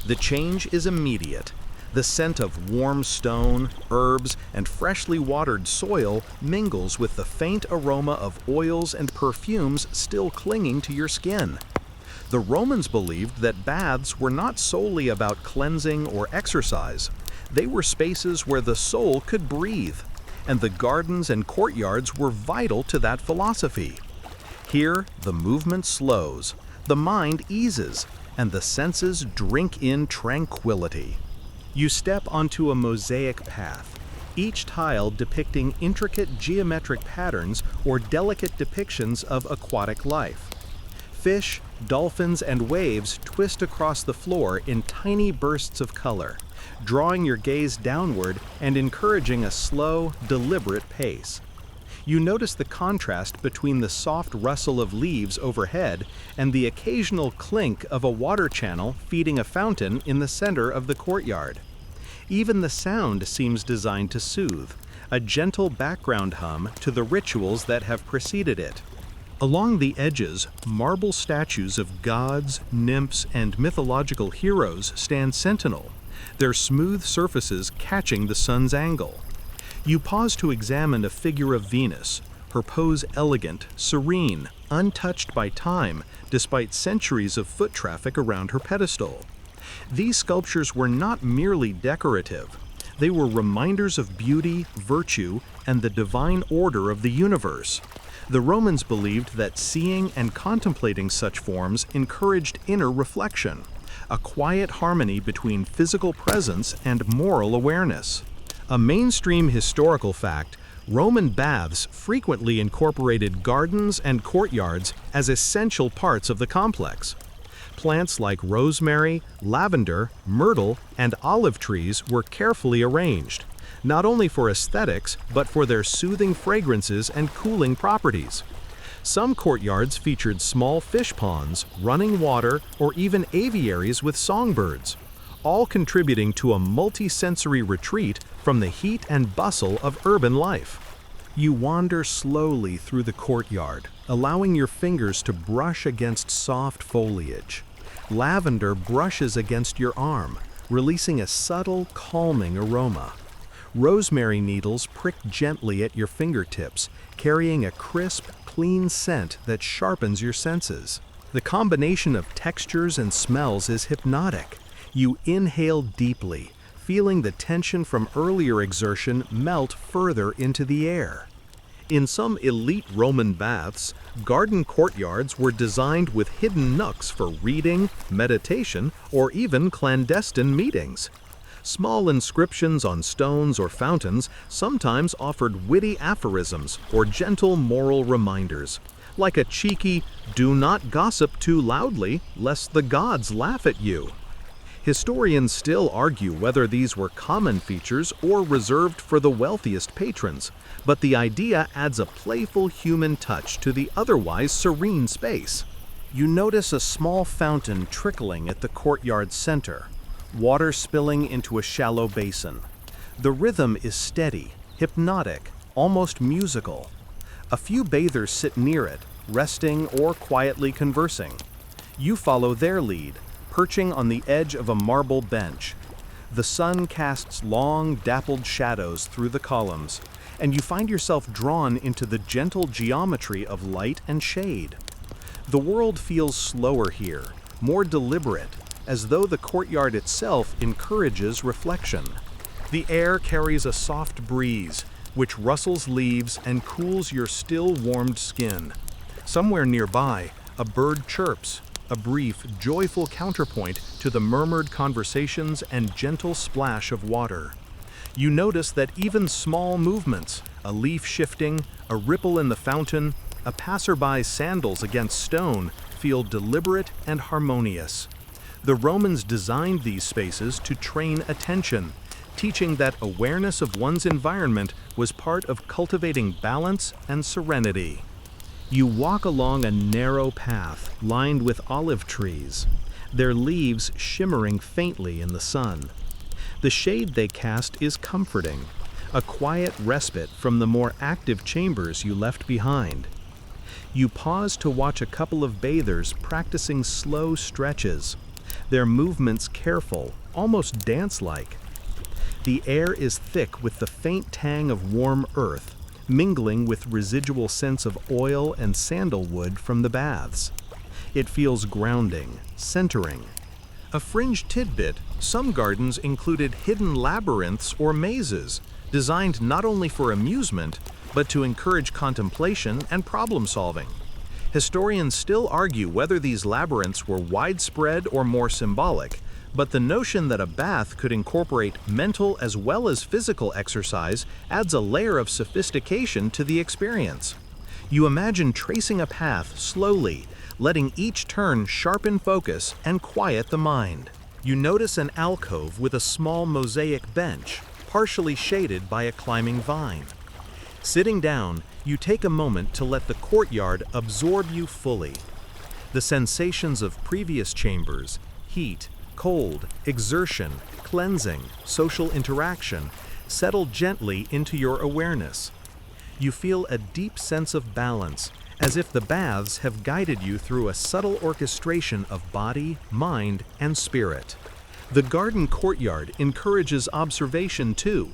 The change is immediate. The scent of warm stone, herbs, and freshly watered soil mingles with the faint aroma of oils and perfumes still clinging to your skin. The Romans believed that baths were not solely about cleansing or exercise. They were spaces where the soul could breathe, and the gardens and courtyards were vital to that philosophy. Here, the movement slows, the mind eases, and the senses drink in tranquility. You step onto a mosaic path, each tile depicting intricate geometric patterns or delicate depictions of aquatic life. Fish, dolphins, and waves twist across the floor in tiny bursts of color, drawing your gaze downward and encouraging a slow, deliberate pace. You notice the contrast between the soft rustle of leaves overhead and the occasional clink of a water channel feeding a fountain in the center of the courtyard. Even the sound seems designed to soothe, a gentle background hum to the rituals that have preceded it. Along the edges, marble statues of gods, nymphs, and mythological heroes stand sentinel, their smooth surfaces catching the sun's angle. You pause to examine a figure of Venus, her pose elegant, serene, untouched by time, despite centuries of foot traffic around her pedestal. These sculptures were not merely decorative. They were reminders of beauty, virtue, and the divine order of the universe. The Romans believed that seeing and contemplating such forms encouraged inner reflection, a quiet harmony between physical presence and moral awareness. A mainstream historical fact, Roman baths frequently incorporated gardens and courtyards as essential parts of the complex. Plants like rosemary, lavender, myrtle, and olive trees were carefully arranged, not only for aesthetics, but for their soothing fragrances and cooling properties. Some courtyards featured small fish ponds, running water, or even aviaries with songbirds, all contributing to a multi-sensory retreat from the heat and bustle of urban life. You wander slowly through the courtyard, allowing your fingers to brush against soft foliage. Lavender brushes against your arm, releasing a subtle, calming aroma. Rosemary needles prick gently at your fingertips, carrying a crisp, clean scent that sharpens your senses. The combination of textures and smells is hypnotic. You inhale deeply, feeling the tension from earlier exertion melt further into the air. In some elite Roman baths, garden courtyards were designed with hidden nooks for reading, meditation, or even clandestine meetings. Small inscriptions on stones or fountains sometimes offered witty aphorisms or gentle moral reminders, like a cheeky, "Do not gossip too loudly, lest the gods laugh at you." Historians still argue whether these were common features or reserved for the wealthiest patrons, but the idea adds a playful human touch to the otherwise serene space. You notice a small fountain trickling at the courtyard's center, water spilling into a shallow basin. The rhythm is steady, hypnotic, almost musical. A few bathers sit near it, resting or quietly conversing. You follow their lead, perching on the edge of a marble bench. The sun casts long, dappled shadows through the columns, and you find yourself drawn into the gentle geometry of light and shade. The world feels slower here, more deliberate, as though the courtyard itself encourages reflection. The air carries a soft breeze, which rustles leaves and cools your still-warmed skin. Somewhere nearby, a bird chirps, a brief, joyful counterpoint to the murmured conversations and gentle splash of water. You notice that even small movements, a leaf shifting, a ripple in the fountain, a passerby's sandals against stone, feel deliberate and harmonious. The Romans designed these spaces to train attention, teaching that awareness of one's environment was part of cultivating balance and serenity. You walk along a narrow path lined with olive trees, their leaves shimmering faintly in the sun. The shade they cast is comforting, a quiet respite from the more active chambers you left behind. You pause to watch a couple of bathers practicing slow stretches, their movements careful, almost dance-like. The air is thick with the faint tang of warm earth, mingling with residual scents of oil and sandalwood from the baths. It feels grounding, centering. A fringe tidbit, some gardens included hidden labyrinths or mazes, designed not only for amusement, but to encourage contemplation and problem-solving. Historians still argue whether these labyrinths were widespread or more symbolic, but the notion that a bath could incorporate mental as well as physical exercise adds a layer of sophistication to the experience. You imagine tracing a path slowly, letting each turn sharpen focus and quiet the mind. You notice an alcove with a small mosaic bench, partially shaded by a climbing vine. Sitting down, you take a moment to let the courtyard absorb you fully. The sensations of previous chambers, heat, cold, exertion, cleansing, social interaction, settle gently into your awareness. You feel a deep sense of balance, as if the baths have guided you through a subtle orchestration of body, mind, and spirit. The garden courtyard encourages observation too.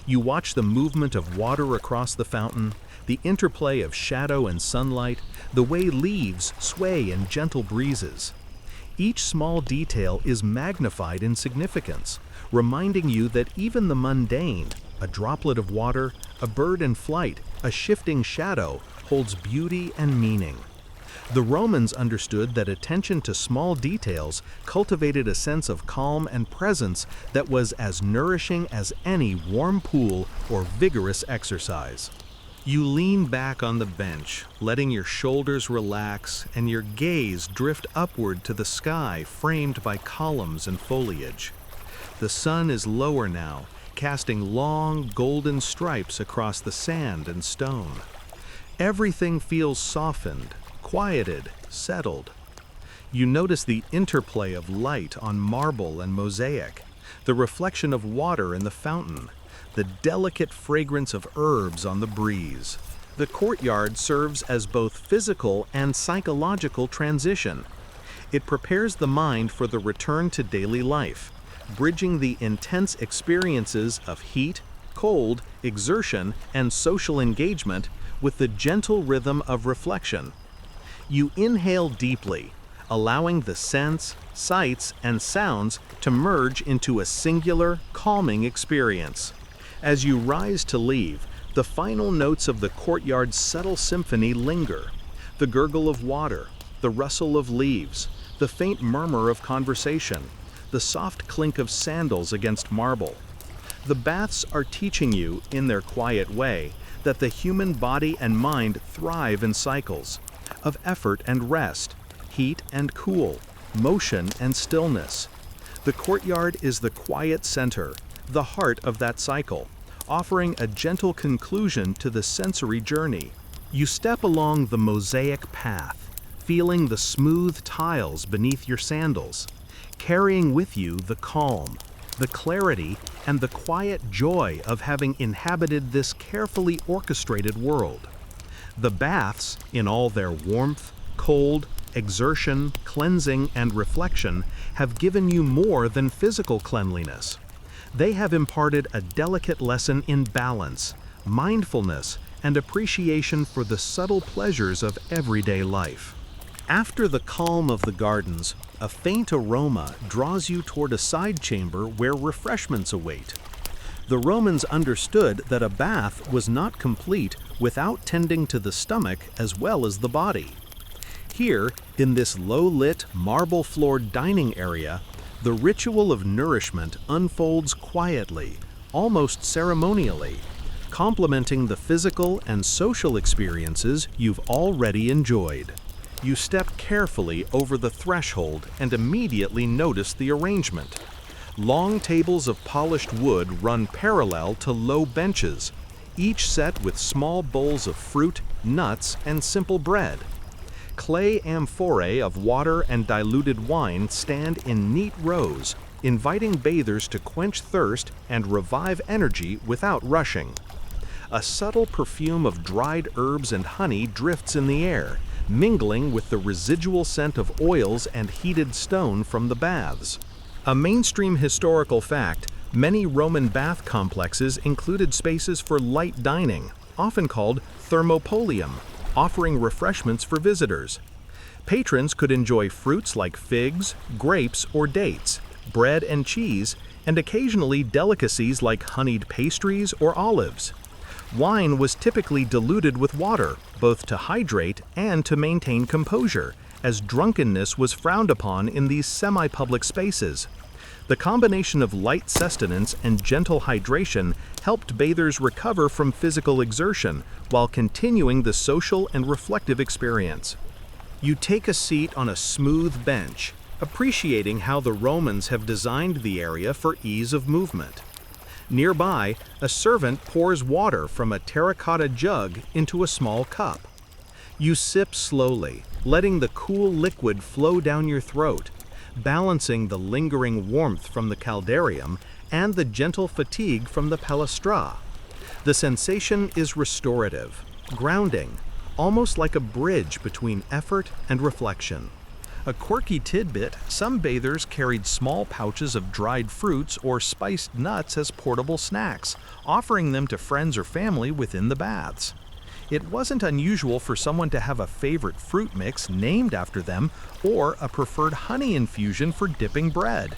You watch the movement of water across the fountain, the interplay of shadow and sunlight, the way leaves sway in gentle breezes. Each small detail is magnified in significance, reminding you that even the mundane, a droplet of water, a bird in flight, a shifting shadow, holds beauty and meaning. The Romans understood that attention to small details cultivated a sense of calm and presence that was as nourishing as any warm pool or vigorous exercise. You lean back on the bench, letting your shoulders relax and your gaze drift upward to the sky framed by columns and foliage. The sun is lower now, casting long, golden stripes across the sand and stone. Everything feels softened, quieted, settled. You notice the interplay of light on marble and mosaic, the reflection of water in the fountain, the delicate fragrance of herbs on the breeze. The courtyard serves as both physical and psychological transition. It prepares the mind for the return to daily life, bridging the intense experiences of heat, cold, exertion, and social engagement with the gentle rhythm of reflection. You inhale deeply, allowing the scents, sights, and sounds to merge into a singular, calming experience. As you rise to leave, the final notes of the courtyard's subtle symphony linger. The gurgle of water, the rustle of leaves, the faint murmur of conversation, the soft clink of sandals against marble. The baths are teaching you, in their quiet way, that the human body and mind thrive in cycles of effort and rest, heat and cool, motion and stillness. The courtyard is the quiet center, the heart of that cycle, offering a gentle conclusion to the sensory journey. You step along the mosaic path, feeling the smooth tiles beneath your sandals, carrying with you the calm, the clarity, and the quiet joy of having inhabited this carefully orchestrated world. The baths, in all their warmth, cold, exertion, cleansing, and reflection, have given you more than physical cleanliness. They have imparted a delicate lesson in balance, mindfulness, and appreciation for the subtle pleasures of everyday life. After the calm of the gardens, a faint aroma draws you toward a side chamber where refreshments await. The Romans understood that a bath was not complete without tending to the stomach as well as the body. Here, in this low-lit, marble-floored dining area, the ritual of nourishment unfolds quietly, almost ceremonially, complementing the physical and social experiences you've already enjoyed. You step carefully over the threshold and immediately notice the arrangement. Long tables of polished wood run parallel to low benches, each set with small bowls of fruit, nuts, and simple bread. Clay amphorae of water and diluted wine stand in neat rows, inviting bathers to quench thirst and revive energy without rushing. A subtle perfume of dried herbs and honey drifts in the air, mingling with the residual scent of oils and heated stone from the baths. A mainstream historical fact, many Roman bath complexes included spaces for light dining, often called thermopolium, offering refreshments for visitors. Patrons could enjoy fruits like figs, grapes, or dates, bread and cheese, and occasionally delicacies like honeyed pastries or olives. Wine was typically diluted with water, both to hydrate and to maintain composure, as drunkenness was frowned upon in these semi-public spaces. The combination of light sustenance and gentle hydration helped bathers recover from physical exertion while continuing the social and reflective experience. You take a seat on a smooth bench, appreciating how the Romans have designed the area for ease of movement. Nearby, a servant pours water from a terracotta jug into a small cup. You sip slowly, letting the cool liquid flow down your throat, balancing the lingering warmth from the caldarium and the gentle fatigue from the palastra. The sensation is restorative, grounding, almost like a bridge between effort and reflection. A quirky tidbit, some bathers carried small pouches of dried fruits or spiced nuts as portable snacks, offering them to friends or family within the baths. It wasn't unusual for someone to have a favorite fruit mix named after them or a preferred honey infusion for dipping bread.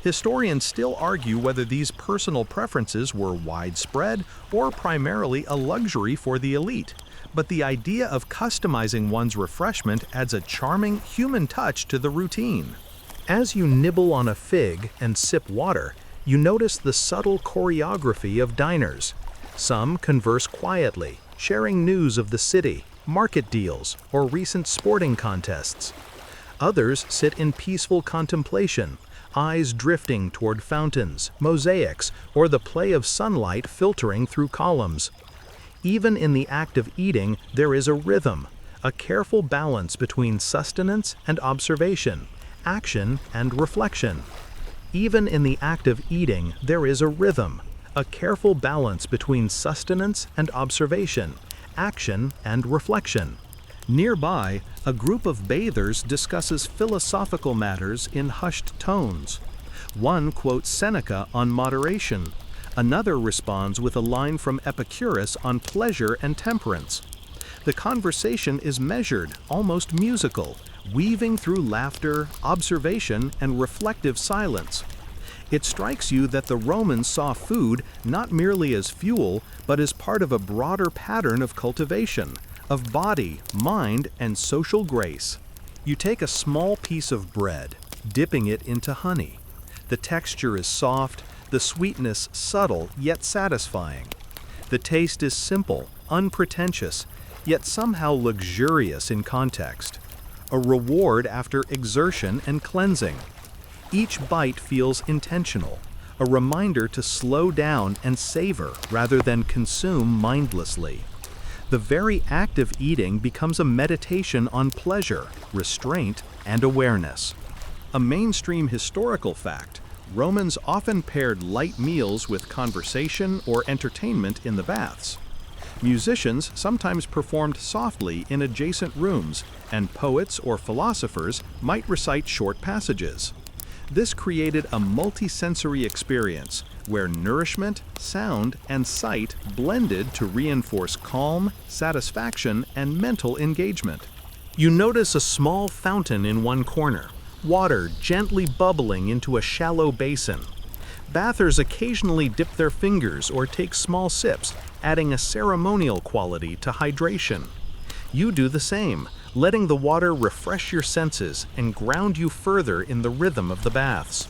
Historians still argue whether these personal preferences were widespread or primarily a luxury for the elite, but the idea of customizing one's refreshment adds a charming human touch to the routine. As you nibble on a fig and sip water, you notice the subtle choreography of diners. Some converse quietly, sharing news of the city, market deals, or recent sporting contests. Others sit in peaceful contemplation, eyes drifting toward fountains, mosaics, or the play of sunlight filtering through columns. Even in the act of eating, there is a rhythm, a careful balance between sustenance and observation, action and reflection. Even in the act of eating, there is a rhythm, a careful balance between sustenance and observation, action and reflection. Nearby, a group of bathers discusses philosophical matters in hushed tones. One quotes Seneca on moderation. Another responds with a line from Epicurus on pleasure and temperance. The conversation is measured, almost musical, weaving through laughter, observation, and reflective silence. It strikes you that the Romans saw food not merely as fuel, but as part of a broader pattern of cultivation, of body, mind, and social grace. You take a small piece of bread, dipping it into honey. The texture is soft, the sweetness subtle yet satisfying. The taste is simple, unpretentious, yet somehow luxurious in context. A reward after exertion and cleansing. Each bite feels intentional, a reminder to slow down and savor rather than consume mindlessly. The very act of eating becomes a meditation on pleasure, restraint, and awareness. A mainstream historical fact, Romans often paired light meals with conversation or entertainment in the baths. Musicians sometimes performed softly in adjacent rooms, and poets or philosophers might recite short passages. This created a multisensory experience where nourishment, sound, and sight blended to reinforce calm, satisfaction, and mental engagement. You notice a small fountain in one corner, water gently bubbling into a shallow basin. Bathers occasionally dip their fingers or take small sips, adding a ceremonial quality to hydration. You do the same, letting the water refresh your senses and ground you further in the rhythm of the baths.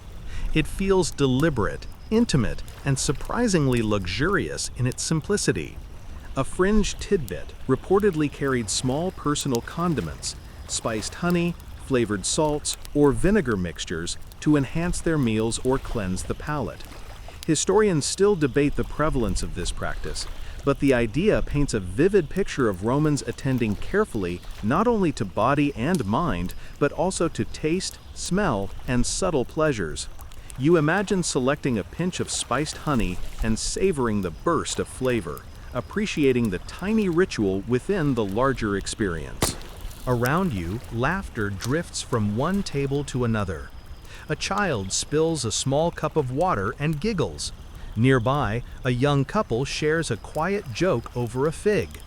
It feels deliberate, intimate, and surprisingly luxurious in its simplicity. A fringe tidbit reportedly carried small personal condiments, spiced honey, flavored salts, or vinegar mixtures to enhance their meals or cleanse the palate. Historians still debate the prevalence of this practice, but the idea paints a vivid picture of Romans attending carefully not only to body and mind, but also to taste, smell, and subtle pleasures. You imagine selecting a pinch of spiced honey and savoring the burst of flavor, appreciating the tiny ritual within the larger experience. Around you, laughter drifts from one table to another. A child spills a small cup of water and giggles. Nearby, a young couple shares a quiet joke over a fig.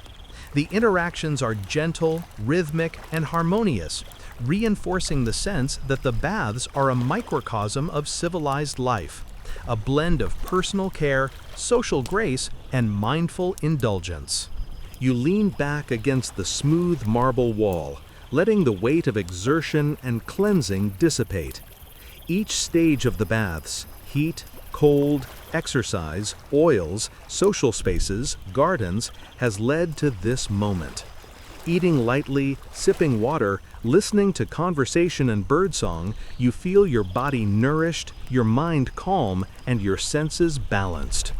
The interactions are gentle, rhythmic, and harmonious, reinforcing the sense that the baths are a microcosm of civilized life, a blend of personal care, social grace, and mindful indulgence. You lean back against the smooth marble wall, letting the weight of exertion and cleansing dissipate. Each stage of the baths, heat, cold, exercise, oils, social spaces, gardens, has led to this moment. Eating lightly, sipping water, listening to conversation and birdsong, you feel your body nourished, your mind calm, and your senses balanced.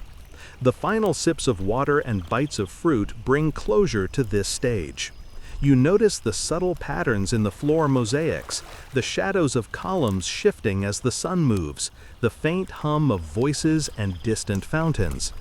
The final sips of water and bites of fruit bring closure to this stage. You notice the subtle patterns in the floor mosaics, the shadows of columns shifting as the sun moves, the faint hum of voices and distant fountains.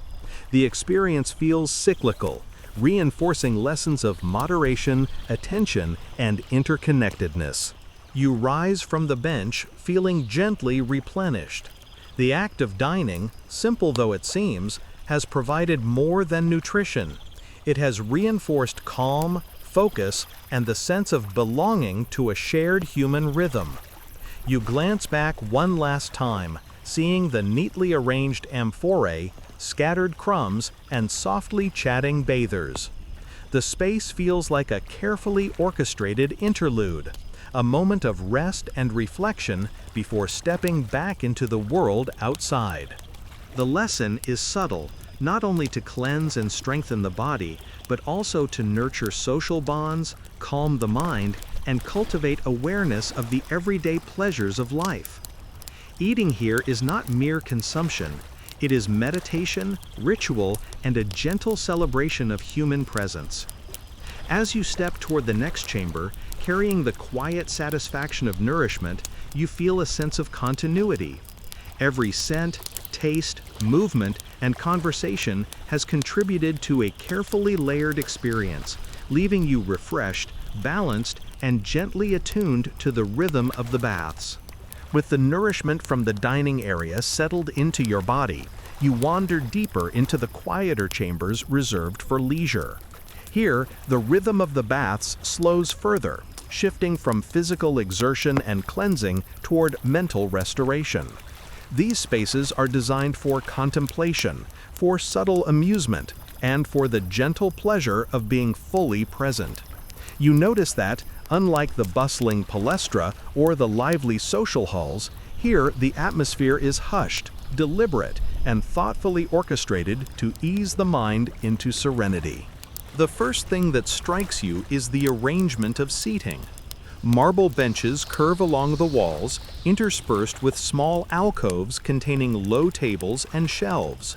The experience feels cyclical, reinforcing lessons of moderation, attention, and interconnectedness. You rise from the bench feeling gently replenished. The act of dining, simple though it seems, has provided more than nutrition. It has reinforced calm, focus, and the sense of belonging to a shared human rhythm. You glance back one last time, seeing the neatly arranged amphorae, scattered crumbs, and softly chatting bathers. The space feels like a carefully orchestrated interlude, a moment of rest and reflection before stepping back into the world outside. The lesson is subtle, not only to cleanse and strengthen the body, but also to nurture social bonds, calm the mind, and cultivate awareness of the everyday pleasures of life. Eating here is not mere consumption. It is meditation, ritual, and a gentle celebration of human presence. As you step toward the next chamber, carrying the quiet satisfaction of nourishment, you feel a sense of continuity. Every scent, taste, movement, and conversation has contributed to a carefully layered experience, leaving you refreshed, balanced, and gently attuned to the rhythm of the baths. With the nourishment from the dining area settled into your body, you wander deeper into the quieter chambers reserved for leisure. Here, the rhythm of the baths slows further, shifting from physical exertion and cleansing toward mental restoration. These spaces are designed for contemplation, for subtle amusement, and for the gentle pleasure of being fully present. You notice that, unlike the bustling palestra or the lively social halls, here the atmosphere is hushed, deliberate, and thoughtfully orchestrated to ease the mind into serenity. The first thing that strikes you is the arrangement of seating. Marble benches curve along the walls, interspersed with small alcoves containing low tables and shelves.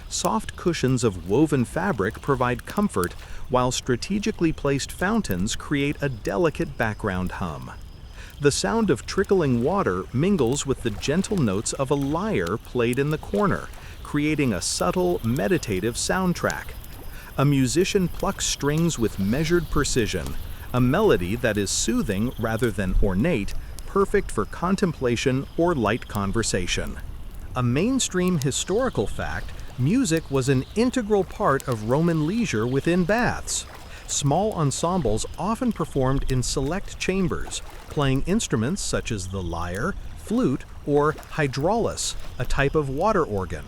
Soft cushions of woven fabric provide comfort, while strategically placed fountains create a delicate background hum. The sound of trickling water mingles with the gentle notes of a lyre played in the corner, creating a subtle, meditative soundtrack. A musician plucks strings with measured precision, a melody that is soothing rather than ornate, perfect for contemplation or light conversation. A mainstream historical fact, music was an integral part of Roman leisure within baths. Small ensembles often performed in select chambers, playing instruments such as the lyre, flute, or hydraulis, a type of water organ.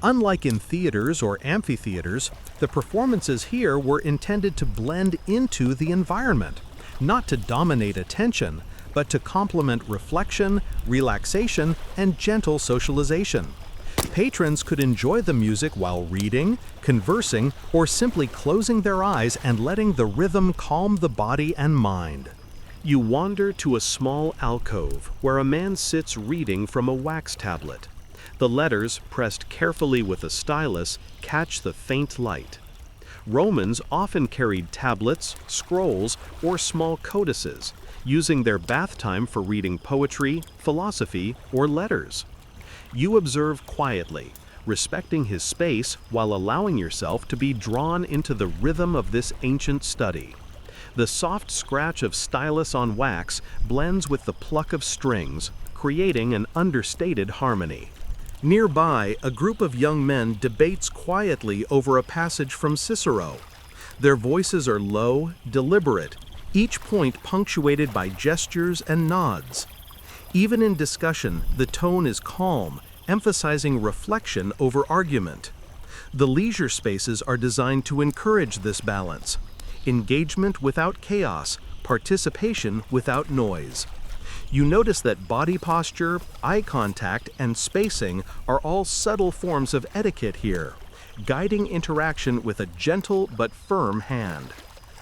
Unlike in theaters or amphitheaters, the performances here were intended to blend into the environment, not to dominate attention, but to complement reflection, relaxation, and gentle socialization. Patrons could enjoy the music while reading, conversing, or simply closing their eyes and letting the rhythm calm the body and mind. You wander to a small alcove where a man sits reading from a wax tablet. The letters, pressed carefully with a stylus, catch the faint light. Romans often carried tablets, scrolls, or small codices, using their bath time for reading poetry, philosophy, or letters. You observe quietly, respecting his space while allowing yourself to be drawn into the rhythm of this ancient study. The soft scratch of stylus on wax blends with the pluck of strings, creating an understated harmony. Nearby, a group of young men debates quietly over a passage from Cicero. Their voices are low, deliberate, each point punctuated by gestures and nods. Even in discussion, the tone is calm, emphasizing reflection over argument. The leisure spaces are designed to encourage this balance. Engagement without chaos, participation without noise. You notice that body posture, eye contact, and spacing are all subtle forms of etiquette here, guiding interaction with a gentle but firm hand.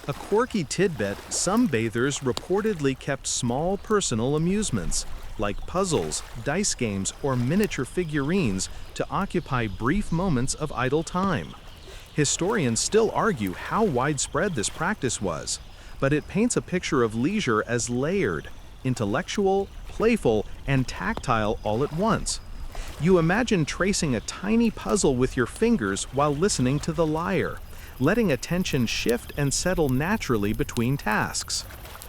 A quirky tidbit, some bathers reportedly kept small personal amusements, like puzzles, dice games, or miniature figurines to occupy brief moments of idle time. Historians still argue how widespread this practice was, but it paints a picture of leisure as layered, intellectual, playful, and tactile all at once. You imagine tracing a tiny puzzle with your fingers while listening to the lyre, letting attention shift and settle naturally between tasks.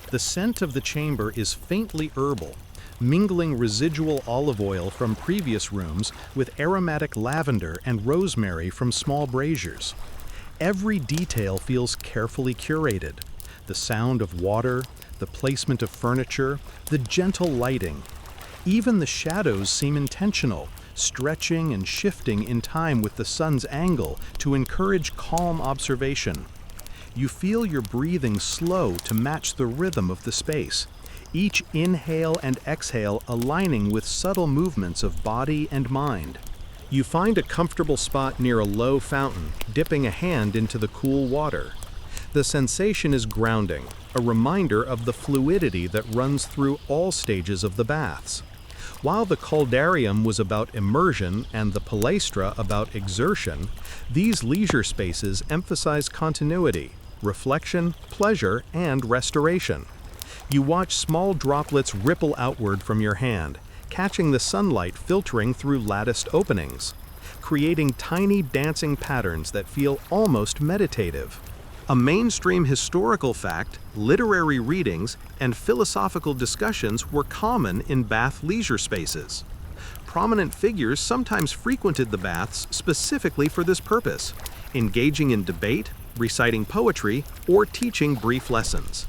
The scent of the chamber is faintly herbal, mingling residual olive oil from previous rooms with aromatic lavender and rosemary from small braziers. Every detail feels carefully curated. The sound of water, the placement of furniture, the gentle lighting. Even the shadows seem intentional, stretching and shifting in time with the sun's angle to encourage calm observation. You feel your breathing slow to match the rhythm of the space, each inhale and exhale aligning with subtle movements of body and mind. You find a comfortable spot near a low fountain, dipping a hand into the cool water. The sensation is grounding, a reminder of the fluidity that runs through all stages of the baths. While the caldarium was about immersion and the palaestra about exertion, these leisure spaces emphasize continuity, reflection, pleasure, and restoration. You watch small droplets ripple outward from your hand, catching the sunlight filtering through latticed openings, creating tiny dancing patterns that feel almost meditative. A mainstream historical fact, literary readings, and philosophical discussions were common in bath leisure spaces. Prominent figures sometimes frequented the baths specifically for this purpose, engaging in debate, reciting poetry, or teaching brief lessons.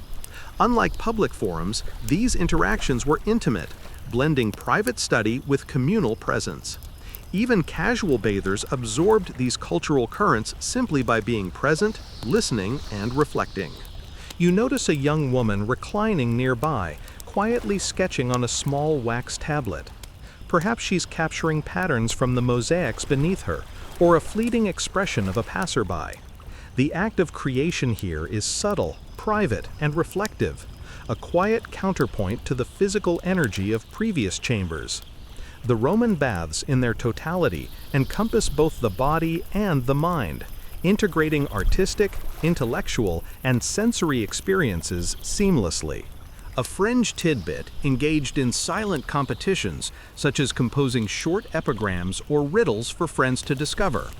Unlike public forums, these interactions were intimate, blending private study with communal presence. Even casual bathers absorbed these cultural currents simply by being present, listening, and reflecting. You notice a young woman reclining nearby, quietly sketching on a small wax tablet. Perhaps she's capturing patterns from the mosaics beneath her, or a fleeting expression of a passerby. The act of creation here is subtle, private, and reflective, a quiet counterpoint to the physical energy of previous chambers. The Roman baths in their totality encompass both the body and the mind, integrating artistic, intellectual, and sensory experiences seamlessly. A fringe tidbit engaged in silent competitions, such as composing short epigrams or riddles for friends to discover.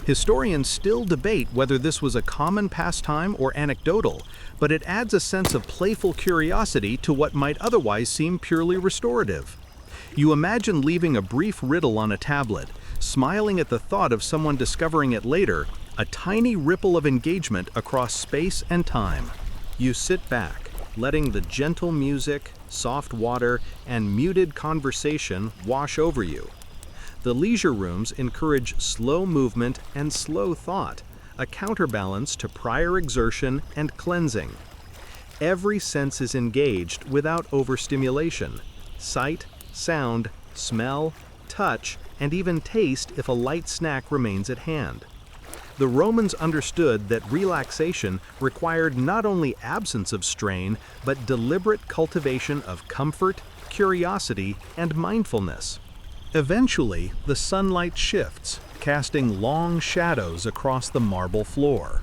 Historians still debate whether this was a common pastime or anecdotal, but it adds a sense of playful curiosity to what might otherwise seem purely restorative. You imagine leaving a brief riddle on a tablet, smiling at the thought of someone discovering it later, a tiny ripple of engagement across space and time. You sit back, letting the gentle music, soft water, and muted conversation wash over you. The leisure rooms encourage slow movement and slow thought, a counterbalance to prior exertion and cleansing. Every sense is engaged without overstimulation. Sight, sound, smell, touch, and even taste if a light snack remains at hand. The Romans understood that relaxation required not only absence of strain, but deliberate cultivation of comfort, curiosity, and mindfulness. Eventually, the sunlight shifts, casting long shadows across the marble floor.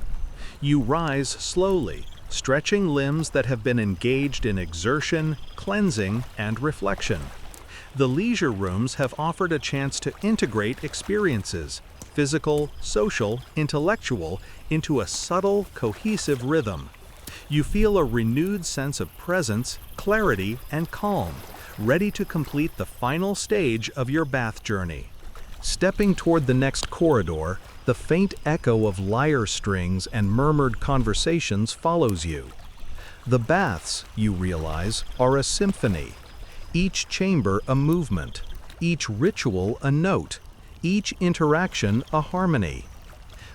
You rise slowly, stretching limbs that have been engaged in exertion, cleansing, and reflection. The leisure rooms have offered a chance to integrate experiences, physical, social, intellectual, into a subtle, cohesive rhythm. You feel a renewed sense of presence, clarity, and calm, ready to complete the final stage of your bath journey. Stepping toward the next corridor, the faint echo of lyre strings and murmured conversations follows you. The baths, you realize, are a symphony. Each chamber a movement, each ritual a note, each interaction a harmony.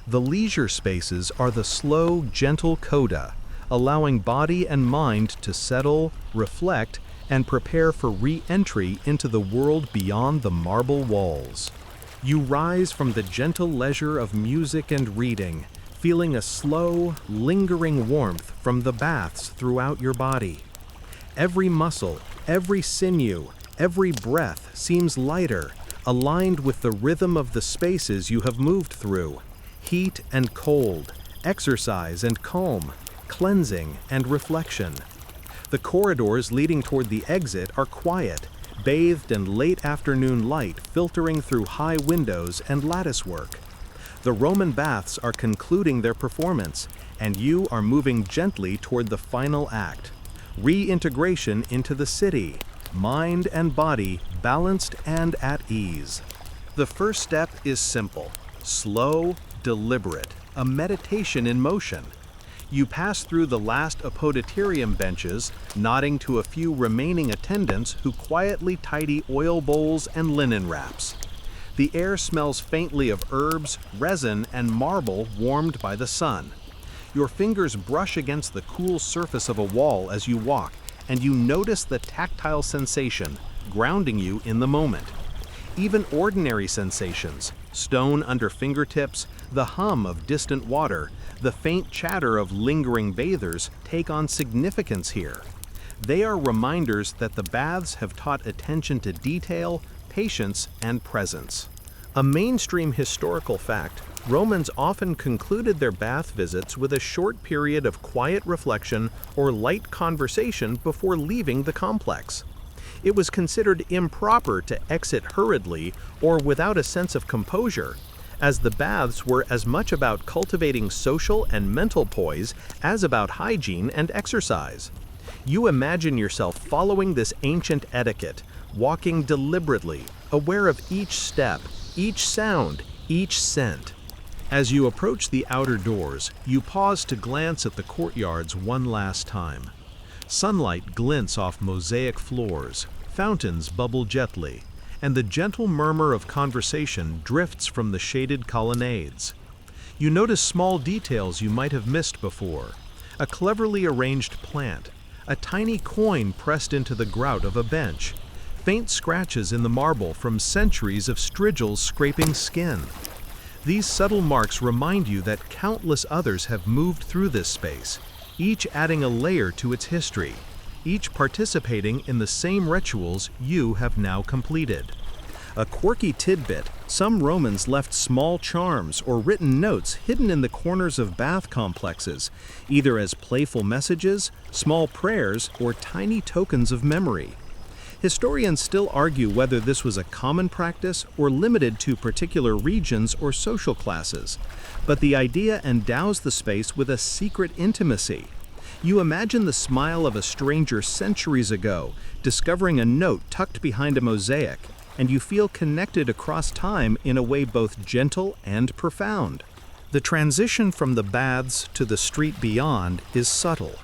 The leisure spaces are the slow, gentle coda, allowing body and mind to settle, reflect, and prepare for re-entry into the world beyond the marble walls. You rise from the gentle leisure of music and reading, feeling a slow, lingering warmth from the baths throughout your body. Every muscle, every sinew, every breath seems lighter, aligned with the rhythm of the spaces you have moved through. Heat and cold, exercise and calm, cleansing and reflection. The corridors leading toward the exit are quiet, bathed in late afternoon light filtering through high windows and latticework. The Roman baths are concluding their performance, and you are moving gently toward the final act. Reintegration into the city, mind and body balanced and at ease. The first step is simple, slow, deliberate, a meditation in motion. You pass through the last apoditerium benches, nodding to a few remaining attendants who quietly tidy oil bowls and linen wraps. The air smells faintly of herbs, resin, and marble warmed by the sun. Your fingers brush against the cool surface of a wall as you walk, and you notice the tactile sensation, grounding you in the moment. Even ordinary sensations, stone under fingertips, the hum of distant water, the faint chatter of lingering bathers take on significance here. They are reminders that the baths have taught attention to detail, patience, and presence. A mainstream historical fact, Romans often concluded their bath visits with a short period of quiet reflection or light conversation before leaving the complex. It was considered improper to exit hurriedly or without a sense of composure, as the baths were as much about cultivating social and mental poise as about hygiene and exercise. You imagine yourself following this ancient etiquette, walking deliberately, aware of each step, each sound, each scent. As you approach the outer doors, you pause to glance at the courtyards one last time. Sunlight glints off mosaic floors, fountains bubble gently, and the gentle murmur of conversation drifts from the shaded colonnades. You notice small details you might have missed before. A cleverly arranged plant, a tiny coin pressed into the grout of a bench, faint scratches in the marble from centuries of strigils scraping skin. These subtle marks remind you that countless others have moved through this space, each adding a layer to its history, each participating in the same rituals you have now completed. A quirky tidbit, some Romans left small charms or written notes hidden in the corners of bath complexes, either as playful messages, small prayers, or tiny tokens of memory. Historians still argue whether this was a common practice or limited to particular regions or social classes, but the idea endows the space with a secret intimacy. You imagine the smile of a stranger centuries ago, discovering a note tucked behind a mosaic, and you feel connected across time in a way both gentle and profound. The transition from the baths to the street beyond is subtle.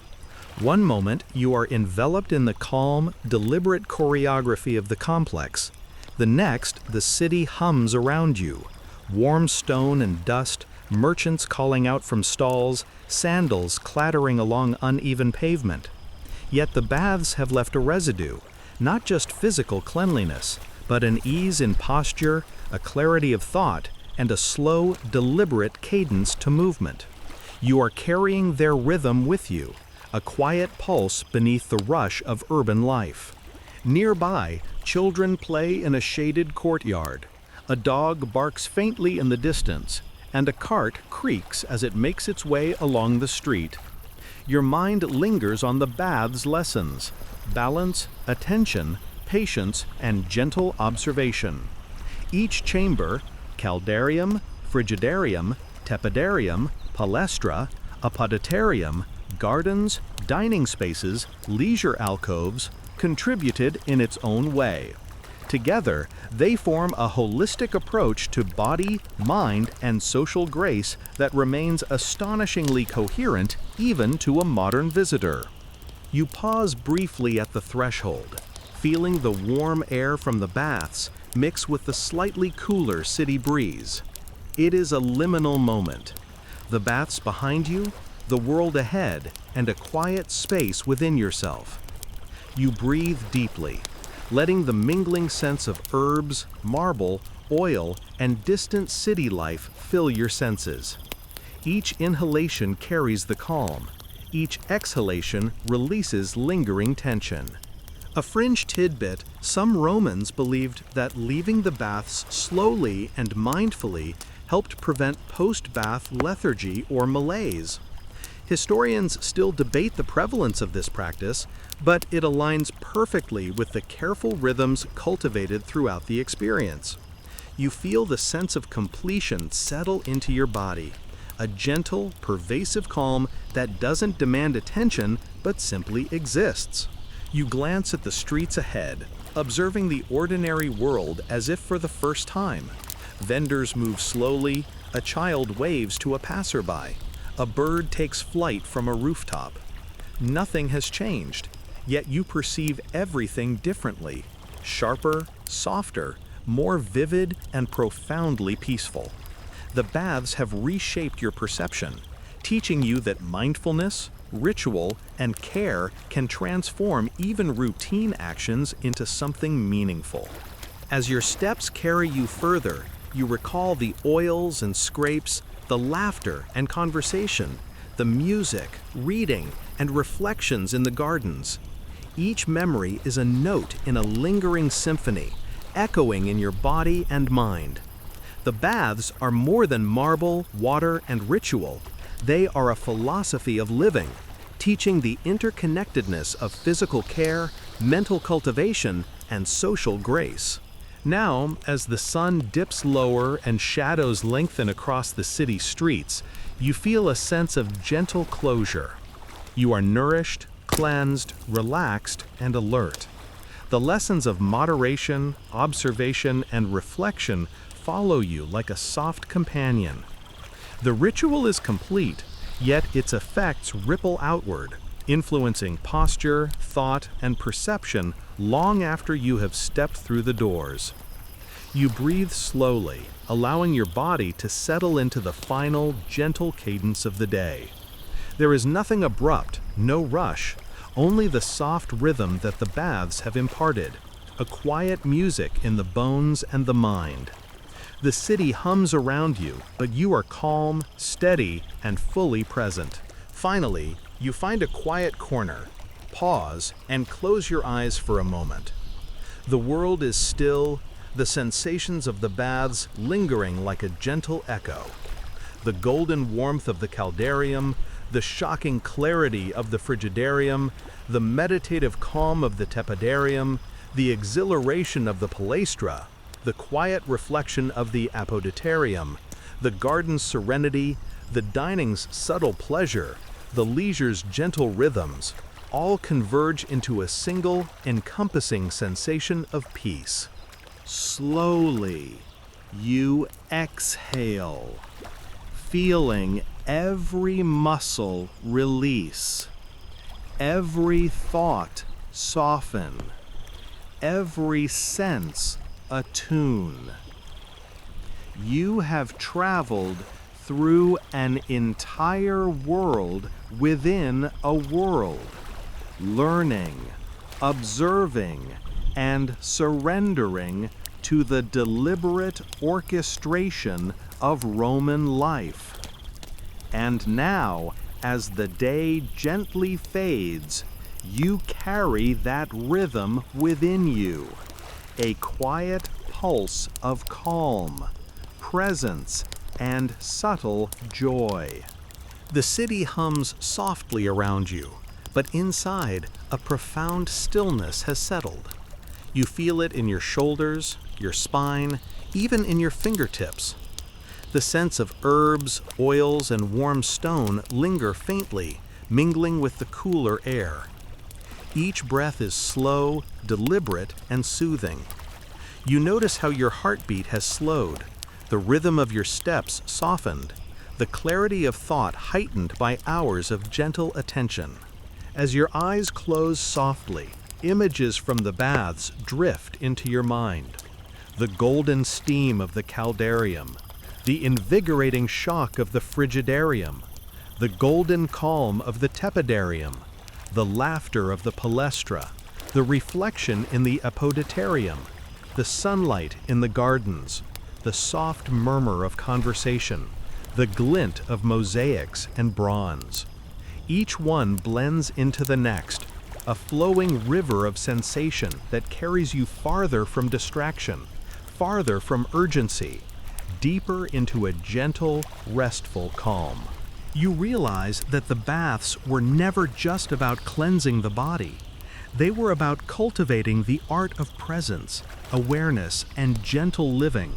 One moment, you are enveloped in the calm, deliberate choreography of the complex. The next, the city hums around you. Warm stone and dust, merchants calling out from stalls, sandals clattering along uneven pavement. Yet the baths have left a residue, not just physical cleanliness, but an ease in posture, a clarity of thought, and a slow, deliberate cadence to movement. You are carrying their rhythm with you, a quiet pulse beneath the rush of urban life. Nearby, children play in a shaded courtyard. A dog barks faintly in the distance, and a cart creaks as it makes its way along the street. Your mind lingers on the bath's lessons: balance, attention, patience, and gentle observation. Each chamber, caldarium, frigidarium, tepidarium, palestra, apoditarium, gardens, dining spaces, leisure alcoves, contributed in its own way. Together, they form a holistic approach to body, mind, and social grace that remains astonishingly coherent even to a modern visitor. You pause briefly at the threshold, feeling the warm air from the baths mix with the slightly cooler city breeze. It is a liminal moment. The baths behind you, the world ahead, and a quiet space within yourself. You breathe deeply, letting the mingling sense of herbs, marble, oil, and distant city life fill your senses. Each inhalation carries the calm. Each exhalation releases lingering tension. A fringe tidbit: some Romans believed that leaving the baths slowly and mindfully helped prevent post-bath lethargy or malaise. Historians still debate the prevalence of this practice, but it aligns perfectly with the careful rhythms cultivated throughout the experience. You feel the sense of completion settle into your body, a gentle, pervasive calm that doesn't demand attention but simply exists. You glance at the streets ahead, observing the ordinary world as if for the first time. Vendors move slowly, a child waves to a passerby, a bird takes flight from a rooftop. Nothing has changed, yet you perceive everything differently: sharper, softer, more vivid, and profoundly peaceful. The baths have reshaped your perception, teaching you that mindfulness, ritual, and care can transform even routine actions into something meaningful. As your steps carry you further, you recall the oils and scrapes, the laughter and conversation, the music, reading, and reflections in the gardens. Each memory is a note in a lingering symphony, echoing in your body and mind. The baths are more than marble, water, and ritual. They are a philosophy of living, teaching the interconnectedness of physical care, mental cultivation, and social grace. Now, as the sun dips lower and shadows lengthen across the city streets, you feel a sense of gentle closure. You are nourished, cleansed, relaxed, and alert. The lessons of moderation, observation, and reflection follow you like a soft companion. The ritual is complete, yet its effects ripple outward, influencing posture, thought, and perception long after you have stepped through the doors. You breathe slowly, allowing your body to settle into the final, gentle cadence of the day. There is nothing abrupt, no rush, only the soft rhythm that the baths have imparted, a quiet music in the bones and the mind. The city hums around you, but you are calm, steady, and fully present. Finally, you find a quiet corner, pause, and close your eyes for a moment. The world is still, the sensations of the baths lingering like a gentle echo. The golden warmth of the caldarium, the shocking clarity of the frigidarium, the meditative calm of the tepidarium, the exhilaration of the palestra, the quiet reflection of the apoditarium, the garden's serenity, the dining's subtle pleasure, the leisure's gentle rhythms, all converge into a single, encompassing sensation of peace. Slowly, you exhale, feeling every muscle release, every thought soften, every sense attune. You have traveled through an entire world within a world, learning, observing, and surrendering to the deliberate orchestration of Roman life. And now, as the day gently fades, you carry that rhythm within you, a quiet pulse of calm, presence, and subtle joy. The city hums softly around you, but inside, a profound stillness has settled. You feel it in your shoulders, your spine, even in your fingertips. The scents of herbs, oils, and warm stone linger faintly, mingling with the cooler air. Each breath is slow, deliberate, and soothing. You notice how your heartbeat has slowed, the rhythm of your steps softened, the clarity of thought heightened by hours of gentle attention. As your eyes close softly, images from the baths drift into your mind. The golden steam of the caldarium, the invigorating shock of the frigidarium, the golden calm of the tepidarium, the laughter of the palestra, the reflection in the apoditarium, the sunlight in the gardens, the soft murmur of conversation, the glint of mosaics and bronze. Each one blends into the next, a flowing river of sensation that carries you farther from distraction, farther from urgency, deeper into a gentle, restful calm. You realize that the baths were never just about cleansing the body. They were about cultivating the art of presence, awareness, and gentle living.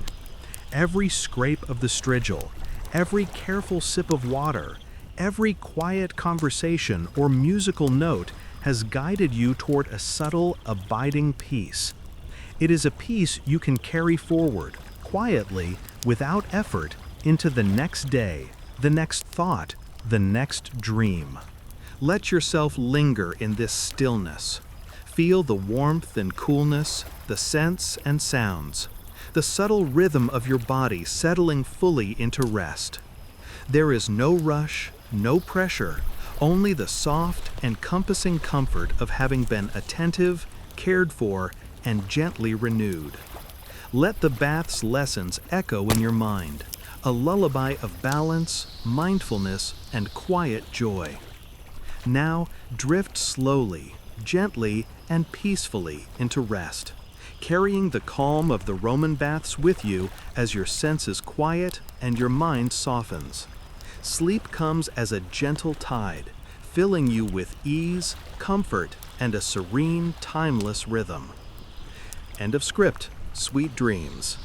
Every scrape of the strigil, every careful sip of water, every quiet conversation or musical note has guided you toward a subtle, abiding peace. It is a peace you can carry forward, quietly, without effort, into the next day, the next thought, the next dream. Let yourself linger in this stillness. Feel the warmth and coolness, the scents and sounds, the subtle rhythm of your body settling fully into rest. There is no rush, no pressure, only the soft, encompassing comfort of having been attentive, cared for, and gently renewed. Let the bath's lessons echo in your mind, a lullaby of balance, mindfulness, and quiet joy. Now, drift slowly, gently, and peacefully into rest, carrying the calm of the Roman baths with you as your senses quiet and your mind softens. Sleep comes as a gentle tide, filling you with ease, comfort, and a serene, timeless rhythm. End of script. Sweet dreams.